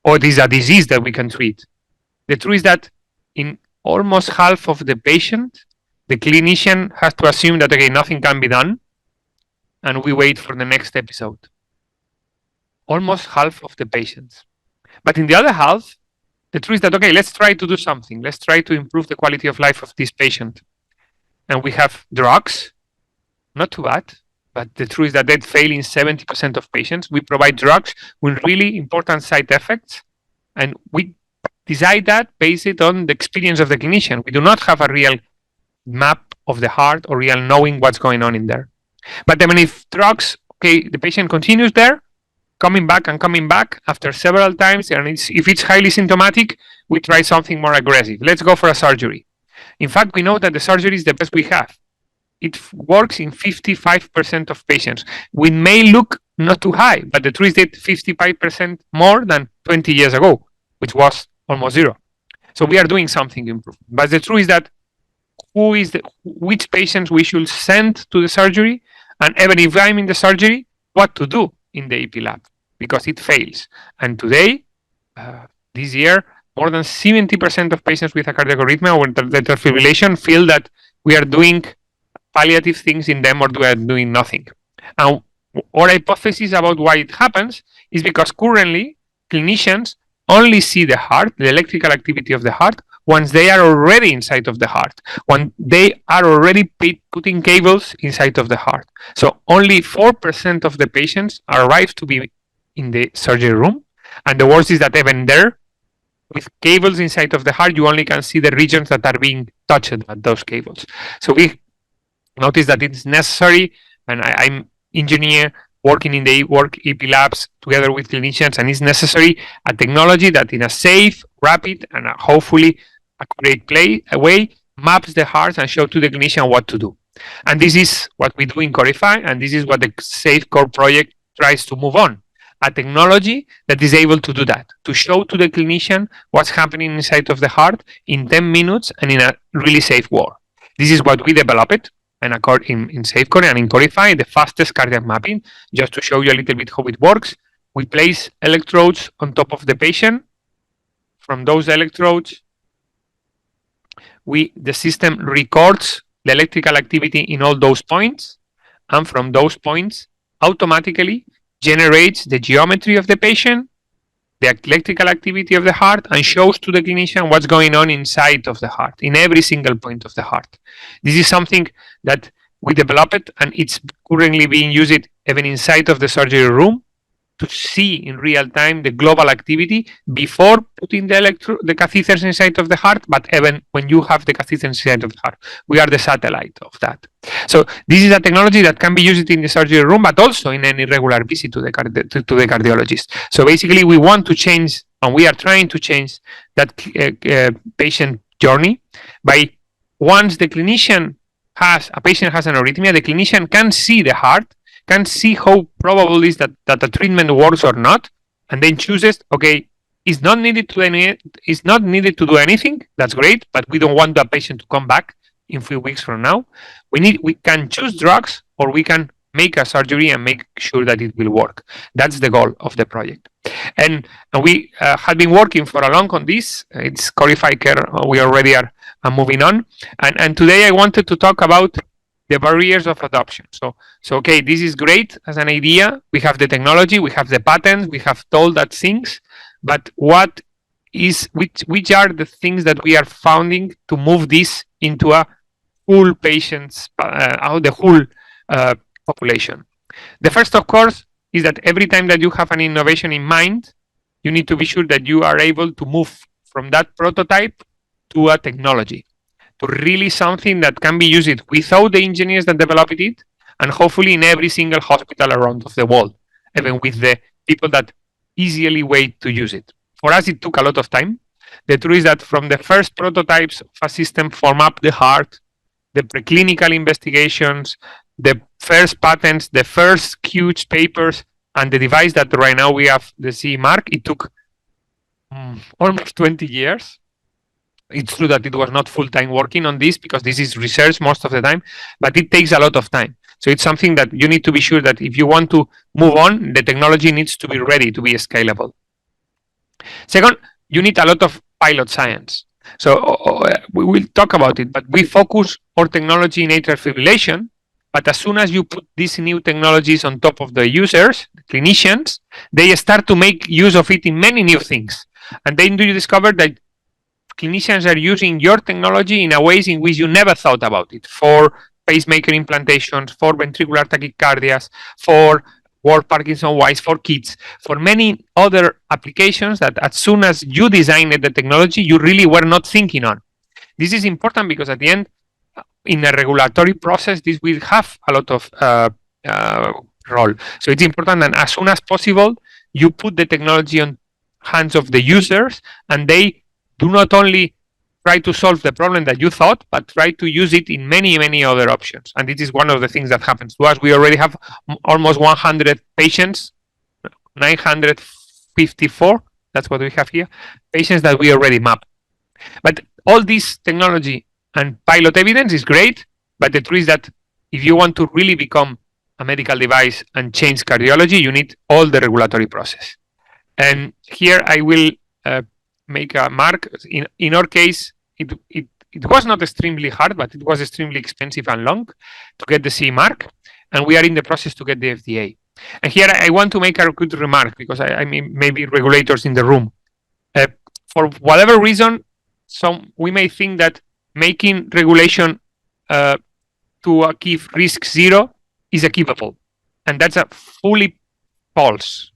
or it is a disease that we can treat. The truth is that in almost half of the patient, the clinician has to assume that, okay, nothing can be done, and we wait for the next episode. Almost half of the patients. But in the other half, the truth is that, okay, let's try to do something. Let's try to improve the quality of life of this patient. and we have drugs, not too bad, but the truth is that they fail in 70% of patients. We provide drugs with really important side effects, and we decide that based on the experience of the clinician. We do not have a real map of the heart or real knowing what's going on in there. But I mean, if drugs, okay, the patient continues there, coming back and coming back after several times, and if it's highly symptomatic, we try something more aggressive. Let's go for a surgery. In fact, we know that the surgery is the best we have. It works in 55% of patients. We may look not too high, but the truth is that 55% more than 20 years ago, which was almost zero. So we are doing something to improve. But the truth is that which patients we should send to the surgery, and even if I'm in the surgery, what to do in the EP lab, because it fails. And today, this year, more than 70% of patients with a cardiac arrhythmia or atrial fibrillation feel that we are doing palliative things in them or we are doing nothing. And our hypothesis about why it happens is because currently clinicians only see the heart, the electrical activity of the heart, once they are already inside of the heart, when they are already putting cables inside of the heart. So only 4% of the patients arrive to be in the surgery room. And the worst is that even there, with cables inside of the heart, you only can see the regions that are being touched by those cables. So we notice that it's necessary, and I'm engineer working in the EP labs together with clinicians, and it's necessary a technology that in a safe, rapid, and hopefully accurate way maps the heart and show to the clinician what to do. And this is what we do in Corify, and this is what the SafeCore project tries to move on. A technology that is able to do that, to show to the clinician what's happening inside of the heart in 10 minutes and in a really safe way. This is what we developed and in SafeCore and in Corify, the fastest cardiac mapping. Just to show you a little bit how it works, we place electrodes on top of the patient. From those electrodes, the system records the electrical activity in all those points, and from those points automatically generates the geometry of the patient, the electrical activity of the heart, and shows to the clinician what's going on inside of the heart, in every single point of the heart. This is something that we developed, and it's currently being used even inside of the surgery room to see in real time the global activity before putting the catheters inside of the heart, but even when you have the catheters inside of the heart. We are the satellite of that. So this is a technology that can be used in the surgery room, but also in any regular visit to the cardiologist. So basically we want to change, and we are trying to change that patient journey by, once the patient has an arrhythmia, the clinician can see the heart, can see how probable is that the treatment works or not, and then chooses, okay, it's not needed to do anything. That's great, but we don't want the patient to come back in 3 weeks from now. We can choose drugs, or we can make a surgery and make sure that it will work. That's the goal of the project. And we have been working for a long on this. It's Corify Care. We already are moving on. And today I wanted to talk about the barriers of adoption. So okay, this is great as an idea. We have the technology, we have the patents, we have told that things, but which are the things that we are founding to move this into a full patients, the whole population? The first, of course, is that every time that you have an innovation in mind, you need to be sure that you are able to move from that prototype to a technology, to really something that can be used without the engineers that developed it, and hopefully in every single hospital around of the world, even with the people that easily wait to use it. For us, it took a lot of time. The truth is that from the first prototypes of a system for map the heart, the preclinical investigations, the first patents, the first huge papers, and the device that right now we have, the CE mark, it took almost 20 years. It's true that it was not full-time working on this, because this is research most of the time, but it takes a lot of time. So it's something that you need to be sure that if you want to move on, the technology needs to be ready to be scalable. Second, you need a lot of pilot science. So we will talk about it, but we focus our technology in atrial fibrillation. But as soon as you put these new technologies on top of the users, the clinicians, they start to make use of it in many new things. And then you discover that clinicians are using your technology in a ways in which you never thought about it, for pacemaker implantations, for ventricular tachycardias, for work Parkinson-wise, for kids, for many other applications that as soon as you designed the technology, you really were not thinking on. This is important because at the end, in a regulatory process, this will have a lot of role. So it's important that as soon as possible, you put the technology on hands of the users, and they do not only try to solve the problem that you thought, but try to use it in many, many other options. And this is one of the things that happens to us. We already have almost 100 patients, 954, that's what we have here, patients that we already map. But all this technology and pilot evidence is great, but the truth is that if you want to really become a medical device and change cardiology, you need all the regulatory process. And here I will make a mark. In our case, it was not extremely hard, but it was extremely expensive and long to get the CE mark, and we are in the process to get the FDA. And here I want to make a good remark, because I mean, maybe regulators in the room. For whatever reason, we may think that making regulation to achieve risk zero is achievable, and that's a fully false.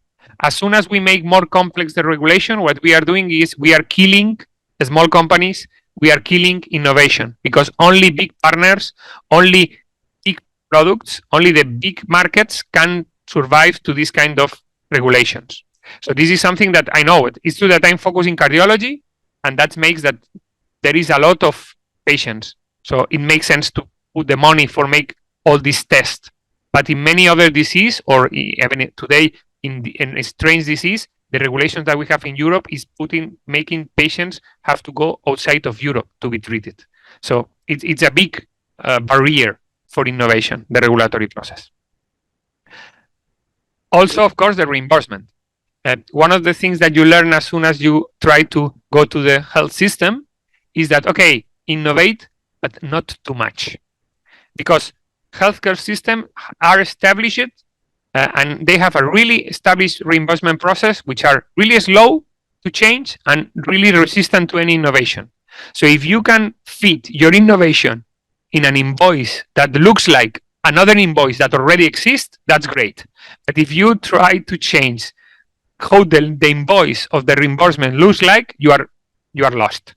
As soon as we make more complex the regulation, what we are doing is we are killing small companies, we are killing innovation, because only big partners, only big products, only the big markets can survive to this kind of regulations. So this is something that I know. It's true that I'm focusing cardiology, and that makes that there is a lot of patients. So it makes sense to put the money for make all these tests. But in many other disease, or even today in a strange disease, the regulations that we have in Europe is making patients have to go outside of Europe to be treated. So it's a big barrier for innovation, the regulatory process. Also, of course, the reimbursement. One of the things that you learn as soon as you try to go to the health system is that, okay, innovate, but not too much. Because healthcare systems are established and they have a really established reimbursement process, which are really slow to change and really resistant to any innovation. So if you can fit your innovation in an invoice that looks like another invoice that already exists, that's great. But if you try to change how the invoice of the reimbursement looks like, you are lost.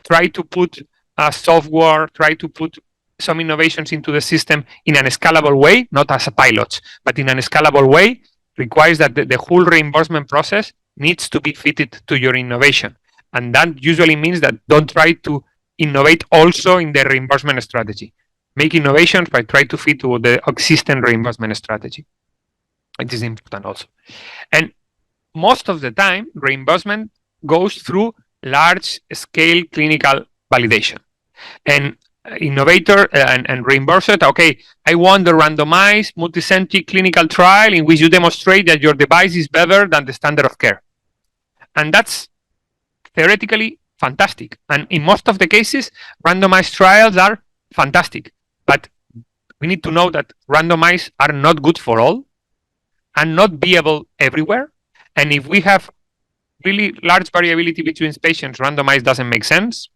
Try to put a software, try to put some innovations into the system in a scalable way, not as a pilot, but in a scalable way, requires that the whole reimbursement process needs to be fitted to your innovation. And that usually means that don't try to innovate also in the reimbursement strategy. Make innovations, but try to fit to the existing reimbursement strategy. It is important also. And most of the time, reimbursement goes through large-scale clinical validation. And innovator and reimburser, okay, I want the randomized multicentric clinical trial in which you demonstrate that your device is better than the standard of care. And that's theoretically fantastic. And in most of the cases, randomized trials are fantastic. But we need to know that randomized are not good for all and not viable everywhere. And if we have really large variability between patients, randomized doesn't make sense.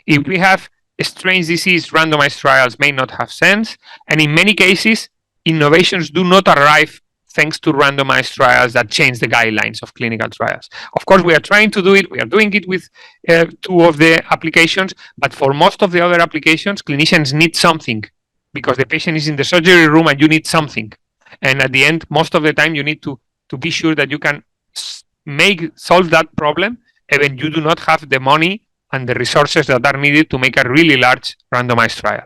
If we have a strange disease, randomized trials may not have sense. And in many cases, innovations do not arrive thanks to randomized trials that change the guidelines of clinical trials. Of course, we are trying to do it. We are doing it with 2 of the applications. But for most of the other applications, clinicians need something because the patient is in the surgery room and you need something. And at the end, most of the time, you need to be sure that you can solve that problem, even you do not have the money and the resources that are needed to make a really large randomized trial.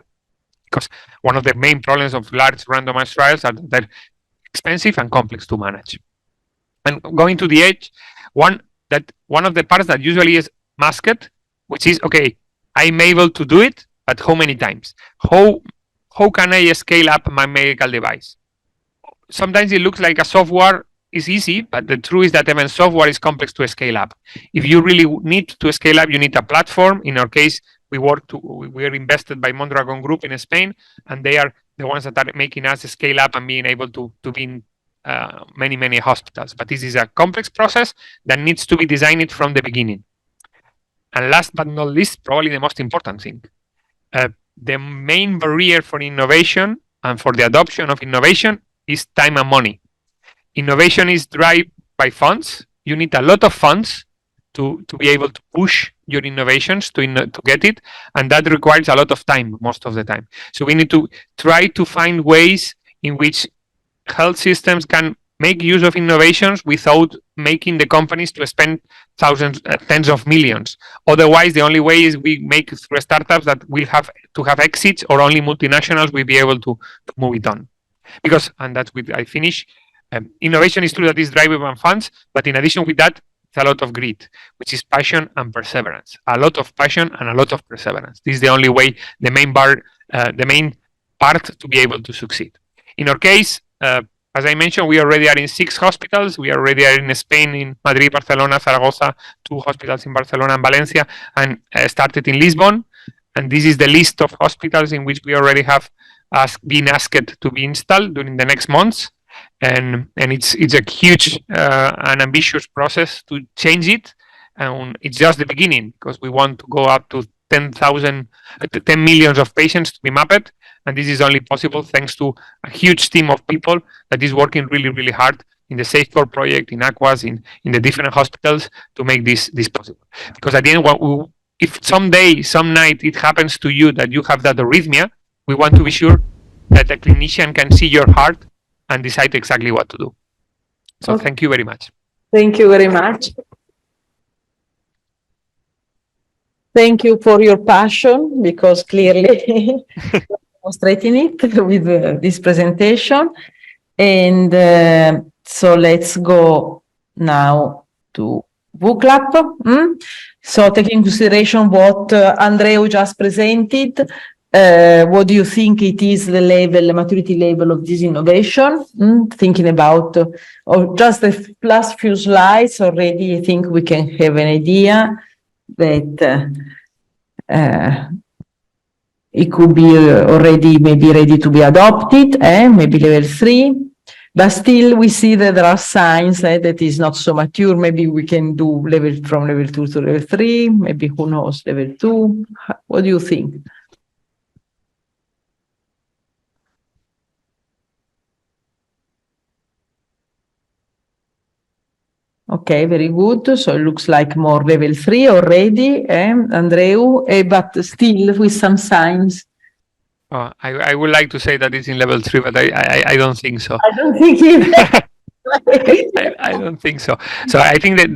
Because one of the main problems of large randomized trials are that they're expensive and complex to manage. And going to the edge, one of the parts that usually is masked, which is, okay, I'm able to do it, but how many times? How can I scale up my medical device? Sometimes it looks like a software is easy, but the truth is that even software is complex to scale up. If you really need to scale up, you need a platform. In our case, we are invested by Mondragon Group in Spain, and they are the ones that are making us scale up and being able to be in many, many hospitals. But this is a complex process that needs to be designed from the beginning. And last but not least, probably the most important thing, the main barrier for innovation and for the adoption of innovation is time and money. Innovation is driven by funds. You need a lot of funds to be able to push your innovations to get it, and that requires a lot of time most of the time. So we need to try to find ways in which health systems can make use of innovations without making the companies to spend thousands, tens of millions. Otherwise, the only way is we make through startups that will have to have exits, or only multinationals will be able to move it on. Because, and that's with I finish, innovation is true that is driven by funds, but in addition with that, it's a lot of grit, which is passion and perseverance. A lot of passion and a lot of perseverance. This is the only way, the main part to be able to succeed. In our case, as I mentioned, we already are in 6 hospitals. We already are in Spain, in Madrid, Barcelona, Zaragoza, 2 hospitals in Barcelona and Valencia, and started in Lisbon. And this is the list of hospitals in which we already have been asked to be installed during the next months. And it's a huge and ambitious process to change it. And it's just the beginning, because we want to go up to 10 million of patients to be mapped. And this is only possible thanks to a huge team of people that is working really, really hard in the SafeCore project, in AQuAS, in the different hospitals to make this possible. Because at the end, if someday, some night, it happens to you that you have that arrhythmia, we want to be sure that a clinician can see your heart and decide exactly what to do. So Thank you very much. Thank you very much. Thank you for your passion, because clearly demonstrating it with this presentation. And so let's go now to book lab. So taking into consideration what Andreu just presented, what do you think it is the maturity level of this innovation? Thinking about, or just the last few slides already, I think we can have an idea that it could be already maybe ready to be adopted, maybe level 3, but still we see that there are signs that is not so mature. Maybe we can do from level 2 to level 3, maybe who knows, level 2. What do you think? Okay, very good. So it looks like more level 3 already, Andreu, but still with some signs. I would like to say that it's in level 3, but I don't think so. I don't think either. I don't think so. So I think that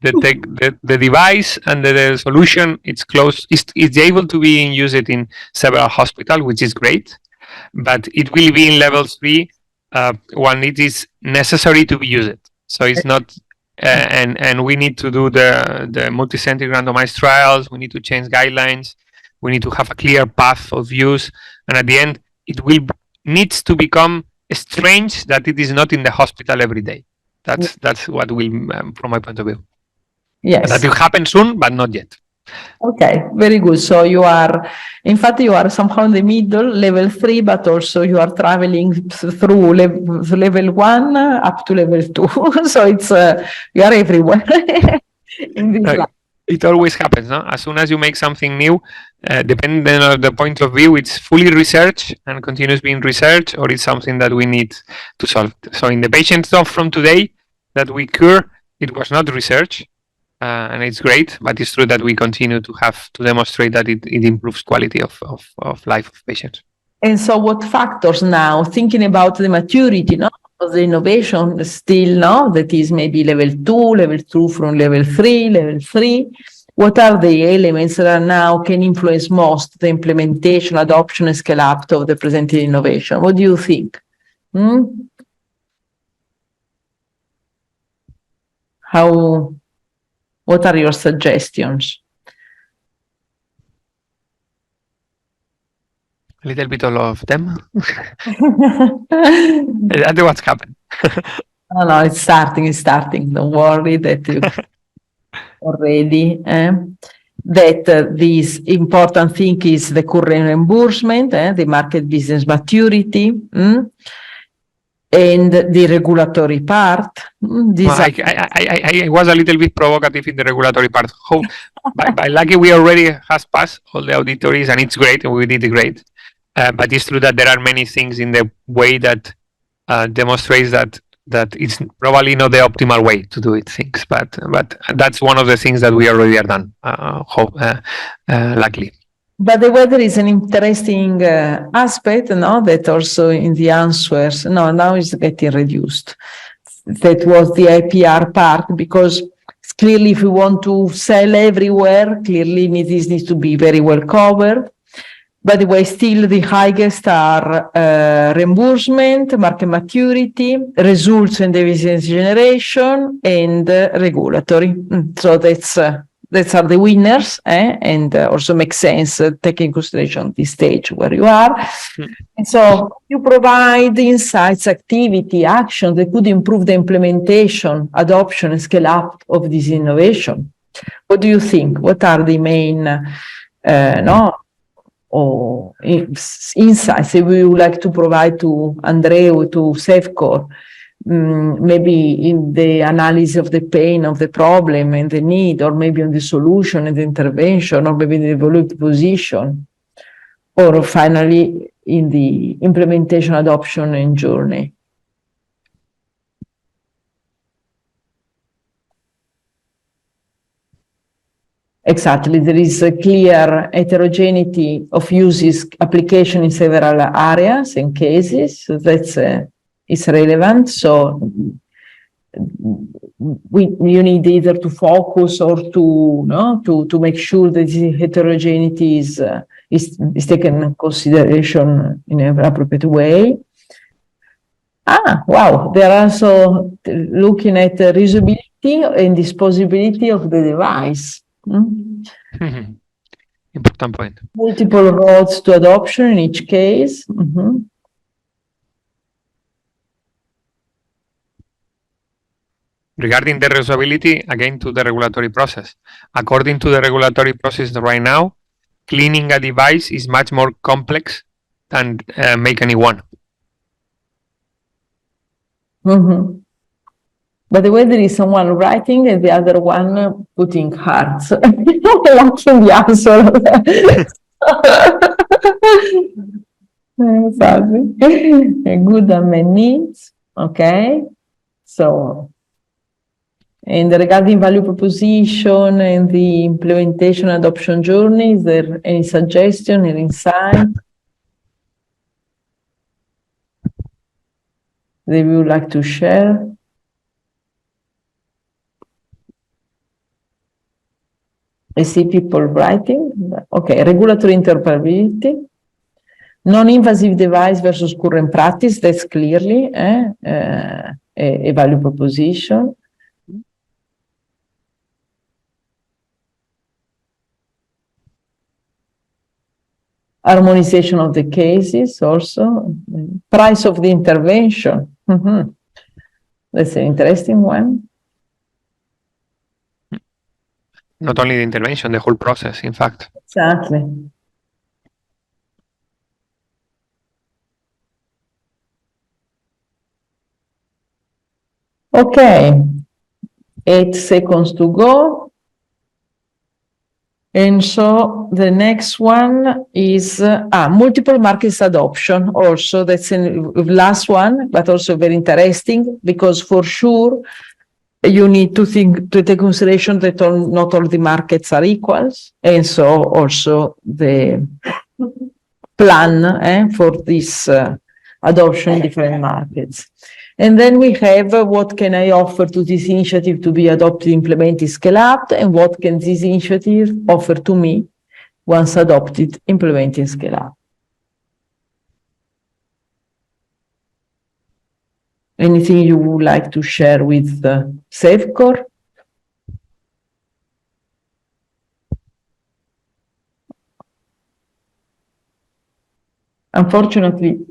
the device and the solution, it's close. It's able to be used in several hospitals, which is great, but it will be in level 3 when it is necessary to be used. So it's not, and we need to do the multi-center randomized trials. We need to change guidelines. We need to have a clear path of use. And at the end, it needs to become strange that it is not in the hospital every day. That's what will, from my point of view. Yes. That will happen soon, but not yet. Okay, very good. So you are, in fact, you are somehow in the middle, level 3, but also you are traveling through level 1 up to level 2. So it's, you are everywhere. In this life. It always happens, no? As soon as you make something new, depending on the point of view, it's fully research and continues being research, or it's something that we need to solve. So in the patient stuff from today that we cure, it was not research. And it's great, but it's true that we continue to have to demonstrate that it improves quality of life of patients. And so what factors now, thinking about the maturity of the innovation still, that is maybe level 2, level 2 from level 3, what are the elements that now can influence most the implementation, adoption, and scale up of the presented innovation? What do you think? What are your suggestions? A little bit all of them. That's what's happened. No, it's starting. Don't worry that you already. That this important thing is the current reimbursement, the market business maturity. And the regulatory part. I was a little bit provocative in the regulatory part. By lucky, we already has passed all the auditories, and it's great, and we did great. But it's true that there are many things in the way that demonstrates that it's probably not the optimal way to do it things. But that's one of the things that we already are done. Luckily. But the weather is an interesting aspect, no? That also in the answers, no, now it's getting reduced. That was the IPR part, because clearly if we want to sell everywhere, clearly this needs to be very well covered. By the way, still the highest are reimbursement, market maturity, results and evidence generation, and regulatory. So that's are the winners, and also makes sense taking consideration this stage where you are. And so you provide insights, activity, action that could improve the implementation, adoption, and scale up of this innovation. What do you think? What are the main insights that we would like to provide to Andrea or to Safecore? Maybe in the analysis of the pain of the problem and the need, or maybe on the solution and the intervention, or maybe the evaluative position, or finally in the implementation, adoption, and journey. Exactly, there is a clear heterogeneity of uses, application in several areas and cases, so that's is relevant. So you need either to focus or to make sure that the heterogeneity is taken into consideration in an appropriate way. Wow, they are also looking at the reusability and disposability of the device. Important point. Multiple roads to adoption in each case. Regarding the reusability, again to the regulatory process. According to the regulatory process right now, cleaning a device is much more complex than make a new one. By the way, there is someone writing and the other one putting hearts. Watching the answer. Exactly. Good unmet needs. Okay. So, and regarding value proposition and the implementation adoption journey, is there any suggestion, any insight that we would like to share? I see people writing. Okay, regulatory interoperability, non-invasive device versus current practice, that's clearly a value proposition. Harmonization of the cases also. Price of the intervention. That's an interesting one. Not only the intervention, the whole process, in fact. Exactly. Okay, 8 seconds to go. And so the next one is multiple markets adoption. Also, that's the last one, but also very interesting, because for sure you need to take consideration that not all the markets are equals, and so also the plan for this adoption in different markets. And then we have what can I offer to this initiative to be adopted, implemented, scale up, and what can this initiative offer to me once adopted, implemented, scale up. Anything you would like to share with Safecore? Unfortunately,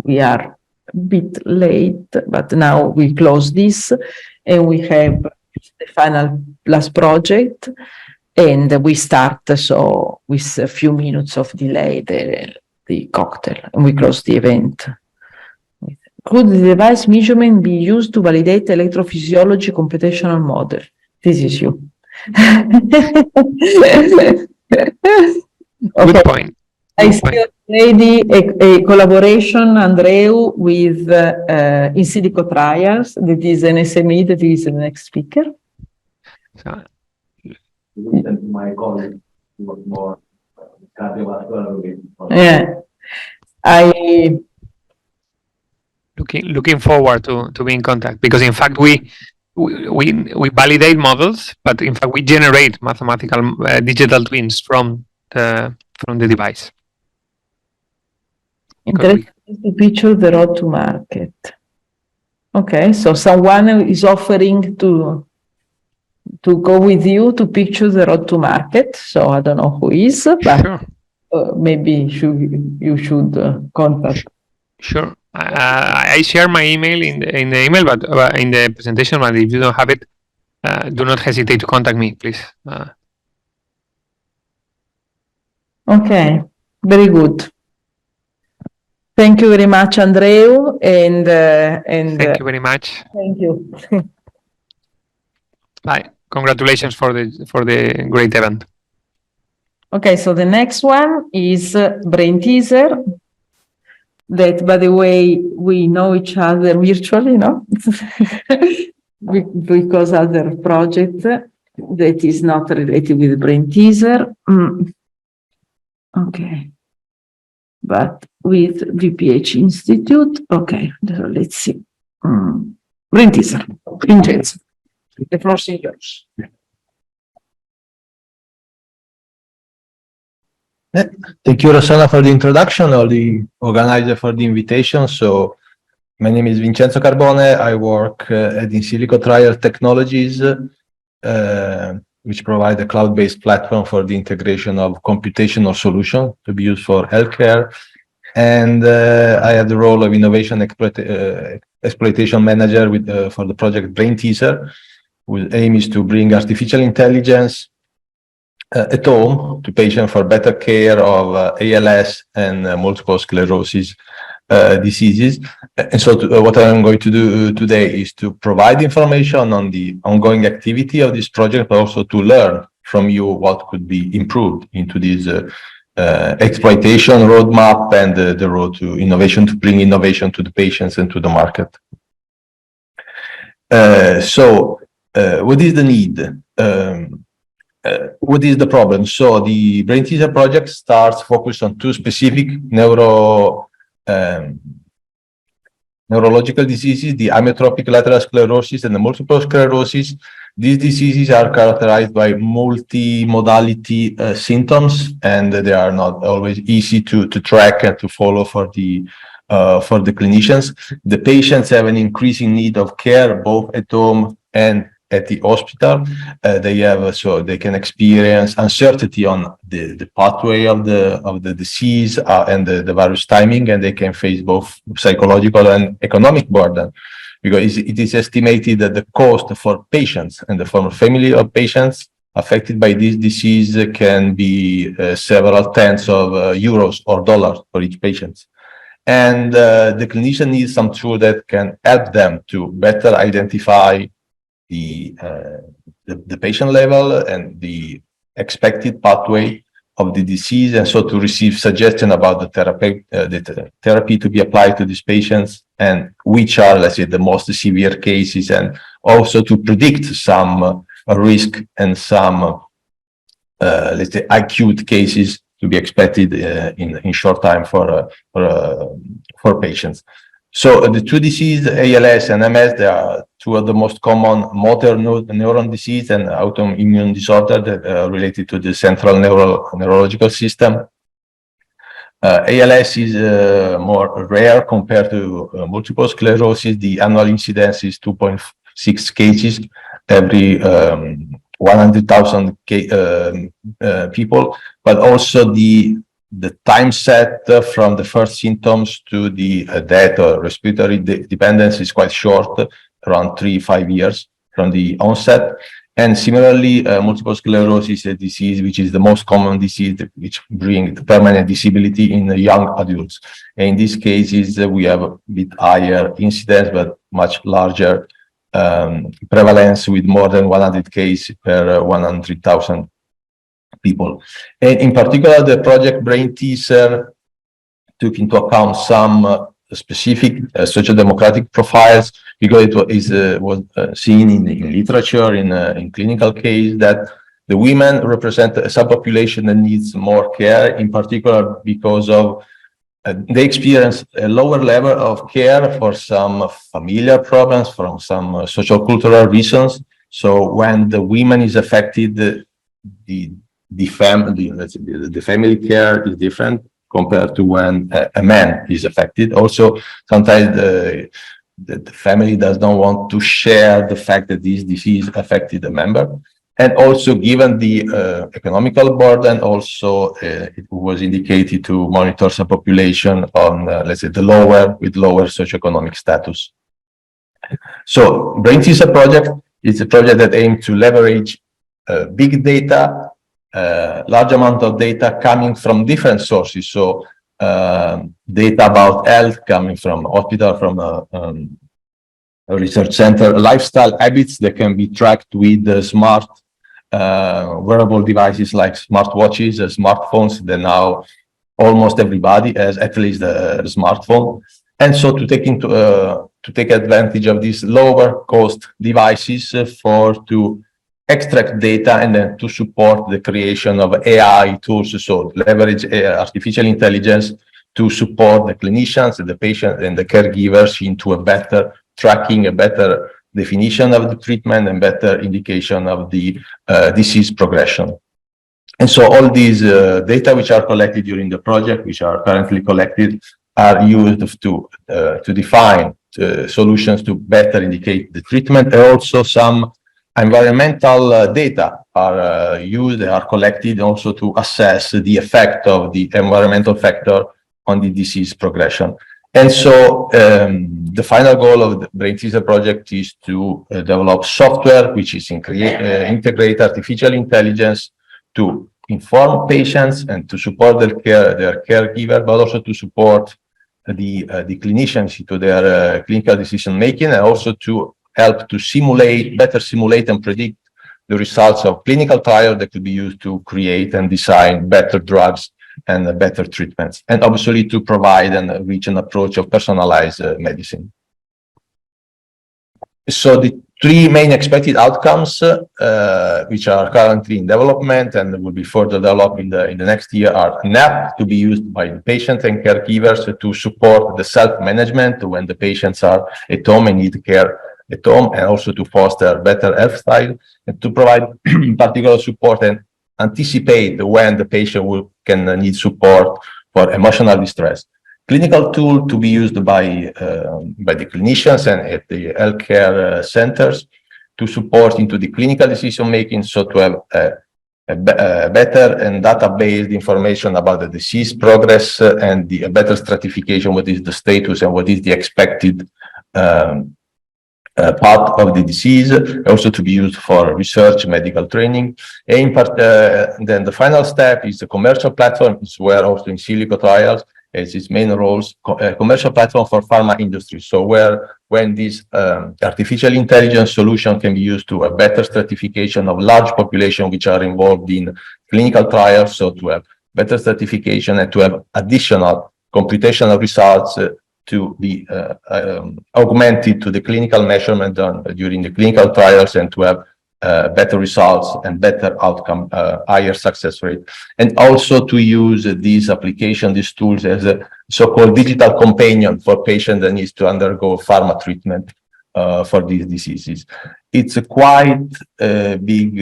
we are a bit late, but now we close this and we have the final last project, and we start so with a few minutes of delay the cocktail, and we close the event. Could the device measurement be used to validate electrophysiology computational model? This is you. Good point. I see already a collaboration, Andreu, with in silico trials. That is an SME that is the next speaker. So, My colleague was more cardiovascular. Yeah, looking forward to be in contact, because in fact we validate models, but in fact we generate mathematical digital twins from the device. interesting to picture the road to market. Okay, so someone is offering to go with you to picture the road to market. So I don't know who is, but Sure. Maybe you should contact. Sure. I share my email in the email, but in the presentation. But if you don't have it, do not hesitate to contact me, please. Okay, very good. Thank you very much, Andreu, and Thank you very much. thank you. Bye. Congratulations for the great event. Okay, so the next one is Brain Teaser. That, by the way, we know each other virtually, no? Because other project that is not related with Brain Teaser. Okay. But with VPH Institute. Okay, so let's see. Brain Teaser. Vincenzo, the floor is yours. Thank you, Rosanna, for the introduction, or the organizer for the invitation. So my name is Vincenzo Carbone. I work at In Silico Trial Technologies, which provide a cloud-based platform for the integration of computational solutions to be used for healthcare. And I have the role of innovation exploitation manager for the project Brain Teaser, whose aim is to bring artificial intelligence at home to patients for better care of ALS and multiple sclerosis diseases. And so what I'm going to do today is to provide information on the ongoing activity of this project, but also to learn from you what could be improved into this exploitation roadmap and the road to innovation, to bring innovation to the patients and to the market. What is the need? What is the problem? So the Brain Teaser project starts focused on two specific neurological diseases, the amyotrophic lateral sclerosis and the multiple sclerosis. These diseases are characterized by multi-modality symptoms, and they are not always easy to track and to follow for the clinicians. The patients have an increasing need of care both at home and at the hospital. They can experience uncertainty on the pathway of the disease and the various timing, and they can face both psychological and economic burden, because it is estimated that the cost for patients and the former family of patients affected by this disease can be several tens of euros or dollars for each patient. And the clinician needs some tool that can help them to better identify the patient level and the expected pathway of the disease, and so to receive suggestion about the therapy to be applied to these patients, and which are, let's say, the most severe cases, and also to predict some risk and some, let's say, acute cases to be expected in short time for patients. So the two diseases, ALS and MS, they are two of the most common motor neuron disease and autoimmune disorder that are related to the central neurological system. ALS is more rare compared to multiple sclerosis. The annual incidence is 2.6 cases every 100,000 people, but also the time set from the first symptoms to the death or respiratory dependence is quite short, around 3-5 years from the onset. And similarly, multiple sclerosis is a disease which is the most common disease which brings permanent disability in young adults. And in these cases, we have a bit higher incidence, but much larger prevalence with more than 100 cases per 100,000 people. And in particular, the project Brain Teaser took into account some specific socio-demographic profiles, because it was seen in literature, in clinical case, that the women represent a subpopulation that needs more care, in particular because of they experience a lower level of care for some familiar problems, from some social cultural reasons. So when the woman is affected, the family care is different compared to when a man is affected. Also, sometimes the family does not want to share the fact that this disease affected a member. And also, given the economical burden, also it was indicated to monitor some population on, let's say, with lower socioeconomic status. So, Brain Teaser project is a project that aims to leverage big data, large amount of data coming from different sources. So, data about health coming from hospital, from a research center, lifestyle habits that can be tracked with smart wearable devices like smartwatches, smartphones, that now almost everybody has at least a smartphone. And so to take advantage of these lower cost devices to extract data and then to support the creation of AI tools, so leverage artificial intelligence to support the clinicians, the patient and the caregivers into a better tracking, a better definition of the treatment and better indication of the disease progression. And so all these data which are collected during the project, which are currently collected, are used to define solutions to better indicate the treatment. And also some environmental data are used, are collected also to assess the effect of the environmental factor on the disease progression. And so the final goal of the Brain Teaser project is to develop software which is integrate artificial intelligence to inform patients and to support their caregiver, but also to support the clinicians into their clinical decision making, and also to help to better simulate and predict the results of clinical trials that could be used to create and design better drugs and better treatments, and obviously to provide and reach an approach of personalized medicine. So the three main expected outcomes, which are currently in development and will be further developed in the next year, are an app to be used by the patient and caregivers to support the self-management when the patients are at home and need care at home, and also to foster better health style, and to provide particular support and anticipate when the patient can need support for emotional distress. Clinical tool to be used by the clinicians and at the healthcare centers to support into the clinical decision making, so to have a better and data-based information about the disease progress and the better stratification, what is the status and what is the expected part of the disease, also to be used for research, medical training. And then the final step is the commercial platform, is where also in silico trials as its main roles, commercial platform for pharma industry. So when this artificial intelligence solution can be used to a better stratification of large population which are involved in clinical trials, so to have better stratification and to have additional computational results to be augmented to the clinical measurement done during the clinical trials, and to have better results and better outcome, higher success rate. And also to use these applications, these tools, as a so-called digital companion for patients that needs to undergo pharma treatment for these diseases. It's a quite big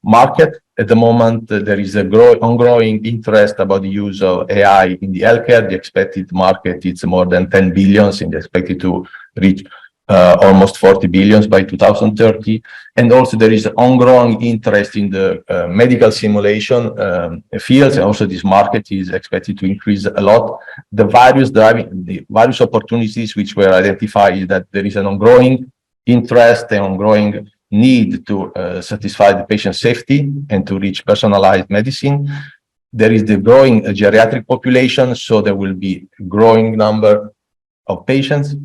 market. At the moment, there is a ongoing interest about the use of AI in the healthcare. The expected market is more than 10 billions, and expected to reach almost 40 billions by 2030. And also there is ongoing interest in the medical simulation fields, and also this market is expected to increase a lot. The various opportunities which were identified is that there is an ongoing interest and ongoing need to satisfy the patient safety and to reach personalized medicine. There is the growing geriatric population, so there will be a growing number of patients,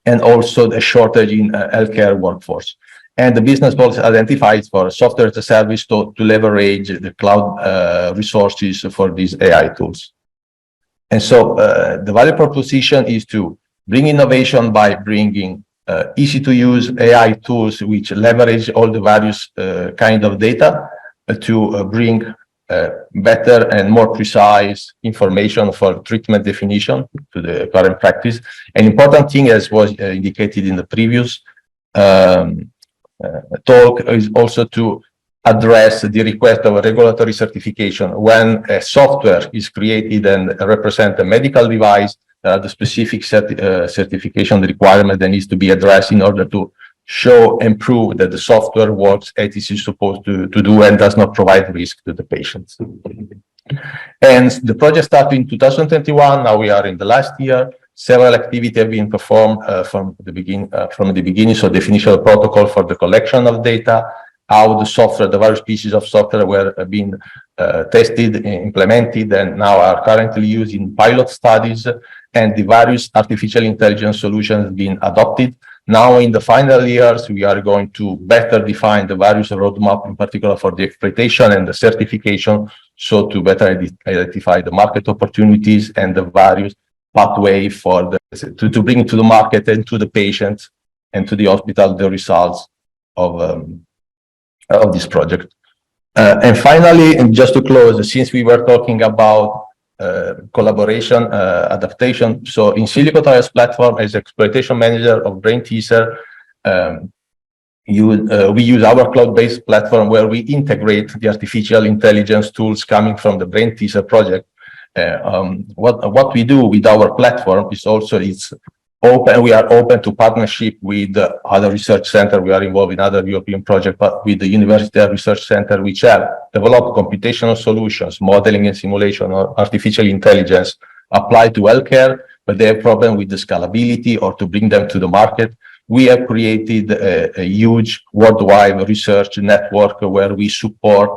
and also a shortage in healthcare workforce. And the business model identifies for software as a service to leverage the cloud resources for these AI tools. And so the value proposition is to bring innovation by bringing easy to use AI tools which leverage all the various kind of data to bring better and more precise information for treatment definition to the current practice. An important thing, as was indicated in the previous talk, is also to address the request of a regulatory certification. When a software is created and represents a medical device, there are the specific certification requirement that needs to be addressed in order to show and prove that the software works as it is supposed to do and does not provide risk to the patients. And the project started in 2021. Now we are in the last year. Several activities have been performed from the beginning. So definition of protocol for the collection of data, how the software, the various pieces of software were being tested, implemented, and now are currently used in pilot studies, and the various artificial intelligence solutions being adopted. Now in the final years, we are going to better define the various roadmap, in particular for the exploitation and the certification, so to better identify the market opportunities and the various pathway for to bring to the market and to the patients and to the hospital the results of this project. And finally, and just to close, since we were talking about collaboration, adaptation, so in Silico Trials platform as exploitation manager of brain teaser, we use our cloud-based platform where we integrate the artificial intelligence tools coming from the brain teaser project. What we do with our platform is also it's open. We are open to partnership with other research center. We are involved in other European projects, but with the University Research Center, which have developed computational solutions, modeling and simulation, or artificial intelligence applied to healthcare, but they have problem with the scalability or to bring them to the market. We have created a huge worldwide research network where we support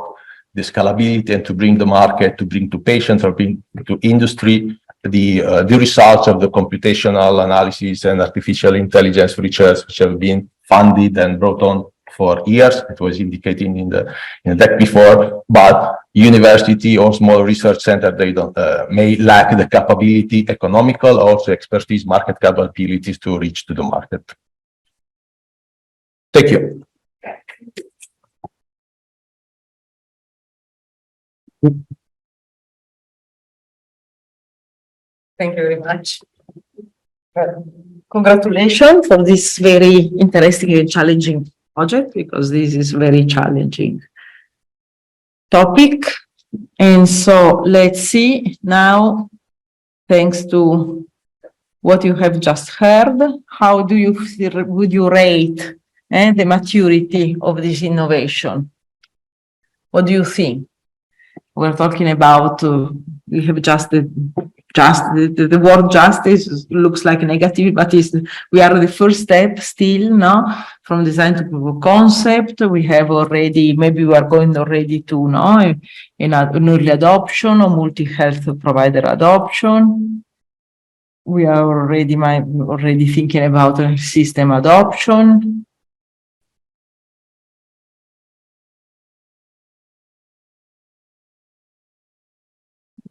the scalability and to bring the market, to bring to patients or bring to industry the results of the computational analysis and artificial intelligence research, which have been funded and brought on for years. It was indicated in the deck before, but university or small research center, they don't may lack the capability, economical, also expertise, market capabilities to reach to the market. Thank you. Thank you very much. Congratulations for this very interesting and challenging project, because this is very challenging topic. And so let's see now, thanks to what you have just heard, how do you would you rate the maturity of this innovation? What do you think? We're talking about we have just the word justice looks like negative, but we are the first step still, no? From design to proof of concept. We have already, maybe we are going already to in an early adoption or multi-health provider adoption. We are already thinking about a system adoption.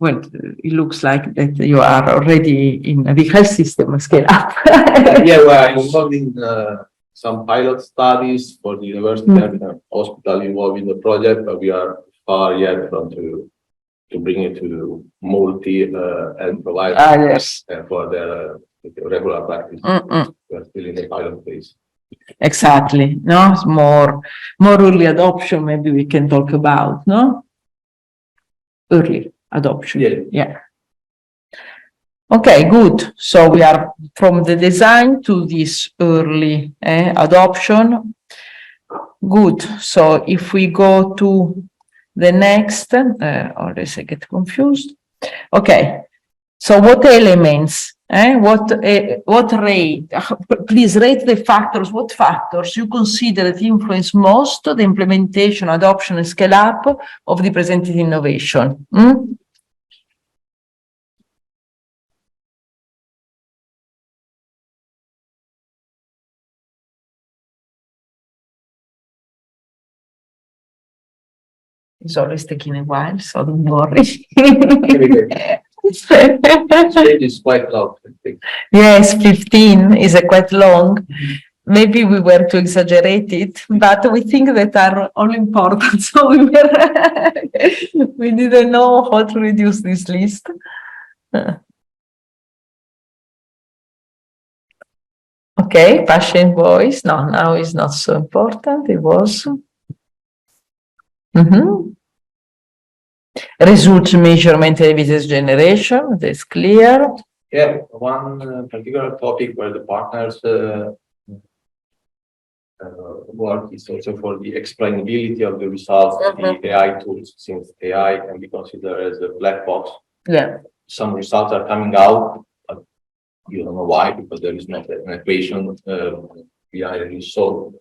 Well, it looks like that you are already in the health system scale up. Yeah, we are involved in some pilot studies for the university and hospital involved in the project, but we are far yet from to bring it to multi and providers for their regular practice. We are still in the pilot phase. Exactly. No, it's more early adoption. Maybe we can talk about early adoption. Yeah. Okay, good. So we are from the design to this early adoption. Good. So if we go to the next, or I get confused. Okay. So what elements What rate? Please rate the factors. What factors you consider that influence most the implementation, adoption, and scale up of the presented innovation? It's always taking a while, so don't worry. It's quite long. Yes, 15 is quite long. Maybe we were to exaggerate it, but we think that are all important. So we didn't know how to reduce this list. Okay, patient voice. No, now it's not so important. It was. Results measurement and evidence generation. That's clear. Yeah, one particular topic where the partners work is also for the explainability of the results of the AI tools, since AI can be considered as a black box. Yeah. Some results are coming out, but you don't know why, because there is not an equation behind it. So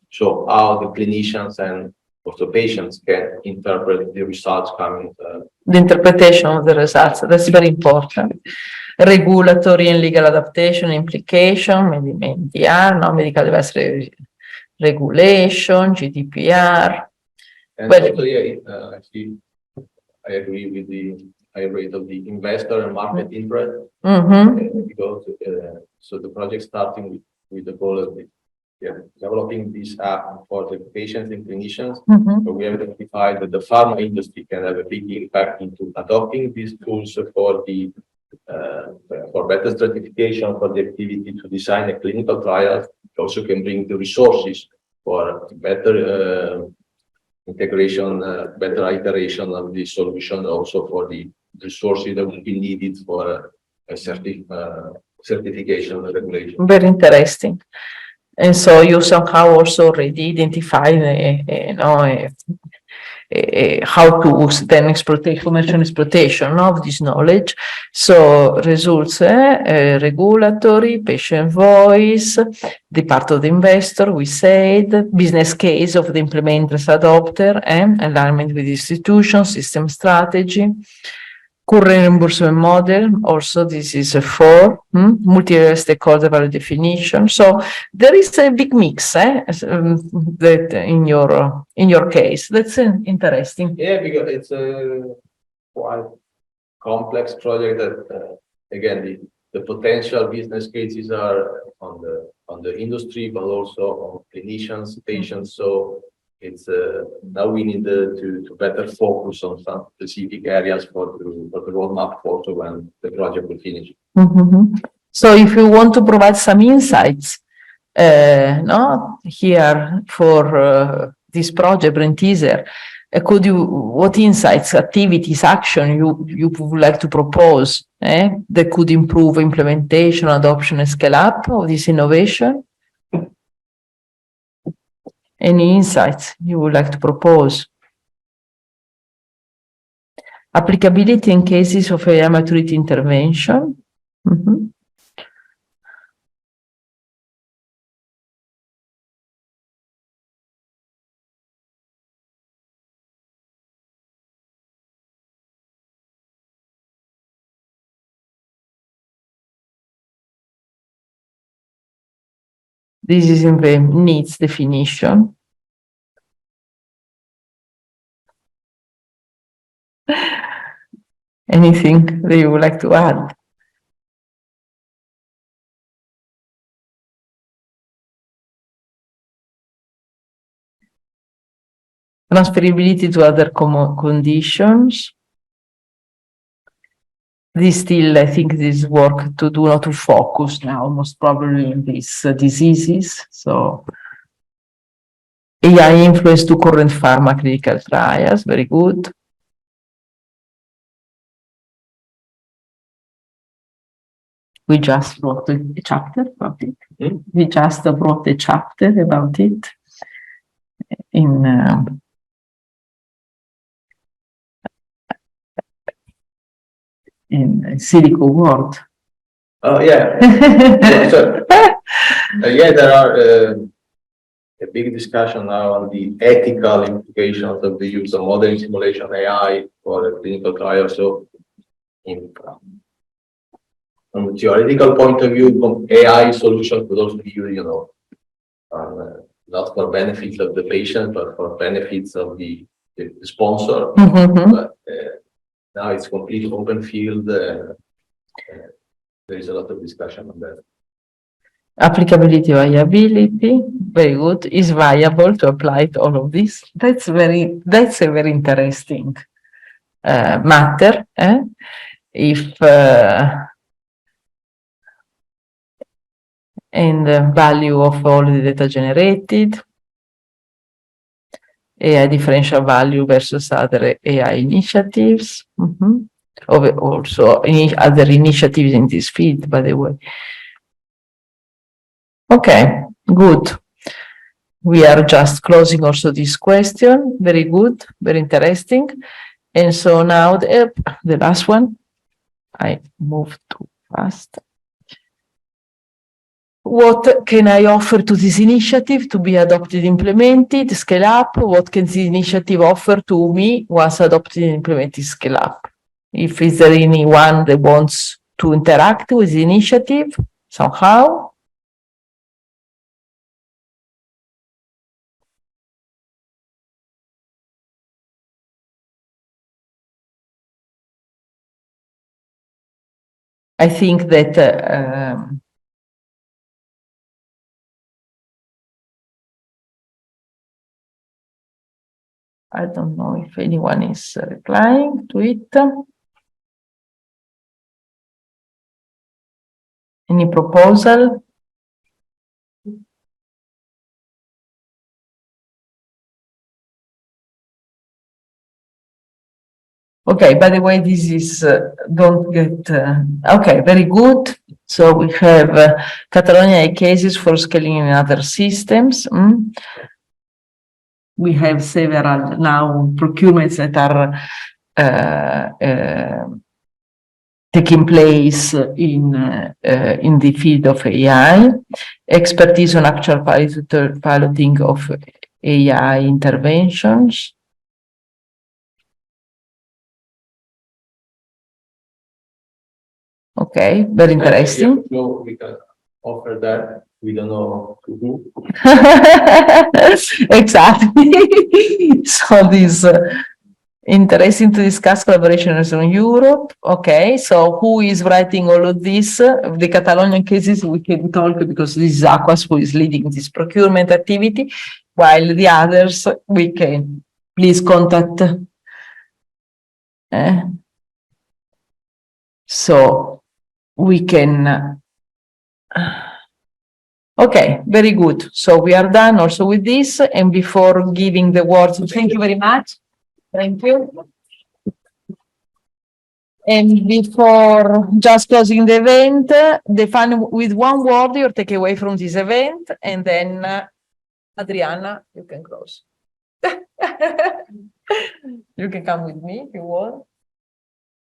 how the clinicians and also patients can interpret the results coming. The interpretation of the results, that's very important. Regulatory and legal adaptation, implication, MDR, no, medical device regulation, GDPR. And also, yeah, actually, I agree with the high rate of the investor and market interest. Because so the project starting with the goal of developing this app for the patients and clinicians. So we have identified that the pharma industry can have a big impact into adopting these tools for the for better stratification for the activity to design a clinical trial. It also can bring the resources for better integration, better iteration of the solution, also for the resources that will be needed for a certification regulation. Very interesting. And so you somehow also already identify, how to then commercial exploitation of this knowledge. So results, regulatory, patient voice, the part of the investor, we said, business case of the implementers, adopter, and alignment with institution, system strategy. Current reimbursement model, also this is a 4, multi-stakeholder value definition. So there is a big mix that in your case. That's interesting. Yeah, because it's a quite complex project that again the potential business cases are on the industry, but also on clinicians, patients. So it's now we need to better focus on some specific areas for the roadmap also when the project will finish. So if you want to provide some insights here for this project, Brain Teaser, what insights, activities, action you would like to propose that could improve implementation, adoption, and scale up of this innovation? Any insights you would like to propose? Applicability in cases of AI maturity intervention. This is in the needs definition. Anything that you would like to add? Transferability to other conditions. This still, I think, this work to do not to focus now, most probably in these diseases. So AI influence to current pharma clinical trials, very good. We just wrote a chapter about it. We just wrote a chapter about it in Silico World. Oh, yeah. Yeah, there are a big discussion now on the ethical implications of the use of modern simulation AI for a clinical trial. So, from a theoretical point of view, AI solutions could also be used, not for benefits of the patient, but for benefits of the sponsor. But now it's complete open field. There is a lot of discussion on that. Applicability, viability, very good. Is viable to apply to all of this? That's a very interesting matter. If and the value of all the data generated, AI differential value versus other AI initiatives, also other initiatives in this field, by the way. Okay, good. We are just closing also this question. Very good, very interesting. And so now the last one. I moved too fast. What can I offer to this initiative to be adopted, implemented, scale up? What can this initiative offer to me once adopted, implemented, scale up? If is there anyone that wants to interact with the initiative somehow? I think that I don't know if anyone is replying to it. Any proposal? Okay, by the way, this is, don't get, okay, very good. So we have Catalonia cases for scaling in other systems. We have several now procurements that are taking place in the field of AI, expertise on actual piloting of AI interventions. Okay, very interesting. So we can offer that. We don't know to who. Exactly. So this interesting to discuss collaborations in Europe. Okay, so who is writing all of this? The Catalonian cases we can talk because this is AQuAS who is leading this procurement activity, while the others we can please contact. So we can. Okay, very good. So we are done also with this. And before giving the words, thank you very much. Thank you. And before just closing the event, define with one word your takeaway from this event, and then Adriana, you can close. You can come with me if you want.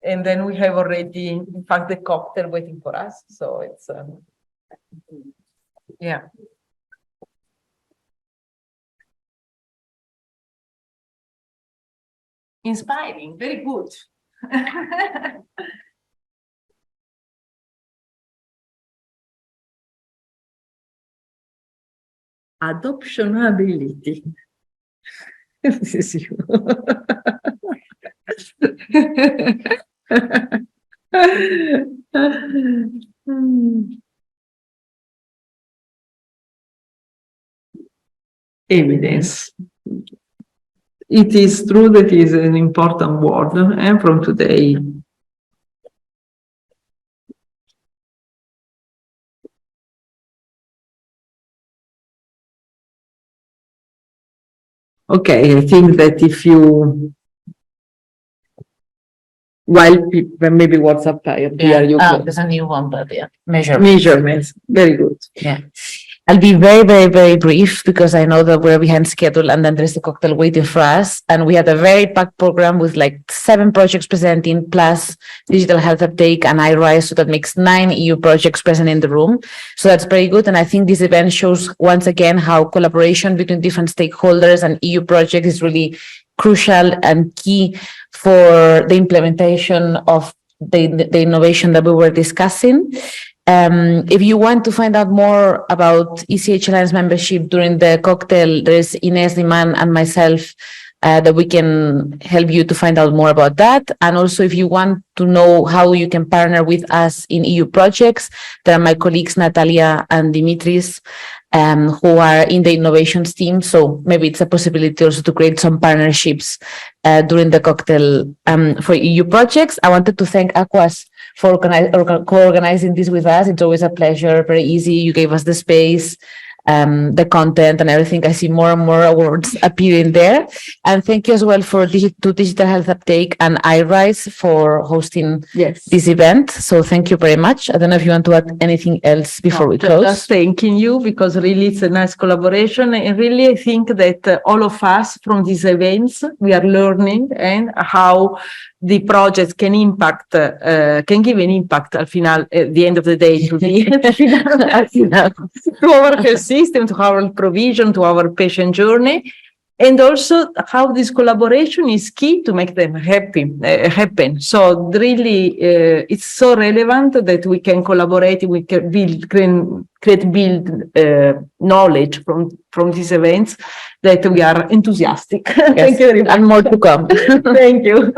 And then we have already, in fact, the cocktail waiting for us. So it's, yeah. Inspiring, very good. Adoptionability. This is you. Evidence. It is true that it is an important word, and from today. Okay, I think that if you, while people, maybe WhatsApp tired, Yeah, you there's a new one, but yeah, measurements. Measurements, very good. Yeah. I'll be very, very, very brief because I know that we're behind schedule and then there's the cocktail waiting for us. And we had a very packed program with like 7 projects presenting plus DigitalHealthUptake and iRaise. So that makes 9 EU projects present in the room. So that's very good. And I think this event shows once again how collaboration between different stakeholders and EU projects is really crucial and key for the implementation of the innovation that we were discussing. If you want to find out more about ECHAlliance membership during the cocktail, there's Ines Liman and myself that we can help you to find out more about that. And also, if you want to know how you can partner with us in EU projects, there are my colleagues Natalia and Dimitris, who are in the innovations team. So maybe it's a possibility also to create some partnerships during the cocktail for EU projects. I wanted to thank AQuAS for co-organizing this with us. It's always a pleasure, very easy. You gave us the space, the content and everything. I see more and more awards appearing there. And thank you as well to DigitalHealthUptake and iRaise for hosting this event. So thank you very much. I don't know if you want to add anything else before we close. Just thanking you because really it's a nice collaboration. And really I think that all of us from these events, we are learning and how the project can impact, can give an impact at the end of the day to to our health system, to our provision, to our patient journey, and also how this collaboration is key to make them happen. So really, it's so relevant that we can collaborate, we can build knowledge from these events that we are enthusiastic. Yes. Thank you very much. And more to come. Thank you.